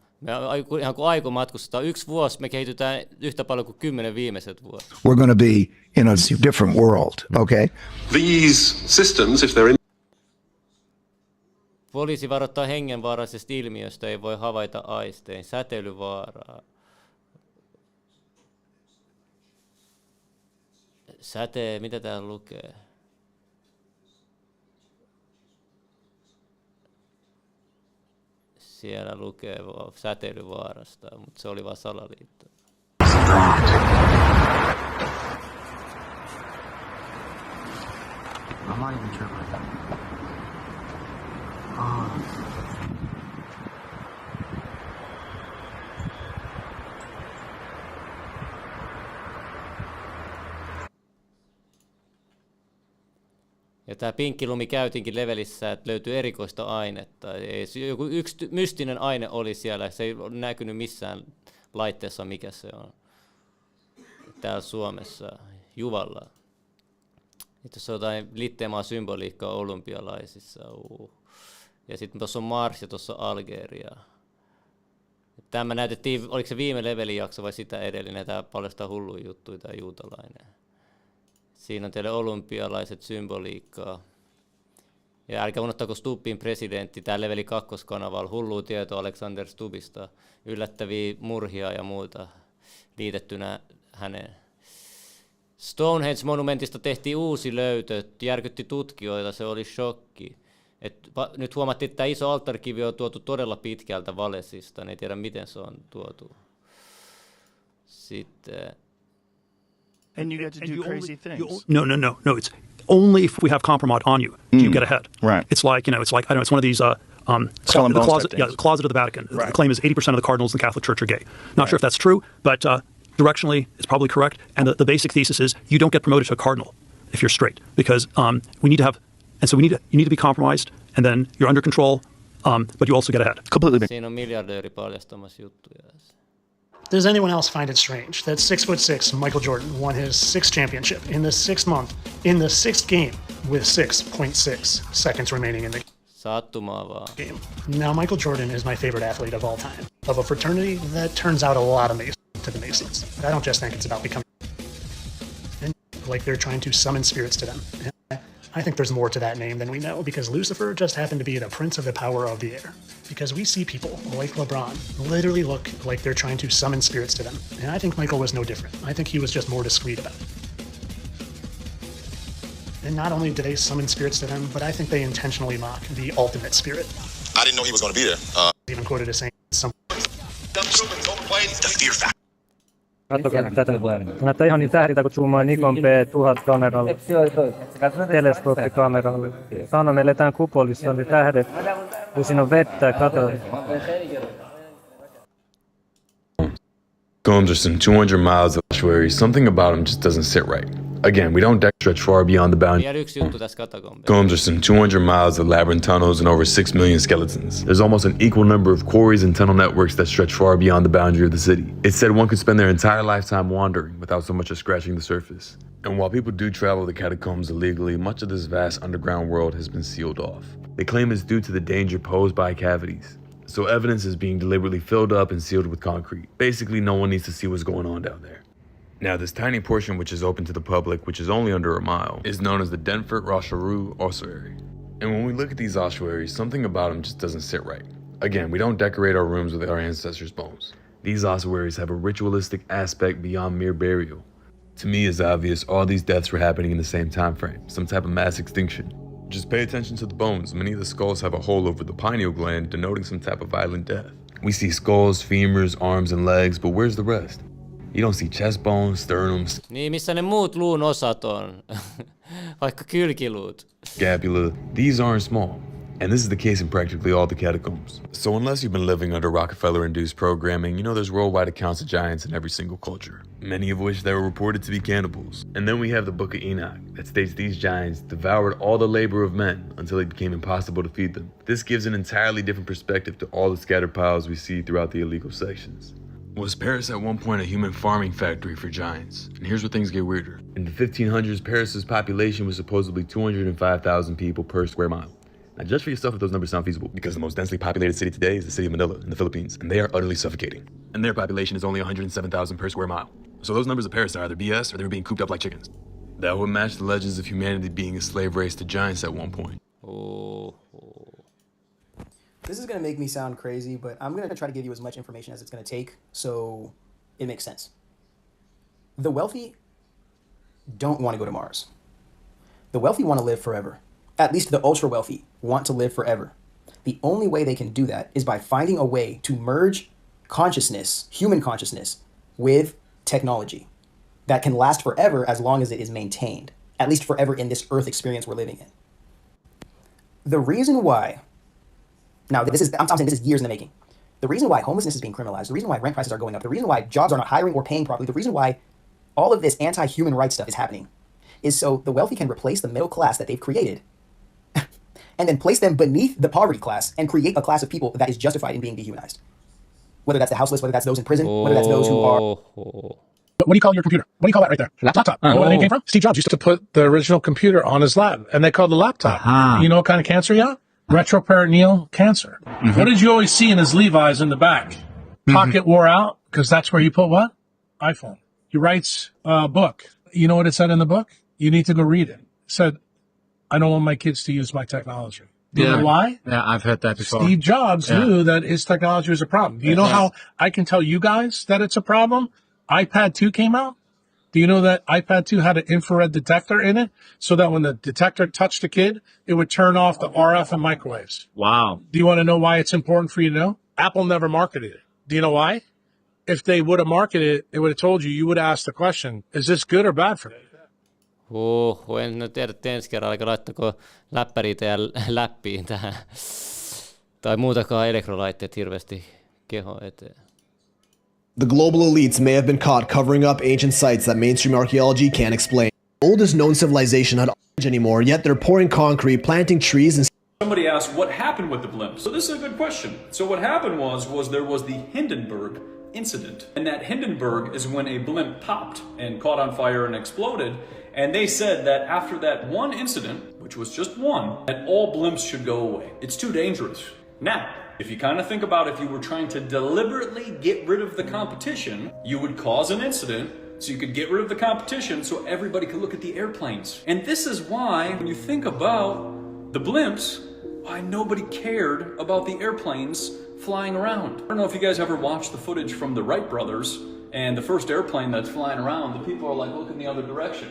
Ihan kuin aiko matkustaa. 1 vuosi me kehitytään yhtä paljon kuin 10 viimeiset vuodet. We're going to be in a different world, okay? These systems, if they're in... Poliisi varoittaa hengenvaarallisesta ilmiöstä, ei voi havaita aistein. Säteilyvaaraa. Mitä täällä lukee? Siellä lukee säteilyvaarasta, mutta se oli vaan salaliitto. Ja tämä pinkkilumi käytiinkin Levelissä, että löytyy erikoista ainetta. Joku yksi mystinen aine oli siellä, se ei näkynyt missään laitteessa, mikä se on. Täällä Suomessa, Juvalla. Tuossa on jotain litteemaa symboliikkaa olympialaisissa. Ja sitten tuossa on Mars ja tuossa on Algeria. Tämä näytettiin, oliko se viime Levelin jakso vai sitä edellinen, tämä paljastaa hulluja juttuja, tämä juutalainen. Siinä on teille olympialaiset symboliikkaa. Ja älkää unohtako Stubbin presidentti, tämä Leveli 2-kanavalla, hullua tietoa Alexander Stubbista, yllättäviä murhia ja muuta liitettynä häneen. Stonehenge-monumentista tehtiin uusi löytö, järkytti tutkijoita, se oli shokki. Nyt huomattiin, että tämä iso alttarkivi on tuotu todella pitkältä Walesista, ei tiedä miten se on tuotu. Sitten... And you get to do crazy things. No. It's only if we have compromise on you do you get ahead. Right. It's like, I don't know, it's one of these the closet. Yeah, the closet of the Vatican. Right. The claim is 80% of the cardinals in the Catholic Church are gay. Not sure if that's true, but directionally it's probably correct. And the basic thesis is you don't get promoted to a cardinal if you're straight, because you need to be compromised, and then you're under control, but you also get ahead. Completely. Siinä on miljardööri paljastamassa juttuja. Does anyone else find it strange that 6'6" Michael Jordan won his 6th championship in the 6th month, in the 6th game, with 6.6 seconds remaining in the game? Now, Michael Jordan is my favorite athlete of all time, of a fraternity that turns out a lot of Masons to the Masons. But I don't just think it's about becoming like they're trying to summon spirits to them. I think there's more to that name than we know, because Lucifer just happened to be the prince of the power of the air. Because we see people like LeBron literally look like they're trying to summon spirits to them. And I think Michael was no different. I think he was just more discreet about it. And not only do they summon spirits to them, but I think they intentionally mock the ultimate spirit. I didn't know he was going to be there. Even quoted as saying some... The fear factor. Katsokaa tätä. Näyttää ihan niin tähditä, kun zoomaa Nikon P1000-kameralla, teleskooppikameralla. Sauna, me eletään kupolissa, oli tähdet, kun siinä on vettä, kato. Combs are some 200 miles of ossuary. Something about them just doesn't sit right. Again, we don't stretch far beyond the boundary. Combs are some 200 miles of labyrinth tunnels and over 6 million skeletons. There's almost an equal number of quarries and tunnel networks that stretch far beyond the boundary of the city. It's said one could spend their entire lifetime wandering without so much as scratching the surface. And while people do travel the catacombs illegally, much of this vast underground world has been sealed off. They claim it's due to the danger posed by cavities. So evidence is being deliberately filled up and sealed with concrete. Basically, no one needs to see what's going on down there. Now, this tiny portion, which is open to the public, which is only under a mile, is known as the Denfert Rochereau Ossuary. And when we look at these ossuaries, something about them just doesn't sit right. Again, we don't decorate our rooms with our ancestors' bones. These ossuaries have a ritualistic aspect beyond mere burial. To me, it's obvious all these deaths were happening in the same time frame, some type of mass extinction. Just pay attention to the bones. Many of the skulls have a hole over the pineal gland, denoting some type of violent death. We see skulls, femurs, arms, and legs, but where's the rest? You don't see chest bones, sternums. Niin, missä ne muut luun osat on? Vaikka kylkiluut. Scapula. These aren't small. And this is the case in practically all the catacombs. So unless you've been living under Rockefeller-induced programming, you know there's worldwide accounts of giants in every single culture, many of which they were reported to be cannibals. And then we have the Book of Enoch that states these giants devoured all the labor of men until it became impossible to feed them. This gives an entirely different perspective to all the scattered piles we see throughout the illegal sections. Was Paris at one point a human farming factory for giants? And here's where things get weirder. In the 1500s, Paris's population was supposedly 205,000 people per square mile. Now, judge for yourself if those numbers sound feasible, because the most densely populated city today is the city of Manila in the Philippines, and they are utterly suffocating. And their population is only 107,000 per square mile. So those numbers of Paris are either BS or they were being cooped up like chickens. That would match the legends of humanity being a slave race to giants at one point. This is going to make me sound crazy, but I'm going to try to give you as much information as it's going to take so it makes sense. The wealthy don't want to go to Mars. The wealthy want to live forever. At least the ultra wealthy want to live forever. The only way they can do that is by finding a way to merge consciousness, human consciousness, with technology that can last forever as long as it is maintained, at least forever in this Earth experience we're living in. The reason why, now I'm saying this is years in the making. The reason why homelessness is being criminalized, the reason why rent prices are going up, the reason why jobs are not hiring or paying properly, the reason why all of this anti-human rights stuff is happening is so the wealthy can replace the middle class that they've created and then place them beneath the poverty class and create a class of people that is justified in being dehumanized. Whether that's the houseless, whether that's those in prison, whether that's those who are... What do you call your computer? What do you call that right there? Laptop. You know where the name came from? Steve Jobs used to put the original computer on his lap, and they called it a laptop. You know what kind of cancer he had? Retroperitoneal cancer. What did you always see in his Levi's in the back? Pocket wore out, because that's where you put what? iPhone. He writes a book. You know what it said in the book? You need to go read it. It said, I don't want my kids to use my technology. Do you know why? Yeah, I've heard that before. Steve Jobs knew that his technology was a problem. Do you know how I can tell you guys that it's a problem? iPad 2 came out. Do you know that iPad 2 had an infrared detector in it so that when the detector touched the kid, it would turn off the RF and microwaves? Wow. Do you want to know why it's important for you to know? Apple never marketed it. Do you know why? If they would have marketed it, they would have told you, you would have asked the question, is this good or bad for me? En nyt tiedä, että ensi kerralla laittako läppäriitä ja läppiin tähän. Tai muutakaan elektrolaitteet hirveästi keho eteen. The global elites may have been caught covering up ancient sites that mainstream archaeology can't explain. The oldest known civilization not anymore, yet they're pouring concrete, planting trees, and... Somebody asked what happened with the blimps. So this is a good question. So what happened was there was the Hindenburg incident. And that Hindenburg is when a blimp popped and caught on fire and exploded. And they said that after that one incident, which was just one, that all blimps should go away. It's too dangerous. Now, if you kind of think about if you were trying to deliberately get rid of the competition, you would cause an incident so you could get rid of the competition so everybody could look at the airplanes. And this is why, when you think about the blimps, why nobody cared about the airplanes flying around. I don't know if you guys ever watched the footage from the Wright brothers and the first airplane that's flying around, the people are like looking the other direction.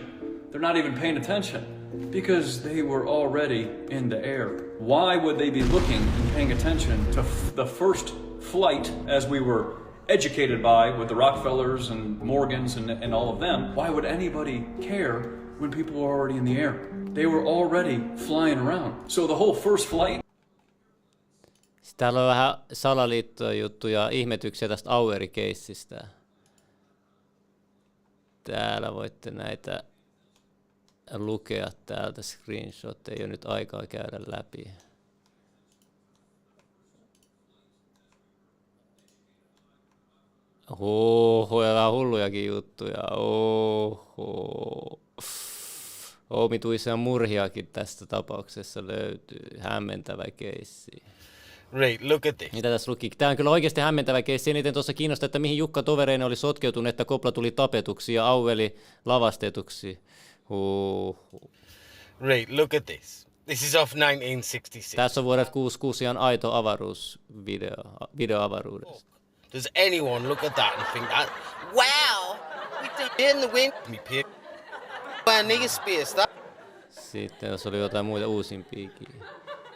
They're not even paying attention because they were already in the air. Why would they be looking and paying attention to the first flight as we were educated by with the Rockefellers and Morgans and all of them? Why would anybody care when people were already in the air? They were already flying around. So the whole first flight. Täällä on vähän salaliittojuttuja, ihmetyksiä tästä Aueri-keissistä. Täällä voitte näitä lukea täältä screenshot, ei ole nyt aikaa käydä läpi. Oho, ja vähän hullujakin juttuja. Oho. Omituisia murhiakin tästä tapauksessa löytyy. Hämmentävä keissi. Right, look at this. Mitä tässä luki? Tämä on kyllä oikeasti hämmentävä keissi. Eniten tuossa kiinnostaa, että mihin Jukka tovereinen oli sotkeutunut, että Kopla tuli tapetuksi ja Auveli lavastetuksi. Right, look at this. This is of 1966. Tässä on vuodet 66 ihan aito video avaruudesta. Does anyone look at that and think that, wow, we did in the wind, me pig. Why nigga space that? Sitten jos oli jotain muita uusimpiakin.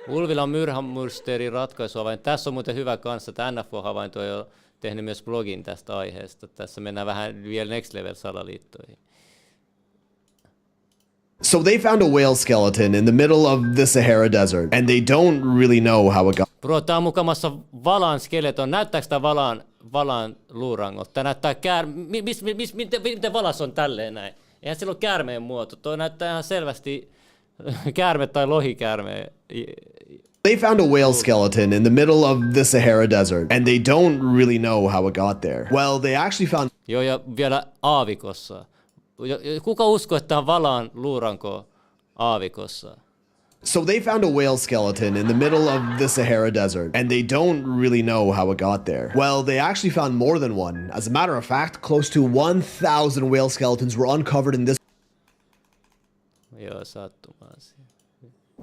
Ulvilla on myrhamysteerin ratkaisuhavainto. Tässä on muuten hyvä kanssa, että NFO-havainto on jo tehnyt myös blogin tästä aiheesta. Tässä mennään vähän vielä next level salaliittoihin. So they found a whale skeleton in the middle of the Sahara Desert, and they don't really know how it got. Bro, tää on mukamassa Valaan skeleton. Näyttääkö tää Valaan luurangot? Tää näyttää miten Valas on tälleen näin? Eihän sillä ole käärmeen muoto. Toi näyttää ihan selvästi käärme tai lohikäärme. They found a whale skeleton in the middle of the Sahara Desert, and they don't really know how it got there. Well, they actually found... Joo, ja vielä aavikossa. Kuka uskoo, että on Valaan luuranko aavikossa? So they found a whale skeleton in the middle of the Sahara Desert, and they don't really know how it got there. Well, they actually found more than one. As a matter of fact, close to 1,000 whale skeletons were uncovered in this.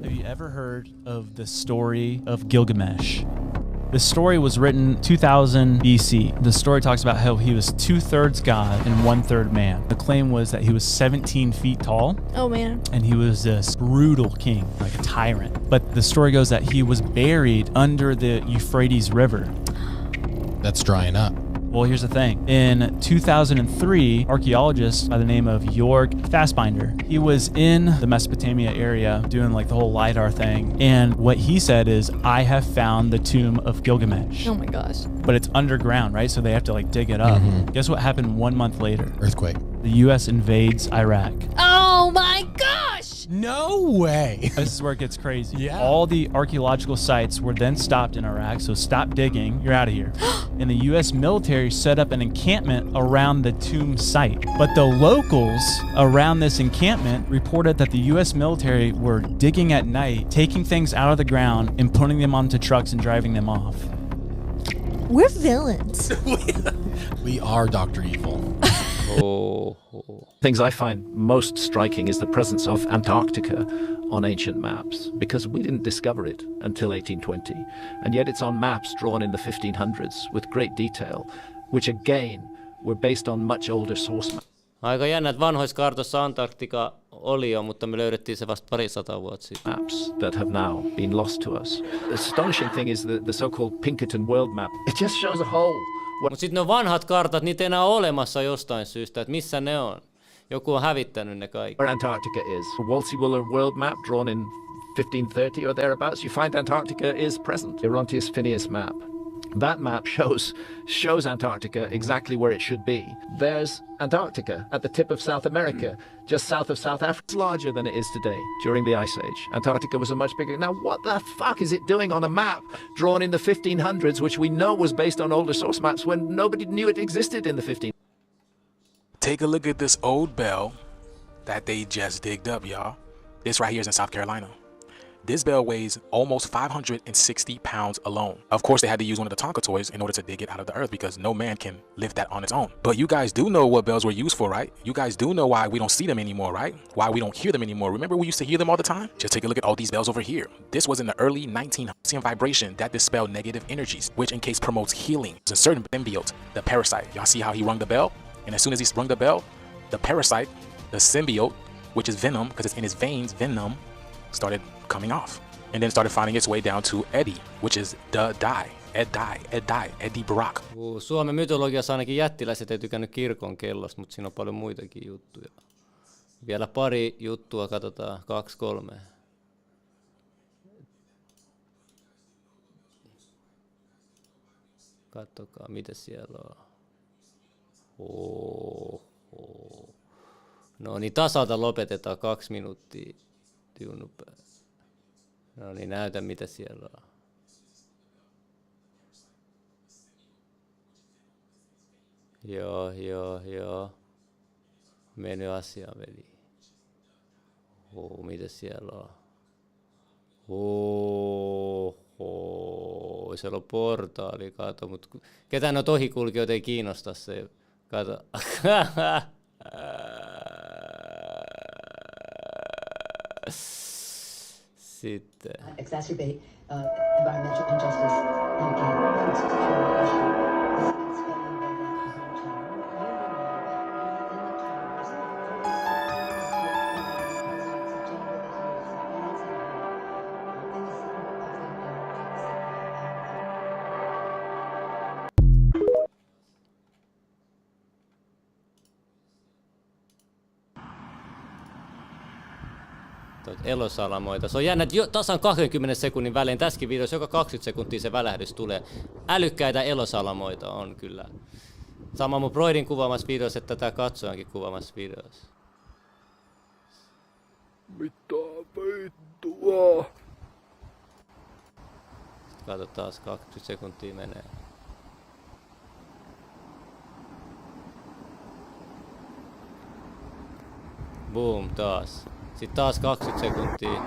Have you ever heard of the story of Gilgamesh? The story was written 2000 BC. The story talks about how he was 2/3 God and 1/3 man. The claim was that he was 17 feet tall. Oh man. And he was this brutal king, like a tyrant. But the story goes that he was buried under the Euphrates River. That's drying up. Well, here's the thing. In 2003, archaeologist by the name of Yogi Fassbinder, he was in the Mesopotamia area doing like the whole LiDAR thing. And what he said is, I have found the tomb of Gilgamesh. Oh my gosh. But it's underground, right? So they have to like dig it up. Guess what happened 1 month later? Earthquake. The U.S. invades Iraq. Oh my gosh! No way. This is where it gets crazy. Yeah. All the archaeological sites were then stopped in Iraq, so stop digging, you're out of here. And the U.S. military set up an encampment around the tomb site. But the locals around this encampment reported that the U.S. military were digging at night, taking things out of the ground and putting them onto trucks and driving them off. We're villains. We are Dr. Evil. Things I find most striking is the presence of Antarctica on ancient maps, because we didn't discover it until 1820, and yet it's on maps drawn in the 1500s with great detail, which again were based on much older source maps. Aika jännä, että vanhoissa kartoissa Antarktika oli jo, mutta me löydettiin se vasta 200 vuotta sitten. Maps that have now been lost to us. The astonishing thing is the so-called Pinkerton world map. It just shows a hole. Mutta sitten ne vanhat kartat, niitä ei enää ole olemassa jostain syystä, että missä ne on. Joku on hävittänyt ne kaikki. Where Antarctica is. A Wolsey-Willer world map drawn in 1530 or thereabouts, you find Antarctica is present. Orontius Phineas map. That map shows Antarctica exactly where it should be. There's Antarctica at the tip of South America, just south of South Africa. It's larger than it is today during the Ice Age. Antarctica was a much bigger. Now, what the fuck is it doing on a map drawn in the 1500s, which we know was based on older source maps when nobody knew it existed in the 1500s? Take a look at this old bell that they just digged up, y'all. This right here is in South Carolina. This bell weighs almost 560 pounds alone. Of course, they had to use one of the Tonka toys in order to dig it out of the earth because no man can lift that on its own. But you guys do know what bells were used for, right? You guys do know why we don't see them anymore, right? Why we don't hear them anymore. Remember we used to hear them all the time? Just take a look at all these bells over here. This was in the early 1900s vibration that dispelled negative energies, which in case promotes healing. It's a certain symbiote, the parasite. Y'all see how he rung the bell? And as soon as he rung the bell, the parasite, the symbiote, which is venom, because it's in his veins, venom, started coming off. And then started finding its way down to Eddie, which is Eddie Barak. Suomen mytologiassa ainakin jättiläiset ei tykännyt kirkon kellosta, mutta siinä on paljon muitakin juttuja. Vielä pari juttua, katsotaan 2-3. Katsokaa, mitä siellä on. No niin, tasalta lopetetaan 2 minuuttia. No niin, näytä mitä siellä on. Joo. Meny asiaan, veli. Mitä siellä on? Siellä on portaali, kato, mutta ketään noita ohikulkijoita ei kiinnosta se. Kato. Sitten. Exacerbate environmental injustice and again food security issue. Elosalamoita. Se on jännä, että tasan 20 sekunnin välein tässäkin videossa joka 20 sekuntia se välähdys tulee. Älykkäitä elosalamoita on kyllä. Sama mun broidin kuvaamassa videossa, että tätä katsojankin kuvaamassa videossa. Mitä vittua? Kato taas 20 sekuntia menee. Boom, taas. Sitten taas 20 sekuntia.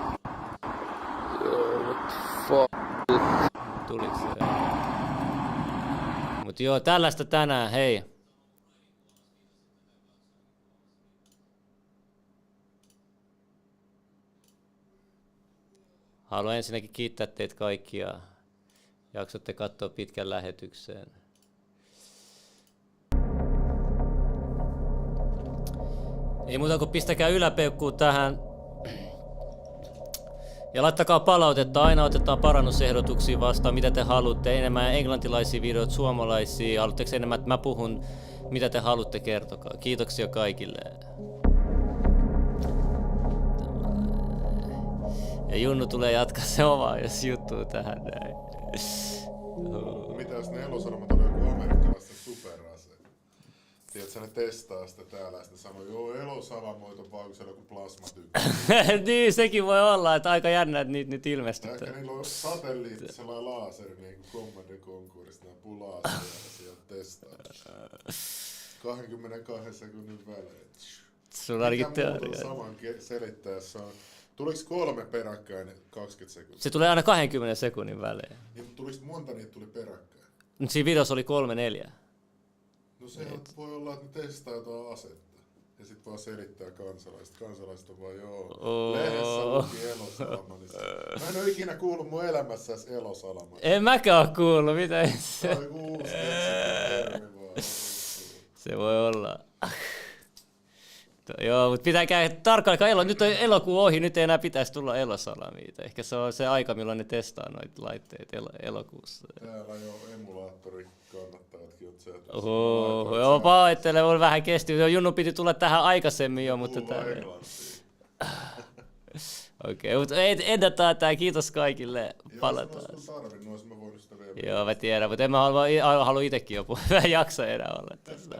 Mut joo, tällaista tänään, hei. Haluan ensinnäkin kiittää teitä kaikkia. Jaksotte katsoa pitkän lähetykseen. Ei muuta kuin pistäkää yläpeukkuu tähän. Ja laittakaa palautetta, aina otetaan parannusehdotuksia vastaan, mitä te haluatte. Enemmän englantilaisia videoita, suomalaisia. Haluatteko enemmän, että mä puhun, mitä te haluatte, kertokaa. Kiitoksia kaikille. Ja Junnu tulee jatkaa se omaa, jos juttuu tähän näin. Mitä jos ne elosanomat on joku amerikkalaisten superase? Tiedätkö, ne testaa sitä täällä ja sitten sanoo, joo, elosalamoit on vaan, kun siellä on joku plasmatykkä. Niin, sekin voi olla, että aika jännä, että niitä nyt ilmestyy. Ehkä niillä on satelliitti, sellainen laaseri, niin kuin Command & Conquerista, ne ampuu laaseria ja sieltä testaa. 22 sekunnin välein. Sulla on ainakin teoria. Mikä muuta saman selittäessä on? Tuliko 3 peräkkäin 20 sekuntia? Se tulee aina 20 sekunnin välein. Niin, tuliko monta niitä tuli peräkkäin? Mutta siinä videossa oli 3-4. No sehän voi olla, että ne testaa jotain asetta. Ja sit vaan selittää kansalaiset. Kansalaiset on vaan lehdessä luki elosalama. Niin mä en oo ikinä kuullut mun elämässä edes elosalama. En mäkään oo kuullut, mitä se. Tai uusi termi vaan. Se voi olla. Joo, mutta pitää käydä tarkkaan. Nyt on elokuu ohi, nyt ei enää pitäisi tulla elosalamia. Ehkä se on se aika, milloin ne testaa noita laitteita elokuussa. Täällä jo emulaattori kannattajatkin oot sieltä. Joo, pahoittelen, mun vähän kesti. Junnu piti tulla tähän aikaisemmin jo, mutta Okei, mutta edataan tää. Kiitos kaikille. Palataan. Joo, mä tiedän, mutta en mä halua itekin jo puhua. Mä en jaksa enää olla tässä.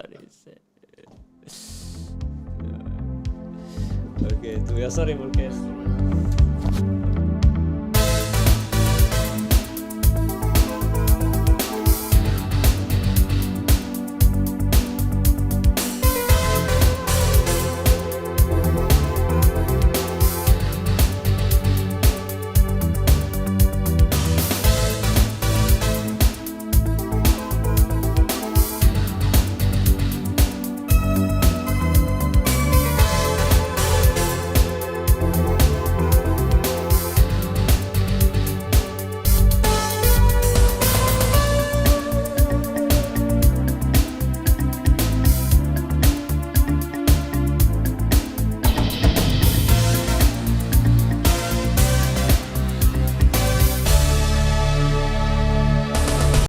Okei, tuu ja sori mun kesti.